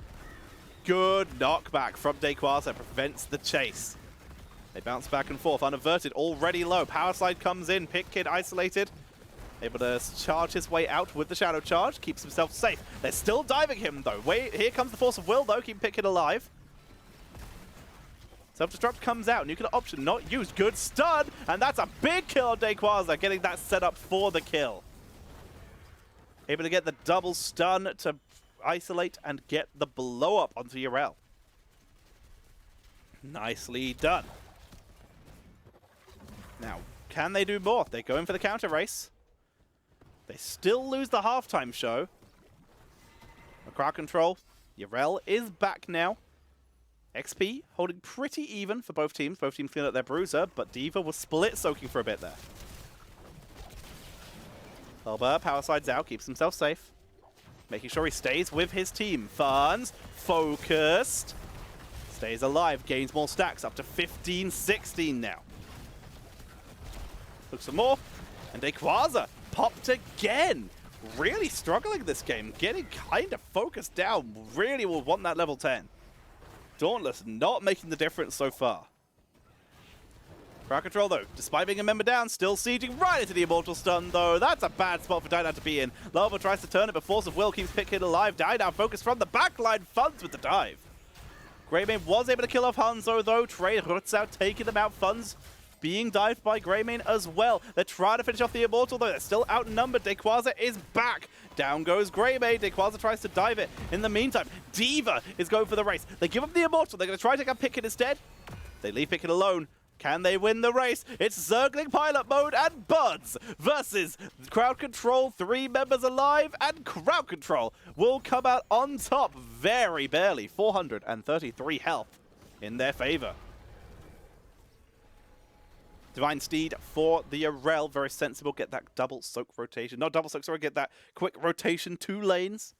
Speaker 1: Good knockback from Dayquaza. Prevents the chase. They bounce back and forth. Unaverted, already low. Power slide comes in. Pitkid isolated. Able to charge his way out with the Shadow Charge. Keeps himself safe. They're still diving him, though. Wait, here comes the Force of Will, though. Keep Pitkid alive. Self-destruct comes out. Nuclear option not used. Good stun. And that's a big kill on Dayquaza. Getting that set up for the kill. Able to get the double stun to isolate and get the blow up onto Yrel. Nicely done. Now, can they do more? They go in for the counter race. They still lose the halftime show. Crowd control. Yrel is back now. XP holding pretty even for both teams. Both teams clean up their bruiser, but D.Va was split soaking for a bit there. Elba power slides out, keeps himself safe. Making sure he stays with his team. Funds, focused. Stays alive, gains more stacks, up to 15, 16 now. Looks for more, and Dayquaza popped again. Really struggling this game, getting kind of focused down. Really will want that level 10. Dauntless not making the difference so far. Crowd control, though, despite being a member down, still sieging right into the Immortal Stun, though. That's a bad spot for Dyna to be in. Lava tries to turn it, but Force of Will keeps Pitkid alive. Dyna focused from the backline, Funds with the dive. Greymane was able to kill off Hanzo, though. Trey HeroesCCL taking them out. Funds being dived by Greymane as well. They're trying to finish off the Immortal, though. They're still outnumbered. Dayquaza is back. Down goes Greymane. Dayquaza tries to dive it. In the meantime, D.Va is going for the race. They give up the Immortal. They're going to try to take out Pitkid instead. They leave Pitkid alone. Can they win the race? It's Zergling pilot mode and Buds versus Crowd Control. 3 members alive, and Crowd Control will come out on top very barely. 433 health in their favor. Divine Steed for the Yrel. Very sensible. Get that double soak rotation. Not double soak, sorry. Get that quick rotation. 2 lanes.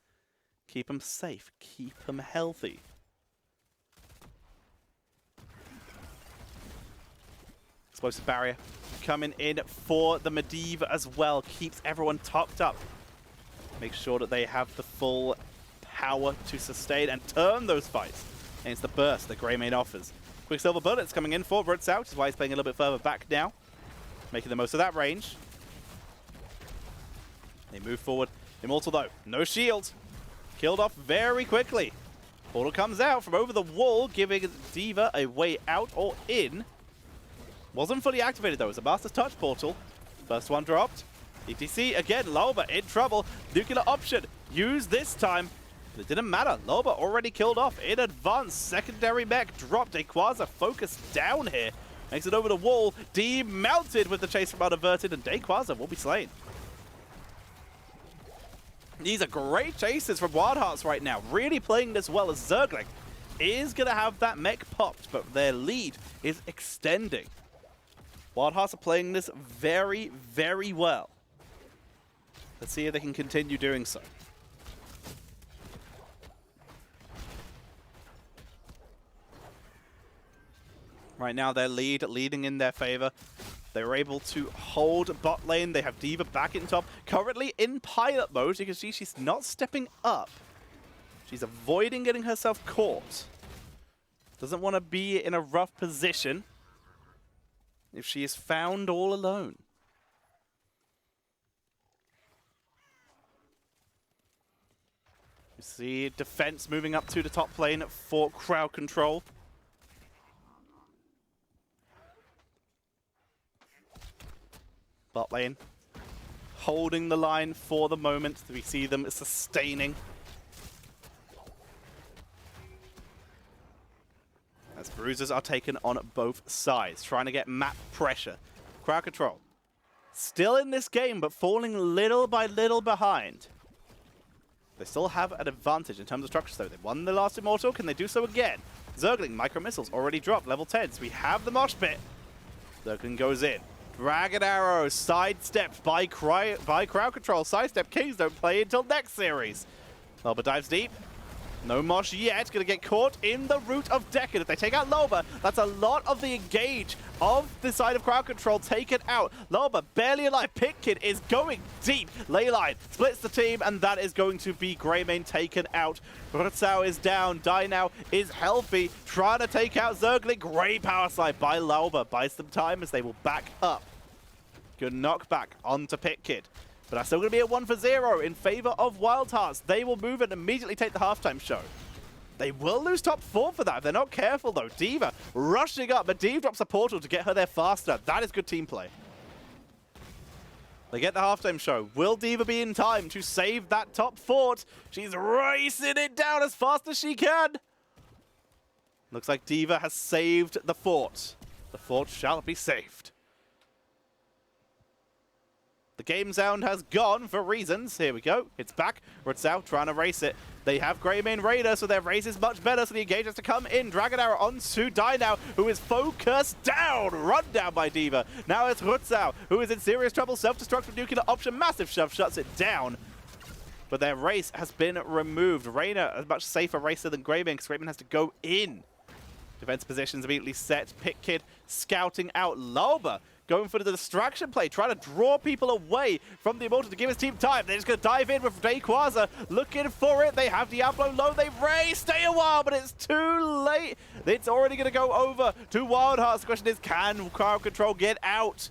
Speaker 1: Keep them safe. Keep them healthy. Explosive barrier coming in for the Medivh as well. Keeps everyone topped up. Make sure that they have the full power to sustain and turn those fights against the burst that Greymane offers. Quicksilver Bullets coming in for HeroesCCL, which is why he's playing a little bit further back now. Making the most of that range. They move forward. Immortal though, no shield. Killed off very quickly. Portal comes out from over the wall, giving D.Va a way out or in. Wasn't fully activated though, it was a Master's Touch portal. First one dropped. ETC again, Loba in trouble. Nuclear option, used this time. But it didn't matter, Loba already killed off in advance. Secondary mech dropped. Dayquaza focused down here. Makes it over the wall, demounted with the chase from Unaverted, and Dayquaza will be slain. These are great chases from WildHearts right now. Really playing this well as Zergling is going to have that mech popped, but their lead is extending. WildHearts are playing this very, very well. Let's see if they can continue doing so. Right now, their leading in their favor. They were able to hold bot lane. They have D.Va back in top. Currently in pilot mode. You can see she's not stepping up. She's avoiding getting herself caught. Doesn't want to be in a rough position if she is found all alone. You see defense moving up to the top lane for Crowd Control. Bot lane holding the line for the moment. We see them sustaining. As bruisers are taken on both sides, trying to get map pressure Crowd Control. Still in this game, but falling little by little behind. They still have an advantage in terms of structures, though. They won the last Immortal. Can they do so again? Zergling, micro missiles already dropped, level 10s. We have the mosh pit. Zergling goes in. Dragon Arrow sidestepped by Crowd Control. Sidestep Kings don't play until next series. Loba dives deep. No mosh yet. Going to get caught in the root of Decade. If they take out Loba, that's a lot of the engage of the side of Crowd Control taken out. Loba barely alive. Pitkid is going deep. Leyline splits the team, and that is going to be Greymane taken out. Rutzau is down. Dynao is healthy. Trying to take out Zergling. Great power slide by Loba. Buys them time as they will back up. Good knockback onto Pitkid. But that's still going to be a 1-for-0 in favor of WildHearts. They will move and immediately take the halftime show. They will lose top 4 for that if they're not careful, though. D.Va rushing up, but D.Va drops a portal to get her there faster. That is good team play. They get the halftime show. Will D.Va be in time to save that top fort? She's racing it down as fast as she can. Looks like D.Va has saved the fort. The fort shall be saved. The game sound has gone for reasons. Here we go. It's back. Rutzau trying to race it. They have Greymane Raider, so their race is much better, so the engage has to come in. Dragon Arrow onto Dynao, who is focused down. Run down by D.Va. Now it's Rutzau, who is in serious trouble. Self-destruct with nuclear option. Massive shove shuts it down. But their race has been removed. Reyna, a much safer racer than Greymane, because Greymane has to go in. Defense positions immediately set. Pitkid scouting out Loba. Going for the distraction play, trying to draw people away from the Immortal to give his team time. They're just going to dive in with Rayquaza, looking for it. They have Diablo low. They race, stay a while, but it's too late. It's already going to go over to WildHearts. The question is, can Crowd Control get out?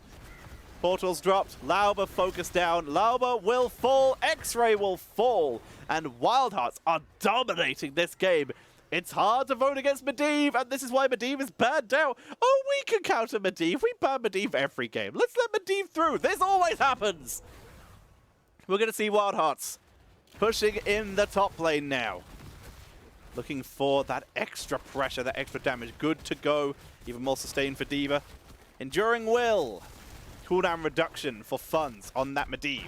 Speaker 1: Portals dropped. Lauba focused down. Lauba will fall. X-Ray will fall. And WildHearts are dominating this game. It's hard to vote against Medivh, and this is why Medivh is banned out. Oh, we can counter Medivh. We ban Medivh every game. Let's let Medivh through. This always happens. We're going to see WildHearts pushing in the top lane now. Looking for that extra pressure, that extra damage. Good to go. Even more sustained for D.Va. Enduring Will. Cooldown reduction for funds on that Medivh.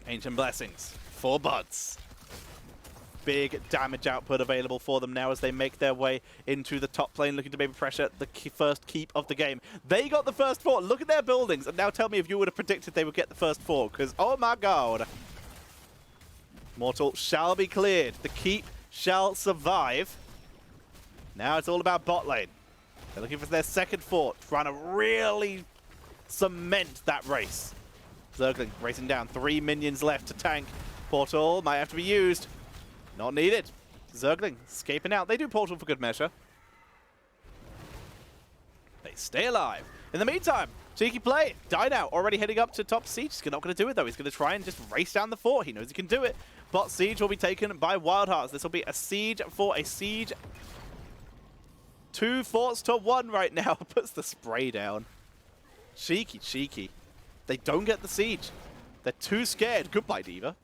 Speaker 1: Ancient Blessings for Buds. Big damage output available for them now as they make their way into the top lane, looking to maybe pressure the first keep of the game. They got the first 4. Look at their buildings, and now tell me if you would have predicted they would get the first 4, because oh my god. Mortal shall be cleared. The keep shall survive. Now it's all about bot lane. They're looking for their second fort, trying to really cement that race. Zergling racing down. 3 minions left to tank. Portal might have to be used. Not needed. Zergling escaping out. They do portal for good measure. They stay alive. In the meantime, cheeky play. Dynao already heading up to top siege. He's not going to do it, though. He's going to try and just race down the fort. He knows he can do it. Bot siege will be taken by WildHearts. This will be a siege for a siege. 2 forts to 1 right now. Puts the spray down. Cheeky, cheeky. They don't get the siege. They're too scared. Goodbye, D.Va.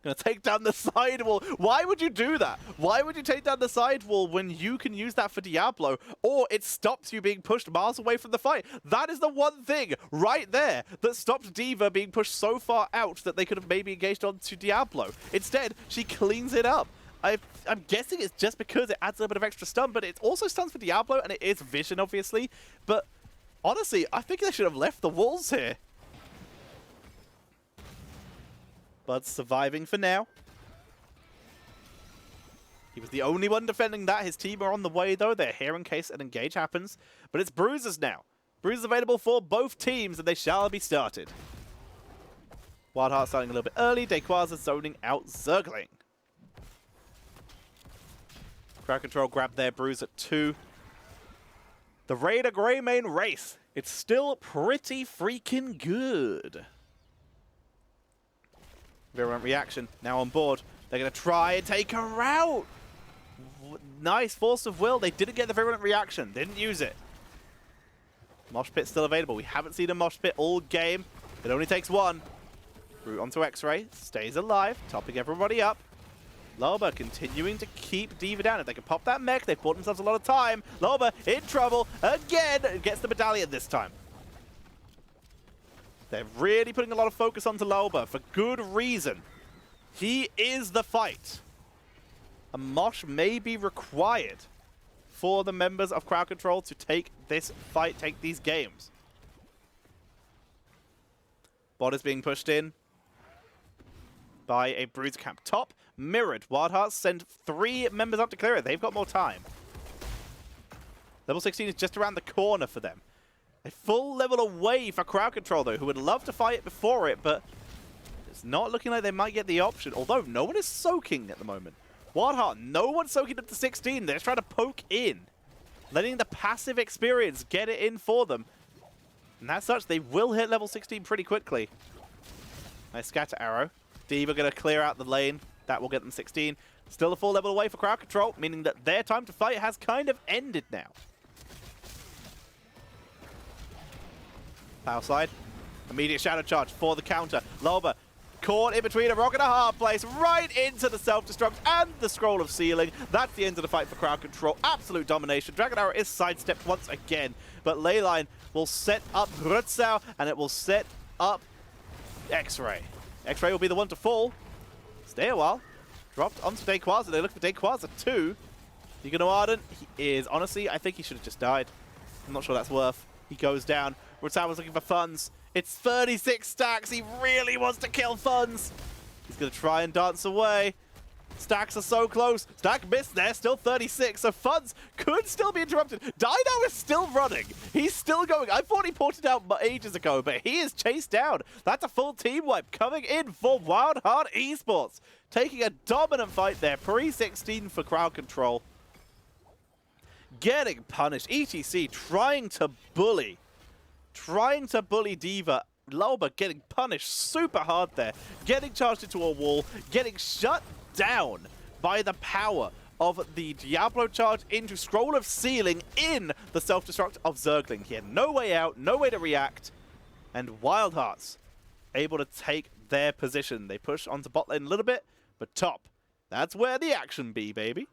Speaker 1: Gonna take down the sidewall. Why would you do that? Why would you take down the sidewall when you can use that for Diablo, or it stops you being pushed miles away from the fight? That is the one thing right there that stopped D.Va being pushed so far out that they could have maybe engaged onto Diablo. Instead, she cleans it up. I'm guessing it's just because it adds a little bit of extra stun, but it also stuns for Diablo, and it is vision, obviously. But honestly, I think they should have left the walls here. Bud's surviving for now. He was the only one defending that. His team are on the way, though. They're here in case an engage happens. But it's bruisers now. Bruisers available for both teams, and they shall be started. WildHeart starting a little bit early. Rayquaza zoning out Zergling. Crowd Control grabbed their bruise at 2. The Raider Greymane race. It's still pretty freaking good. Virulent Reaction now on board. They're going to try and take her out. Nice Force of Will. They didn't get the Virulent Reaction. Didn't use it. Mosh Pit still available. We haven't seen a Mosh Pit all game. It only takes 1. Root onto X-Ray. Stays alive. Topping everybody up. Loba continuing to keep D.Va down. If they can pop that mech, they've bought themselves a lot of time. Loba in trouble again. Gets the medallion this time. They're really putting a lot of focus onto Loba for good reason. He is the fight. A mosh may be required for the members of Crowd Control to take this fight, take these games. Bot is being pushed in by a Bruiser Camp top. Mirrored. WildHeart send 3 members up to clear it. They've got more time. Level 16 is just around the corner for them. A full level away for Crowd Control, though, who would love to fight before it, but it's not looking like they might get the option, although no one is soaking at the moment. WildHeart, no one's soaking up to 16. They're just trying to poke in, letting the passive experience get it in for them. And as such, they will hit level 16 pretty quickly. Nice scatter arrow. D.Va going to clear out the lane. That will get them 16. Still a full level away for Crowd Control, meaning that their time to fight has kind of ended now. Power slide. Immediate shadow charge for the counter. Loba caught in between a rock and a hard place, right into the self-destruct and the scroll of sealing. That's the end of the fight for Crowd Control. Absolute domination. Dragon Arrow is sidestepped once again, but Leyline will set up Rutzau, and it will set up X-Ray. X-Ray will be the one to fall. Stay a while. Dropped onto Dayquaza. They look for Dayquaza too. You gonna Ardent? He is. Honestly, I think he should have just died. I'm not sure that's worth. He goes down. Rutzau was looking for funds. It's 36 stacks. He really wants to kill funds. He's going to try and dance away. Stacks are so close. Stack missed there. Still 36. So funds could still be interrupted. Dino is still running. He's still going. I thought he ported out ages ago, but he is chased down. That's a full team wipe coming in for WildHeart Esports. Taking a dominant fight there. Pre-16 for Crowd Control. Getting punished. ETC trying to bully D.Va. Loba getting punished super hard there. Getting charged into a wall. Getting shut down by the power of the Diablo charge into Scroll of Sealing in the self-destruct of Zergling. He had no way out, no way to react. And WildHearts able to take their position. They push onto bot lane a little bit, but top. That's where the action be, baby.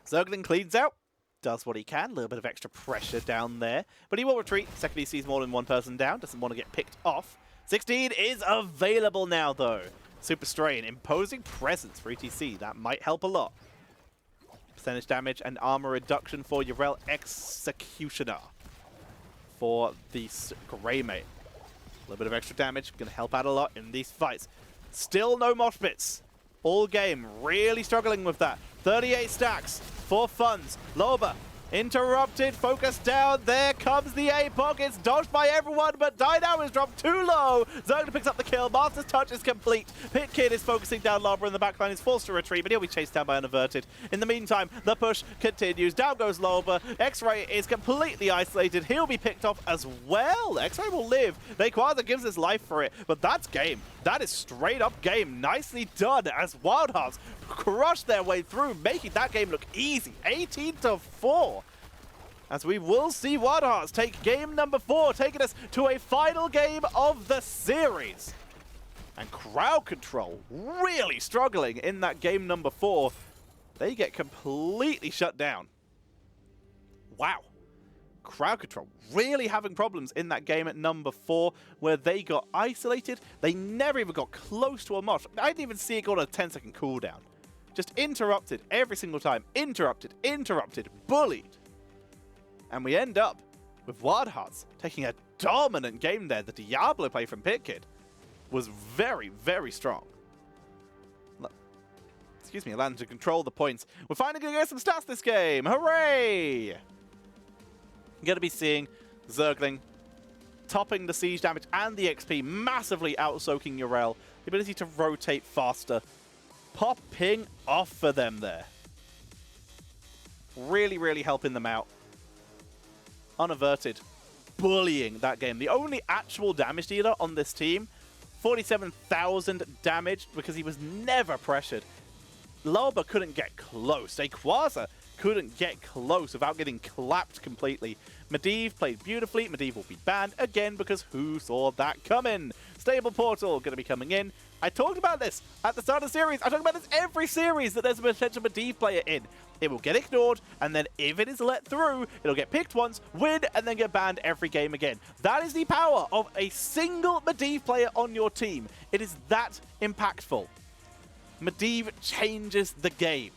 Speaker 1: Zergling cleans out. Does what he can. A little bit of extra pressure down there. But he will retreat. Second he sees more than one person down. Doesn't want to get picked off. 16 is available now, though. Super Strain. Imposing presence for ETC. That might help a lot. Percentage damage and armor reduction for Yrel Executioner. For the Greymate. A little bit of extra damage. Going to help out a lot in these fights. Still no mosh pits. All game. Really struggling with that. 38 stacks for funds. Loba interrupted, focus down. There comes the APOC. It's dodged by everyone, but Dino is dropped too low. Zergling picks up the kill. Master's touch is complete. Pit Kid is focusing down Loba, and the backline is forced to retreat, but he'll be chased down by Unaverted. In the meantime, the push continues. Down goes Loba. X-Ray is completely isolated. He'll be picked off as well. X-Ray will live. Dayquaza gives his life for it, but that's game. That is straight up game. Nicely done as WildHearts crush their way through, making that game look easy. 18-4. As we will see WildHearts take game number 4, taking us to a final game of the series. And Crowd Control really struggling in that game number 4. They get completely shut down. Wow. Crowd Control really having problems in that game at number 4, where they got isolated. They never even got close to a mosh. I didn't even see it go on a 10-second cooldown. Just interrupted every single time. Interrupted, bullied. And we end up with WildHearts taking a dominant game there. The Diablo play from Pit Kid was very, very strong. Excuse me, allowed to control the points. We're finally going to get some stats this game. Hooray! You're going to be seeing Zergling topping the siege damage and the XP, massively out-soaking Yrel. The ability to rotate faster. Popping off for them there. Really, really helping them out. Unaverted, bullying that game. The only actual damage dealer on this team, 47,000 damage because he was never pressured. Loba couldn't get close. Dayquaza couldn't get close without getting clapped completely. Medivh played beautifully. Medivh will be banned again because who saw that coming? Stable portal going to be coming in. I talked about this at the start of the series. I talk about this every series that there's a potential Medivh player in. It will get ignored, and then if it is let through, it'll get picked once, win, and then get banned every game again. That is the power of a single Medivh player on your team. It is that impactful. Medivh changes the game.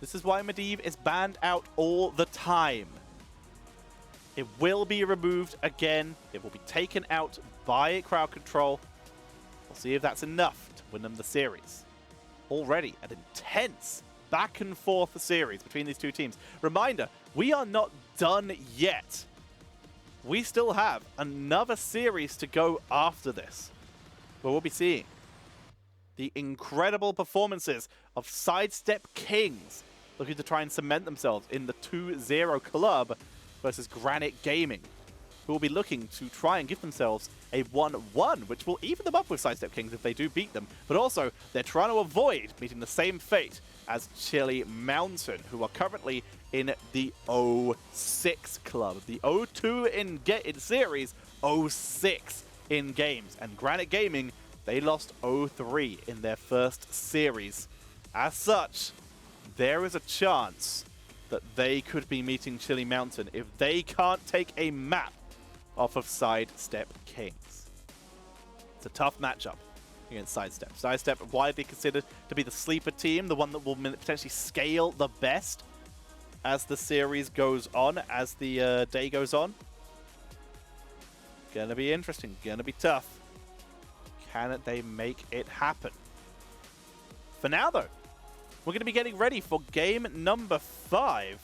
Speaker 1: This is why Medivh is banned out all the time. It will be removed again. It will be taken out by crowd control. We'll see if that's enough to win them the series. Already an intense back and forth series between these two teams. Reminder, we are not done yet. We still have another series to go after this, where we'll be seeing the incredible performances of Sidestep Kings looking to try and cement themselves in the 2-0 club versus Granite Gaming, who will be looking to try and give themselves a 1-1, which will even them up with Sidestep Kings if they do beat them. But also, they're trying to avoid meeting the same fate as Chili Mountain, who are currently in the 0-6 club. The 0-2 in series, 0-6 in games. And Granite Gaming, they lost 0-3 in their first series. As such, there is a chance that they could be meeting Chili Mountain if they can't take a map off of Sidestep Kings. It's a tough matchup against Sidestep. Sidestep widely considered to be the sleeper team, the one that will potentially scale the best as the series goes on, as the day goes on. Gonna be interesting, gonna be tough. Can they make it happen? For now, though, we're going to be getting ready for game number 5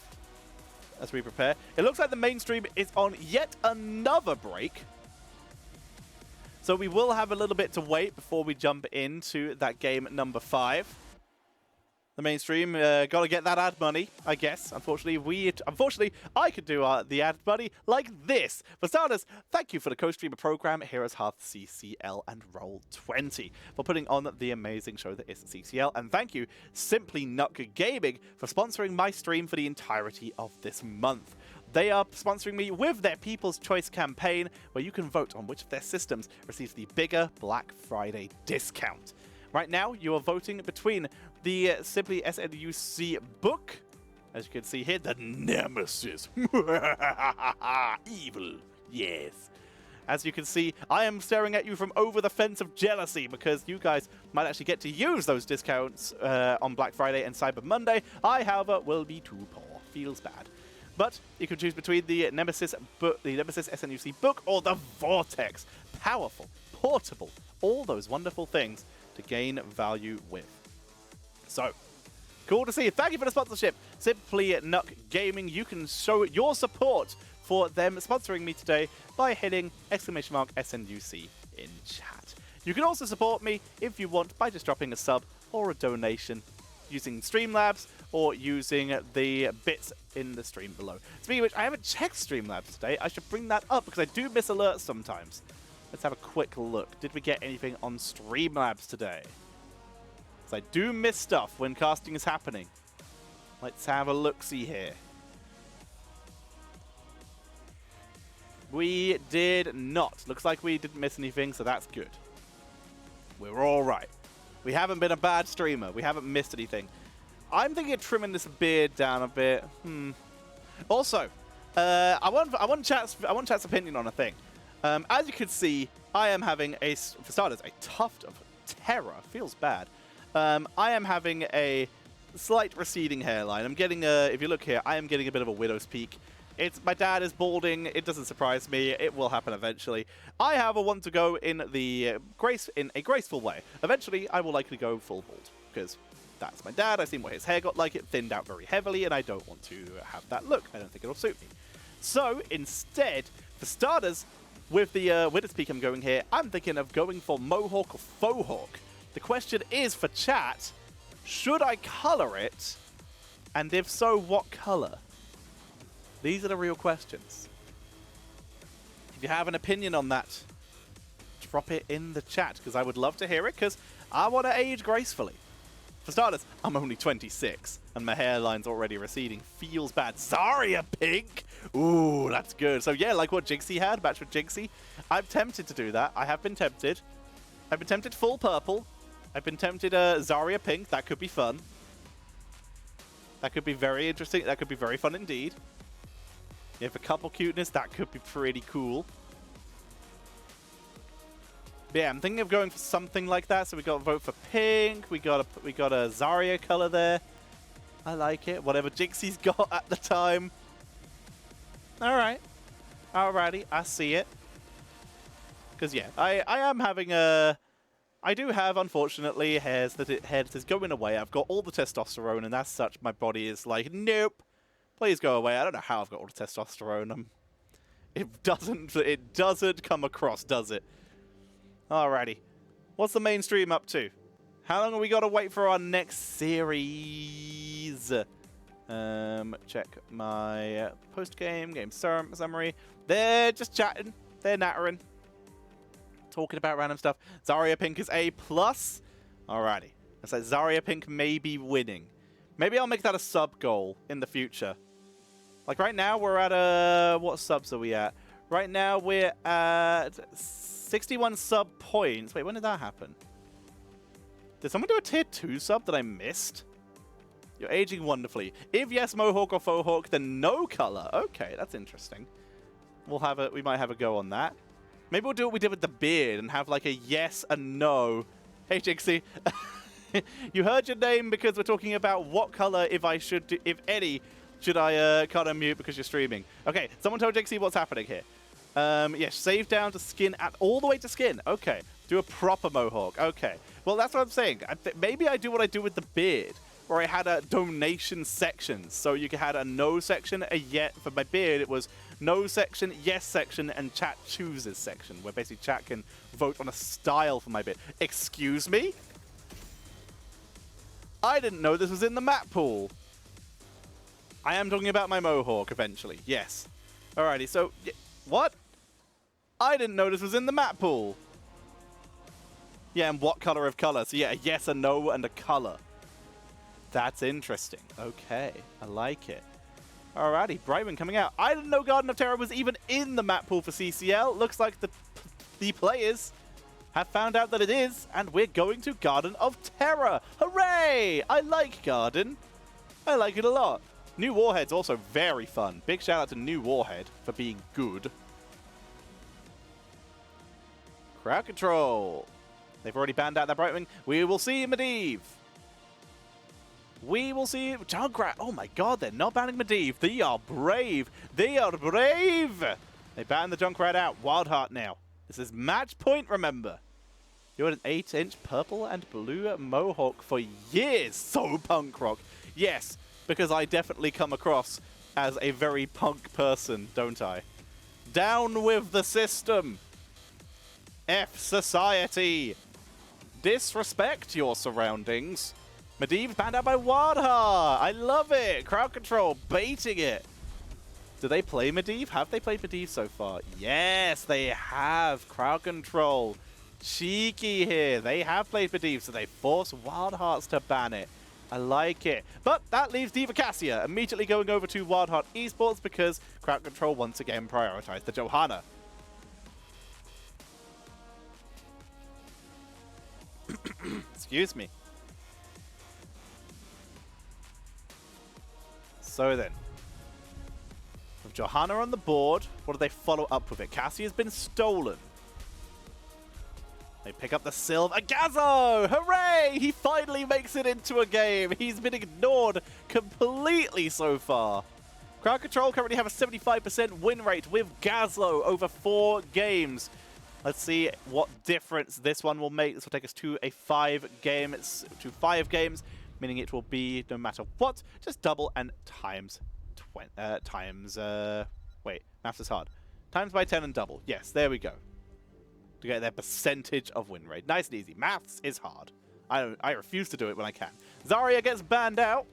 Speaker 1: as we prepare. It looks like the main stream is on yet another break. So we will have a little bit to wait before we jump into that game number 5. The mainstream got to get that ad money, I guess. Unfortunately, I could do the ad money like this. For starters, thank you for the co-streamer program, HeroesCCL and Roll20, for putting on the amazing show that is CCL. And thank you, Simply Nuck Gaming, for sponsoring my stream for the entirety of this month. They are sponsoring me with their People's Choice campaign, where you can vote on which of their systems receives the bigger Black Friday discount. Right now, you are voting between the Simply SNUC book, as you can see here, the Nemesis. Evil, yes. As you can see, I am staring at you from over the fence of jealousy because you guys might actually get to use those discounts on Black Friday and Cyber Monday. I, however, will be too poor. Feels bad. But you can choose between the Nemesis book, the Nemesis SNUC book, or the Vortex. Powerful, portable, all those wonderful things to gain value with. So, cool to see. Thank you for the sponsorship, Simply Nuck Gaming. You can show your support for them sponsoring me today by hitting !SNUC in chat. You can also support me if you want by just dropping a sub or a donation using Streamlabs or using the bits in the stream below. Speaking of which, I haven't checked Streamlabs today. I should bring that up because I do miss alerts sometimes. Let's have a quick look. Did we get anything on Streamlabs today? Because I do miss stuff when casting is happening. Let's have a look-see here. We did not. Looks like we didn't miss anything, so that's good. We're all right. We haven't been a bad streamer. We haven't missed anything. I'm thinking of trimming this beard down a bit. Also, I want chat's opinion on a thing. As you can see, I am having for starters, a tuft of terror. Feels bad. I am having a slight receding hairline. I'm getting if you look here, I am getting a bit of a widow's peak. My dad is balding. It doesn't surprise me. It will happen eventually. I, however, want to go in a graceful way. Eventually, I will likely go full bald because that's my dad. I've seen where his hair got like it thinned out very heavily, and I don't want to have that look. I don't think it'll suit me. So instead, for starters, with the widow's peak I'm going here, I'm thinking of going for Mohawk or Faux Hawk. The question is for chat, should I color it? And if so, what color? These are the real questions. If you have an opinion on that, drop it in the chat, because I would love to hear it, because I want to age gracefully. For starters, I'm only 26, and my hairline's already receding. Feels bad. Zarya pink! Ooh, that's good. So yeah, like what Jigsaw had, match with Jigsaw. I'm tempted to do that. I have been tempted. I've been tempted full purple. I've been tempted Zarya pink. That could be fun. That could be very interesting. That could be very fun indeed. If a couple cuteness, that could be pretty cool. But yeah, I'm thinking of going for something like that. So we got to vote for pink. We got a Zarya color there. I like it. Whatever Jigsa's got at the time. All right. Alrighty, I see it. Because yeah, I am having a... I do have, unfortunately, hair that is going away. I've got all the testosterone, and as such, my body is like, nope. Please go away. I don't know how I've got all the testosterone. It doesn't come across, does it? Alrighty. What's the mainstream up to? How long have we got to wait for our next series? Check my post-game, game summary. They're just chatting. They're nattering. Talking about random stuff. Zarya Pink is A+. Alrighty. It's like Zarya Pink may be winning. Maybe I'll make that a sub-goal in the future. Like right now, we're at what subs are we at? Right now, we're at 61 sub points. Wait, when did that happen? Did someone do a tier 2 sub that I missed? You're aging wonderfully. If yes, Mohawk or Faux Hawk, then no color. Okay, that's interesting. We might have a go on that. Maybe we'll do what we did with the beard and have like a yes and no. Hey, Jigsaw. You heard your name because we're talking about what color, if any, should I cut and mute because you're streaming. Okay, someone tell Jigsaw what's happening here. Yes, save down to skin all the way to skin. Okay, do a proper Mohawk. Okay, well, that's what I'm saying. Maybe I do what I do with the beard, where I had a donation section. So you had a no section, a yet. For my beard, it was no section, yes section, and chat chooses section, where basically chat can vote on a style for my beard. Excuse me? I didn't know this was in the map pool. I am talking about my Mohawk eventually, yes. Alrighty, so, what? I didn't know this was in the map pool. Yeah, and what color of color? So yeah, a yes, a no, and a color. That's interesting. Okay, I like it. Alrighty, Brightman coming out. I didn't know Garden of Terror was even in the map pool for CCL. Looks like the players have found out that it is, and we're going to Garden of Terror. Hooray! I like Garden. I like it a lot. New Warhead's also very fun. Big shout out to New Warhead for being good. Crowd control. They've already banned out that Brightwing. We will see Medivh. We will see Junkrat. Oh my god, they're not banning Medivh. They are brave. They are brave. They banned the Junkrat out. WildHeart now. This is match point, remember. You had an 8-inch purple and blue Mohawk for years. So punk rock. Yes, because I definitely come across as a very punk person, don't I? Down with the system. F society. Disrespect your surroundings. Medivh banned out by WildHeart. I love it. Crowd control, baiting it. Do they play Medivh? Have they played Medivh so far? Yes, they have. Crowd control. Cheeky here. They have played Medivh, so they force WildHearts to ban it. I like it. But that leaves Diva Cassia immediately going over to WildHeart Esports because crowd control once again prioritized the Johanna. Excuse me. So then, with Johanna on the board, what do they follow up with it? Cassie has been stolen. They pick up the silver. Gazo! Hooray! He finally makes it into a game. He's been ignored completely so far. Crowd Control currently have a 75% win rate with Gazlo over 4 games. Let's see what difference this one will make. This will take us to a 5 games, meaning it will be, no matter what, just double and times, wait, maths is hard. Times by 10 and double. Yes, there we go. To get their percentage of win rate. Nice and easy. Maths is hard. I refuse to do it when I can. Zarya gets banned out.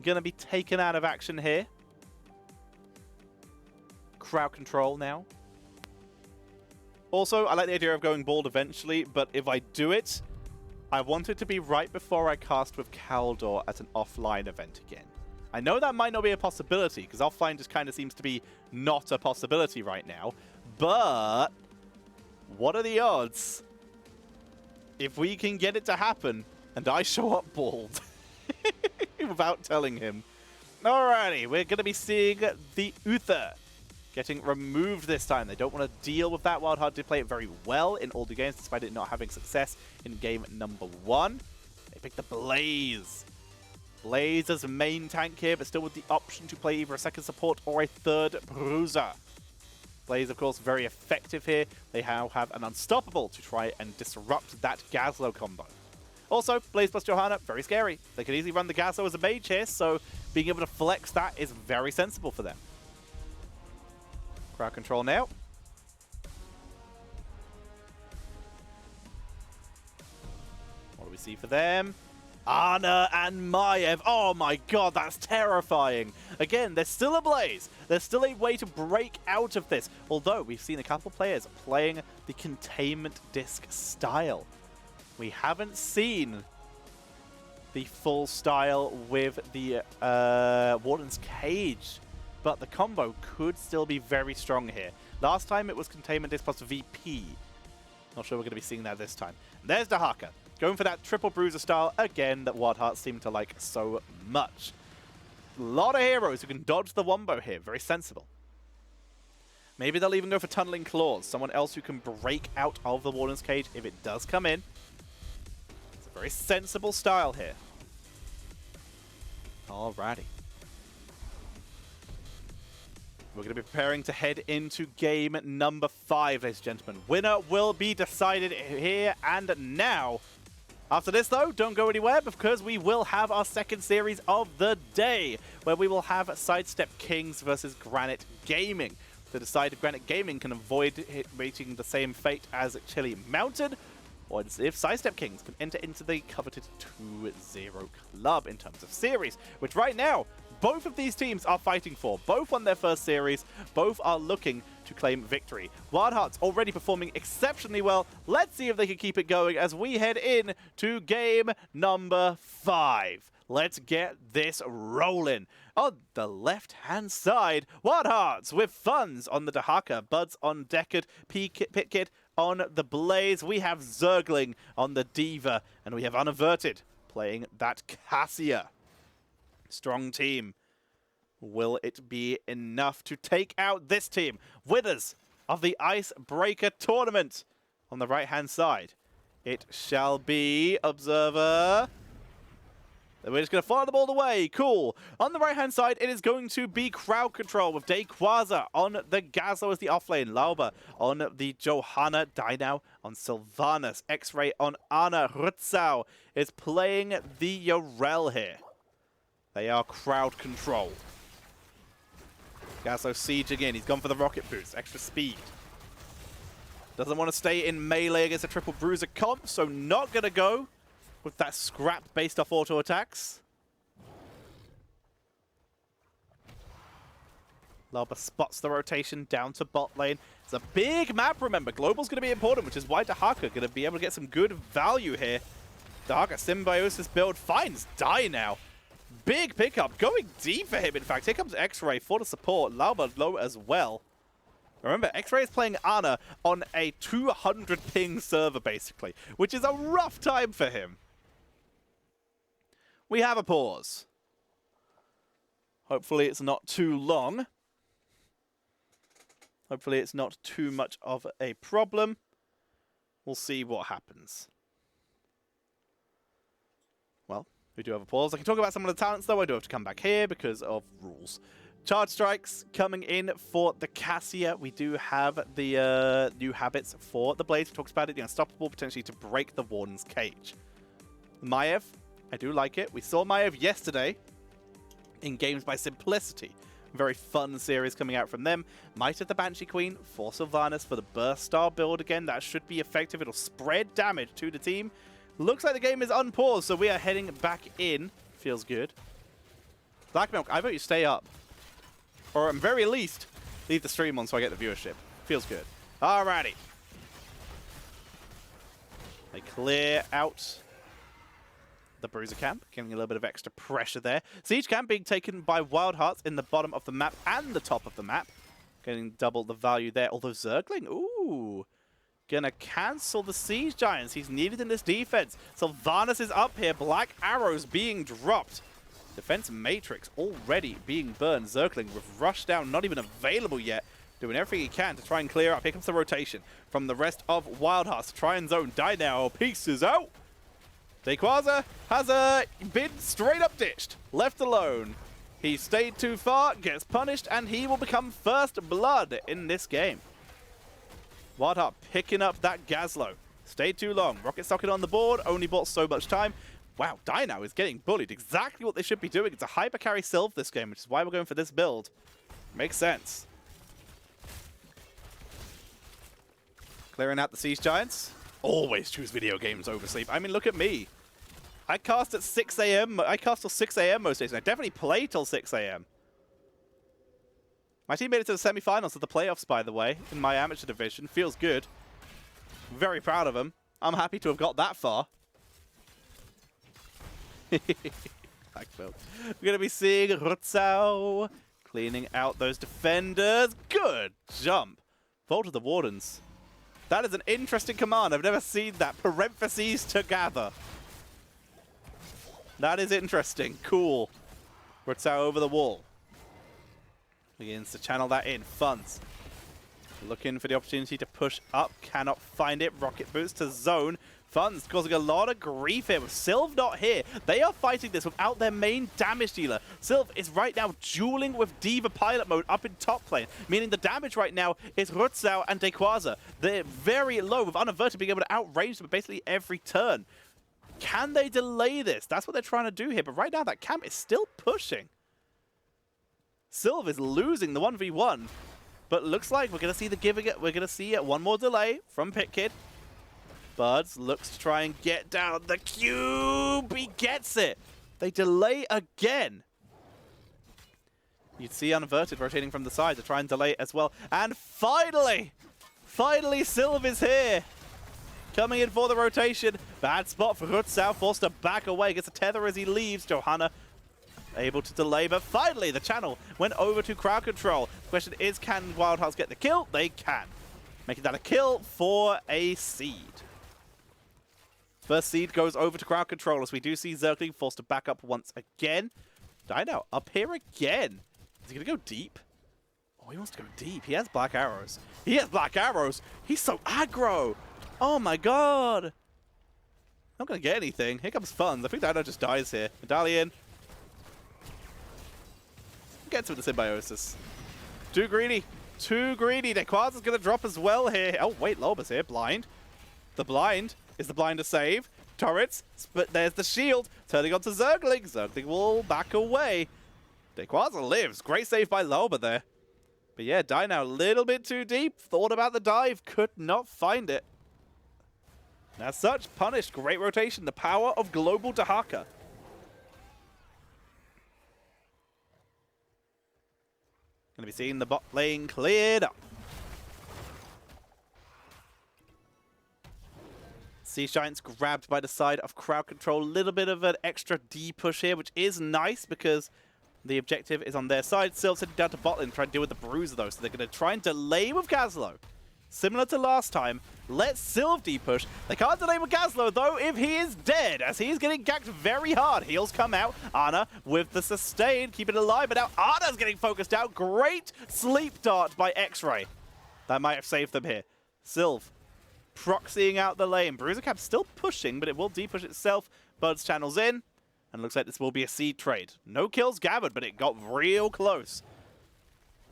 Speaker 1: Gonna be taken out of action here. Crowd control now. Also, I like the idea of going bald eventually, but if I do it, I want it to be right before I cast with Kaldor at an offline event again. I know that might not be a possibility, because offline just kind of seems to be not a possibility right now. But what are the odds if we can get it to happen and I show up bald without telling him? Alrighty, we're going to be seeing the Uther getting removed this time. They don't want to deal with that. WildHeart did play it very well in all the games, despite it not having success in game number 1. They picked the Blaze. Blaze as a main tank here, but still with the option to play either a second support or a third bruiser. Blaze, of course, very effective here. They now have an Unstoppable to try and disrupt that Gazlo combo. Also, Blaze plus Johanna, very scary. They could easily run the Gazlo as a mage here, so being able to flex that is very sensible for them. Crowd control now. What do we see for them? Ana and Maiev. Oh my god, that's terrifying. Again, there's still a Blaze. There's still a way to break out of this. Although, we've seen a couple players playing the containment disc style. We haven't seen the full style with the Warden's Cage. But the combo could still be very strong here. Last time it was Containment Disc plus VP. Not sure we're going to be seeing that this time. And there's Dahaka, going for that triple bruiser style again that WildHeart seem to like so much. A lot of heroes who can dodge the wombo here. Very sensible. Maybe they'll even go for Tunneling Claws. Someone else who can break out of the Warden's Cage if it does come in. It's a very sensible style here. Alrighty. We're going to be preparing to head into game number 5, ladies and gentlemen. Winner will be decided here and now. After this, though, don't go anywhere, because we will have our second series of the day, where we will have Sidestep Kings versus Granite Gaming. To decide if Granite Gaming can avoid meeting the same fate as Chili Mountain, or if Sidestep Kings can enter into the coveted 2-0 club in terms of series, which right now, both of these teams are fighting for. Both won their first series. Both are looking to claim victory. WildHeart's already performing exceptionally well. Let's see if they can keep it going as we head in to game number 5. Let's get this rolling. On the left-hand side, WildHearts with Funds on the Dahaka, Buds on Deckard, Pitkit on the Blaze. We have Zergling on the Diva, and we have Unaverted playing that Cassia. Strong team. Will it be enough to take out this team? Winners of the Icebreaker tournament. On the right-hand side, it shall be Observer. We're just going to follow them all the way. Cool. On the right-hand side, it is going to be Crowd Control with Dayquaza on the Gazlo as the offlane. Lauba on the Johanna. Dynao on Sylvanas. X-Ray on Ana. Rutzau is playing the Yorel here. They are crowd control. Gazlo sieging in. He's gone for the rocket boost. Extra speed. Doesn't want to stay in melee against a triple bruiser comp, so not going to go with that scrap based off auto attacks. Lauba spots the rotation down to bot lane. It's a big map, remember. Global's going to be important, which is why Dahaka going to be able to get some good value here. Dahaka Symbiosis build finds Die now. Big pickup, going deep for him, in fact. Here comes X-Ray for the support. Lauba low as well. Remember, X-Ray is playing Ana on a 200 ping server, basically, which is a rough time for him. We have a pause. Hopefully it's not too long. Hopefully it's not too much of a problem. We'll see what happens. Well, we do have a pause. I can talk about some of the talents, though. I do have to come back here because of rules. Charge Strikes coming in for the Cassia. We do have the new habits for the Blaze. We talked about it, the Unstoppable, potentially to break the Warden's Cage. Maiev, I do like it. We saw Maiev yesterday in Games by Simplicity. Very fun series coming out from them. Might of the Banshee Queen for Sylvanas for the Burst Star build again. That should be effective. It'll spread damage to the team. Looks like the game is unpaused, so we are heading back in. Feels good. Black Milk, I vote you stay up. Or at very least, leave the stream on so I get the viewership. Feels good. Alrighty. They clear out the Bruiser camp, getting a little bit of extra pressure there. Siege camp being taken by WildHearts in the bottom of the map and the top of the map. Getting double the value there, although Zergling, ooh, gonna cancel the Siege Giants. He's needed in this defense. Sylvanas is up here, Black Arrows being dropped. Defense Matrix already being burned. Zergling with Rush Down not even available yet. Doing everything he can to try and clear up. Here comes the rotation from the rest of WildHearts to try and zone. Die now, pieces out. Dayquaza has been straight up ditched, left alone. He stayed too far, gets punished, and he will become first blood in this game. WildHeart picking up that Gazlo. Stayed too long. Rocket Socket on the board, only bought so much time. Wow, Dino is getting bullied. Exactly what they should be doing. It's a hyper carry Sylve this game, which is why we're going for this build. Makes sense. Clearing out the Siege Giants. Always choose video games over sleep. I mean, look at me. I cast at 6 a.m. I cast till 6 a.m. most days, and I definitely play till 6 a.m. My team made it to the semi-finals of the playoffs, by the way, in my amateur division. Feels good. Very proud of them. I'm happy to have got that far. We're going to be seeing Rutzau cleaning out those defenders. Good jump. Vault of the Wardens. That is an interesting command. I've never seen that. Parentheses to gather. That is interesting. Cool. Rutzau over the wall. Begins to channel that in. Funds. Looking for the opportunity to push up. Cannot find it. Rocket boost to zone. Funds causing a lot of grief here with Sylve not here. They are fighting this without their main damage dealer. Sylve is right now dueling with Diva pilot mode up in top lane, meaning the damage right now is Rutzau and Dayquaza. They're very low with Unaverted being able to outrange them basically every turn. Can they delay this? That's what they're trying to do here. But right now that camp is still pushing. Sylve is losing the 1v1. But looks like we're going to see the giving it. We're going to see one more delay from PitKid. Buds looks to try and get down the cube. He gets it. They delay again. You'd see Unaverted rotating from the side to try and delay it as well. And finally, Sylve is here. Coming in for the rotation. Bad spot for Rutzau. Forced to back away. Gets a tether as he leaves. Johanna able to delay. But finally, the channel went over to crowd control. The question is, can WildHearts get the kill? They can. Making that a kill for a seed. First seed goes over to crowd control as we do see Zergling forced to back up once again. Dino up here again. Is he going to go deep? Oh, he wants to go deep. He has Black Arrows. He has Black Arrows. He's so aggro. Oh my god. Not going to get anything. Here comes Funds. I think Dino just dies here. Medallion. Gets with the Symbiosis. Too greedy. Too greedy. Dayquaza's going to drop as well here. Oh, wait. Loba's here. Blind. The blind. Is the blind to save? Turrets. But there's the shield. Turning on to Zergling. Zergling will back away. Dayquaza lives. Great save by Loba there. But yeah, Dino a little bit too deep. Thought about the dive. Could not find it. And as such, punished. Great rotation. The power of global Dahaka. Going to be seeing the bot lane cleared up. Siege Giants grabbed by the side of crowd control. A little bit of an extra D push here, which is nice because the objective is on their side. Sylve's heading down to bot lane to try and deal with the Bruiser though. So they're going to try and delay with Gazlo. Similar to last time, let Sylve D-push. They can't delay with Gazlo, though, if he is dead, as he's getting ganked very hard. Heals come out. Ana with the sustain, keep it alive, but now Ana's getting focused out. Great sleep dart by X-Ray. That might have saved them here. Sylve proxying out the lane. Bruiser Cap still pushing, but it will D-push itself. Buds channels in, and looks like this will be a seed trade. No kills gathered, but it got real close.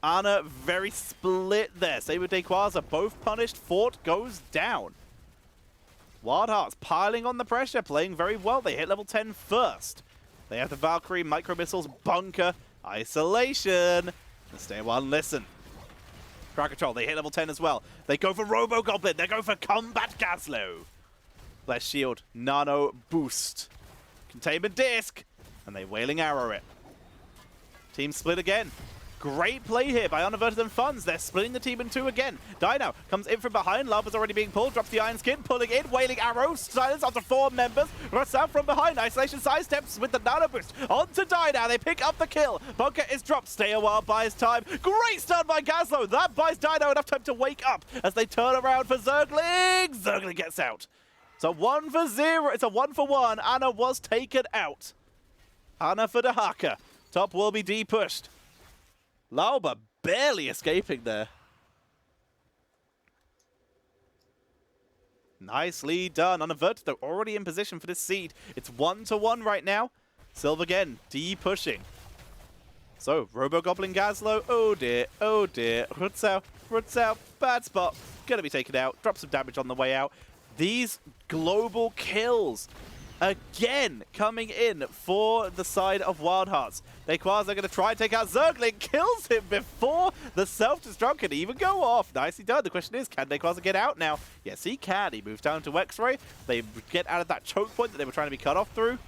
Speaker 1: Ana very split there. Saber Dayquaza both punished. Fort goes down. WildHearts piling on the pressure, playing very well. They hit level 10 first. They have the Valkyrie, micro missiles, bunker, isolation. And stay a while and listen. Crowd control, they hit level 10 as well. They go for Robo Goblin. They go for Combat Gazlo. Bless shield, nano boost. Containment disc. And they Wailing Arrow it. Team split again. Great play here by Unaverted and Funds. They're splitting the team in two again. Dino comes in from behind. Lava's already being pulled. Drops the Iron Skin. Pulling in. Wailing Arrow. Silence after 4 members. Runs out from behind. Isolation sidesteps with the Nano Boost. On to Dino. They pick up the kill. Bunker is dropped. Stay a while buys time. Great stun by Gazlo. That buys Dino enough time to wake up as they turn around for Zergling. Zergling gets out. So 1 for 0. It's a 1 for 1. Ana was taken out. Ana for the Haka. Top will be D-pushed. Lauba barely escaping there. Nicely done. Unaverted, they're already in position for this seed. It's 1-1 right now. Silv again, D-pushing. So, Robo-Goblin Gazlo. Oh dear, oh dear. Rutzau, bad spot. Gonna be taken out. Drop some damage on the way out. These global kills again coming in for the side of WildHearts. Quasar going to try and take out Zergling, kills him before the self-destruct can even go off. Nicely done. The question is, can Quasar get out now? Yes, he can. He moves down to X-Ray. They get out of that choke point that they were trying to be cut off through.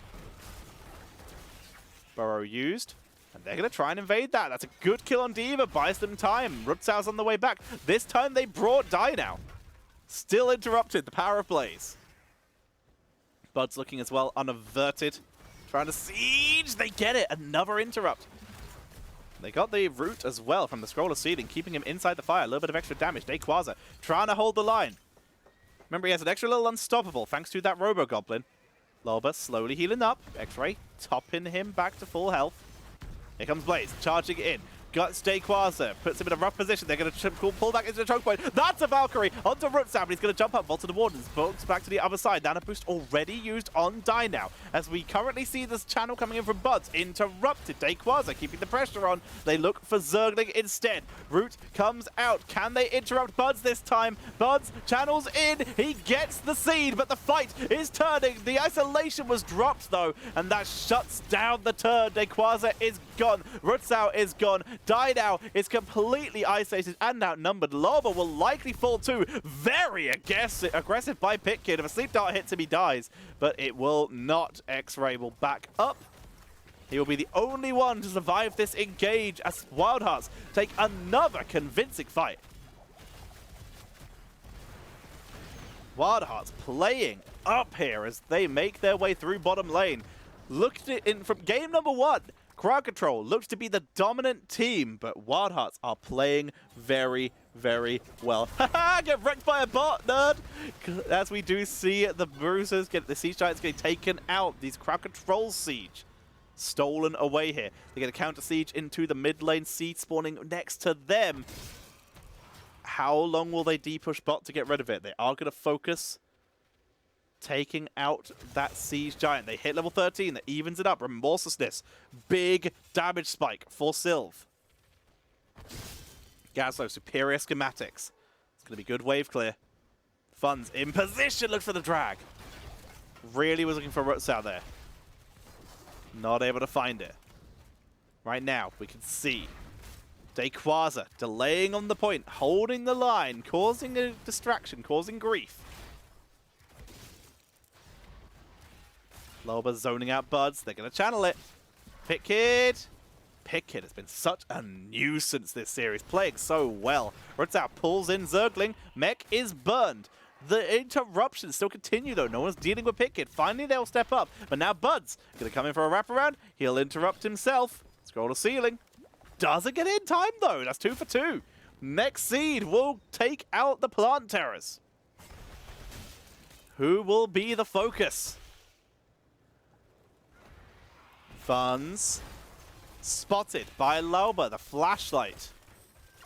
Speaker 1: Burrow used. And they're going to try and invade that. That's a good kill on D.Va. Buys them time. Rutzau's on the way back. This time they brought Dino. Still interrupted. The power of Blaze. Bud's looking as well, unaverted. Trying to siege. They get it. Another interrupt. They got the root as well from the scroll of seeding, keeping him inside the fire. A little bit of extra damage. Quasar trying to hold the line. Remember, he has an extra little unstoppable thanks to that Robo-Goblin. Loba slowly healing up. X-Ray topping him back to full health. Here comes Blaze, charging in. Guts Quasar, puts him in a rough position. They're going to pull back into the choke point. That's a Valkyrie onto Rutzau, but he's going to jump up, vault to the Wardens, bolts back to the other side. Nano Boost already used on Dino. As we currently see this channel coming in from Buds, interrupted. Quasar keeping the pressure on. They look for Zergling instead. Root comes out. Can they interrupt Buds this time? Buds channels in. He gets the seed, but the fight is turning. The isolation was dropped though, and that shuts down the turn. Quasar is gone. Rutzau is gone. Dino is completely isolated and outnumbered. Loba will likely fall too. Very aggressive by Pitkid. If a sleep dart hits him, he dies. But it will not. X-Ray will back up. He will be the only one to survive this engage as WildHearts take another convincing fight. WildHearts playing up here as they make their way through bottom lane. Looked at it from game number 1. Crowd Control looks to be the dominant team, but WildHearts are playing very, very well. Haha, get wrecked by a bot, nerd! As we do see the Bruisers get the Siege Giants getting taken out. These Crowd Control siege stolen away here. They get a counter siege into the mid lane, seed spawning next to them. How long will they D-push bot to get rid of it? They are going to focus taking out that Siege Giant. They hit level 13. That evens it up. Remorselessness. Big damage spike for Sylv. Gazlo, superior schematics. It's going to be good wave clear. Funds in position. Look for the drag. Really was looking for Roots out there. Not able to find it. Right now, we can see Quasar delaying on the point, holding the line, causing a distraction, causing grief. Loba zoning out Buds. They're going to channel it. Pitkid. Pitkid has been such a nuisance this series, playing so well. Rutzau pulls in Zergling. Mech is burned. The interruptions still continue, though. No one's dealing with Pitkid. Finally, they'll step up. But now Buds going to come in for a wraparound. He'll interrupt himself. Scroll to ceiling. Doesn't get in time, though. That's 2 for 2. Next seed will take out the Plant Terrors. Who will be the focus? Funds spotted by Lauba, the flashlight.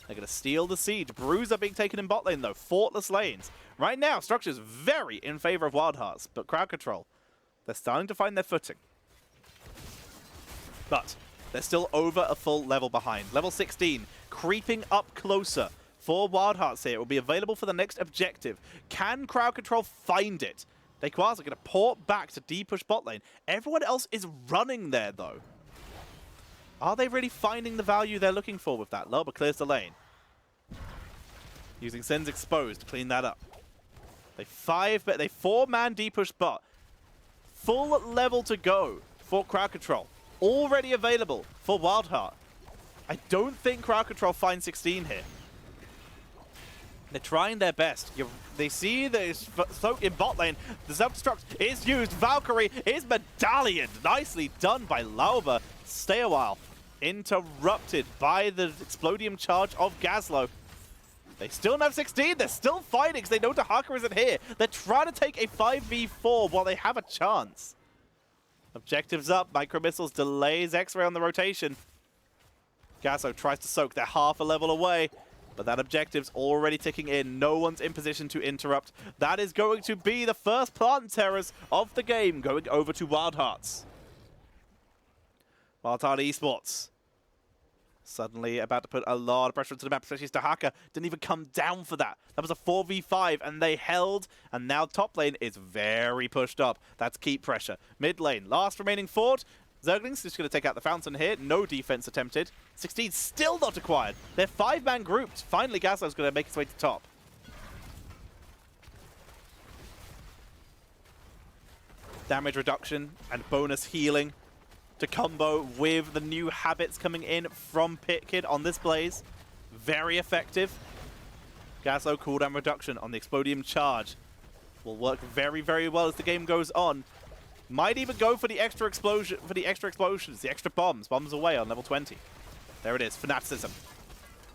Speaker 1: They're going to steal the siege. Bruiser being taken in bot lane, though. Fortless lanes. Right now, Structure's very in favor of WildHearts, but Crowd Control, they're starting to find their footing. But they're still over a full level behind. Level 16, creeping up closer for WildHearts here. It will be available for the next objective. Can Crowd Control find it? Quasar are going to port back to D-push bot lane. Everyone else is running there, though. Are they really finding the value they're looking for with that? Loba clears the lane. Using Sen's Exposed to clean that up. They 4-man D-push bot. Full level to go for Crowd Control. Already available for WildHeart. I don't think Crowd Control finds 16 here. They're trying their best. They see the soak in bot lane. The self-destruct is used. Valkyrie is medallion. Nicely done by Lauber. Stay a while. Interrupted by the Explodium charge of Gazlo. They still don't have 16. They're still fighting because they know Dahaka isn't here. They're trying to take a 5v4 while they have a chance. Objectives up. Micro Missiles delays X-Ray on the rotation. Gazlo tries to soak. They're half a level away. But that objective's already ticking in. No one's in position to interrupt. That is going to be the first plant terrors of the game going over to WildHearts. WildHeart Esports. Suddenly about to put a lot of pressure into the map, especially as Dahaka didn't even come down for that. That was a 4v5 and they held, and now top lane is very pushed up. That's keep pressure. Mid lane, last remaining fort. Zergling's just going to take out the fountain here. No defense attempted. 16 still not acquired. They're 5-man grouped. Finally, Gazlo's going to make his way to top. Damage reduction and bonus healing to combo with the new habits coming in from Pitkid on this Blaze. Very effective. Gazlo cooldown reduction on the Explodium charge will work very, very well as the game goes on. Might even go for the extra explosions, the extra bombs. Bombs away on level 20. There it is, Fanaticism.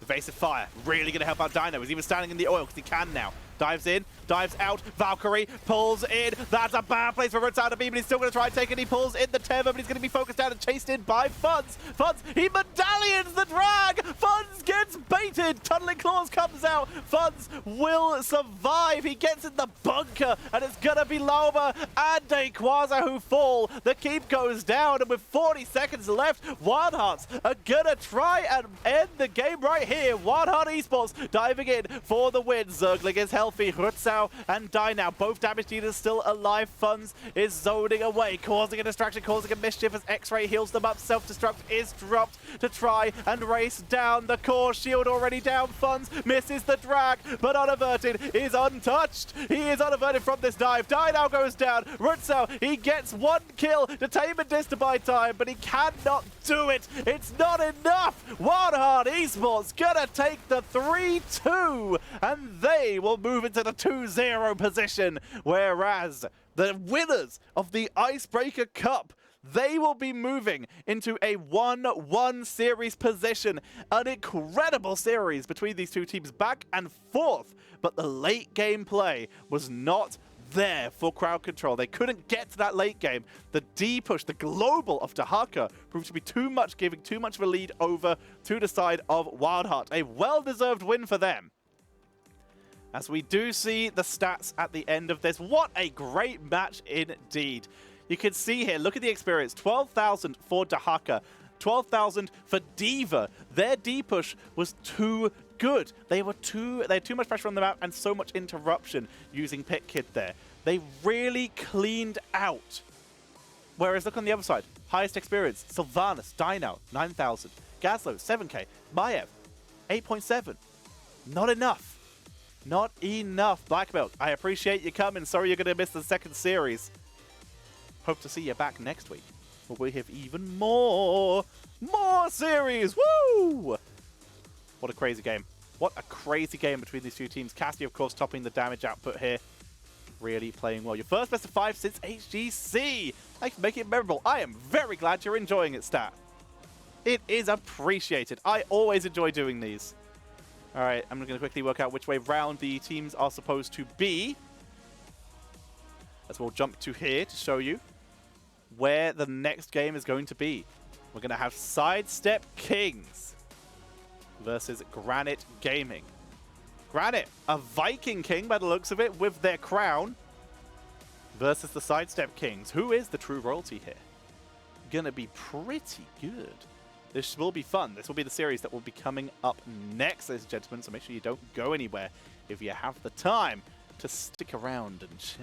Speaker 1: Evasive fire, really going to help out Dino. He's even standing in the oil because he can now. Dives in, dives out, Valkyrie pulls in. That's a bad place for Ritz out to be, but he's still going to try and take it. He pulls in the Tether, but he's going to be focused out and chased in by Fuds. Fuds, he medallions the drag. Fuds gets baited. Tunneling Claws comes out. Fuds will survive. He gets in the bunker, and it's going to be Lauber and a Quasar who fall. The keep goes down, and with 40 seconds left, WildHearts are going to try and end the game right here. WildHeart Esports diving in for the win. Zergling is healthy. Rutzau and Dynau, both damage dealers still alive. Funds is zoning away, causing a distraction, causing a mischief as X-Ray heals them up. Self-destruct is dropped to try and race down. The core shield already down. Funds misses the drag, but unaverted is untouched. He is unaverted from this dive. Dynau goes down. Rutzau, he gets one kill to tame and dis to buy time, but he cannot do it. It's not enough. WildHeart Esports gonna take the 3-2, and they will move into the 2-0 position, whereas the winners of the Icebreaker Cup, they will be moving into a 1-1 series position. An incredible series between these two teams, back and forth, but the late game play was not there for Crowd Control. They couldn't get to that late game. The D push, the global of Dahaka, proved to be too much, giving too much of a lead over to the side of WildHeart. A well-deserved win for them. As we do see the stats at the end of this. What a great match indeed. You can see here, look at the experience. 12,000 for Dahaka, 12,000 for D.Va. Their D push was too good. They had too much pressure on the map and so much interruption using Pitkid there. They really cleaned out. Whereas look on the other side. Highest experience, Sylvanas, Dino, 9,000. Gazlo, 7k. Maiev, 8.7. Not enough. Not enough. Black Belt, I appreciate you coming. Sorry you're going to miss the second series. Hope to see you back next week, where we have even more series. Woo! What a crazy game. What a crazy game between these two teams. Cassie, of course, topping the damage output here. Really playing well. Your first best of 5 since HGC. Thanks for making it memorable. I am very glad you're enjoying it, Stat. It is appreciated. I always enjoy doing these. All right, I'm going to quickly work out which way round the teams are supposed to be. As we'll jump to here to show you where the next game is going to be. We're going to have Sidestep Kings versus Granite Gaming. Granite, a Viking king by the looks of it, with their crown, versus the Sidestep Kings. Who is the true royalty here? Gonna be pretty good. This will be fun. This will be the series that will be coming up next, ladies and gentlemen, so make sure you don't go anywhere if you have the time to stick around and chat.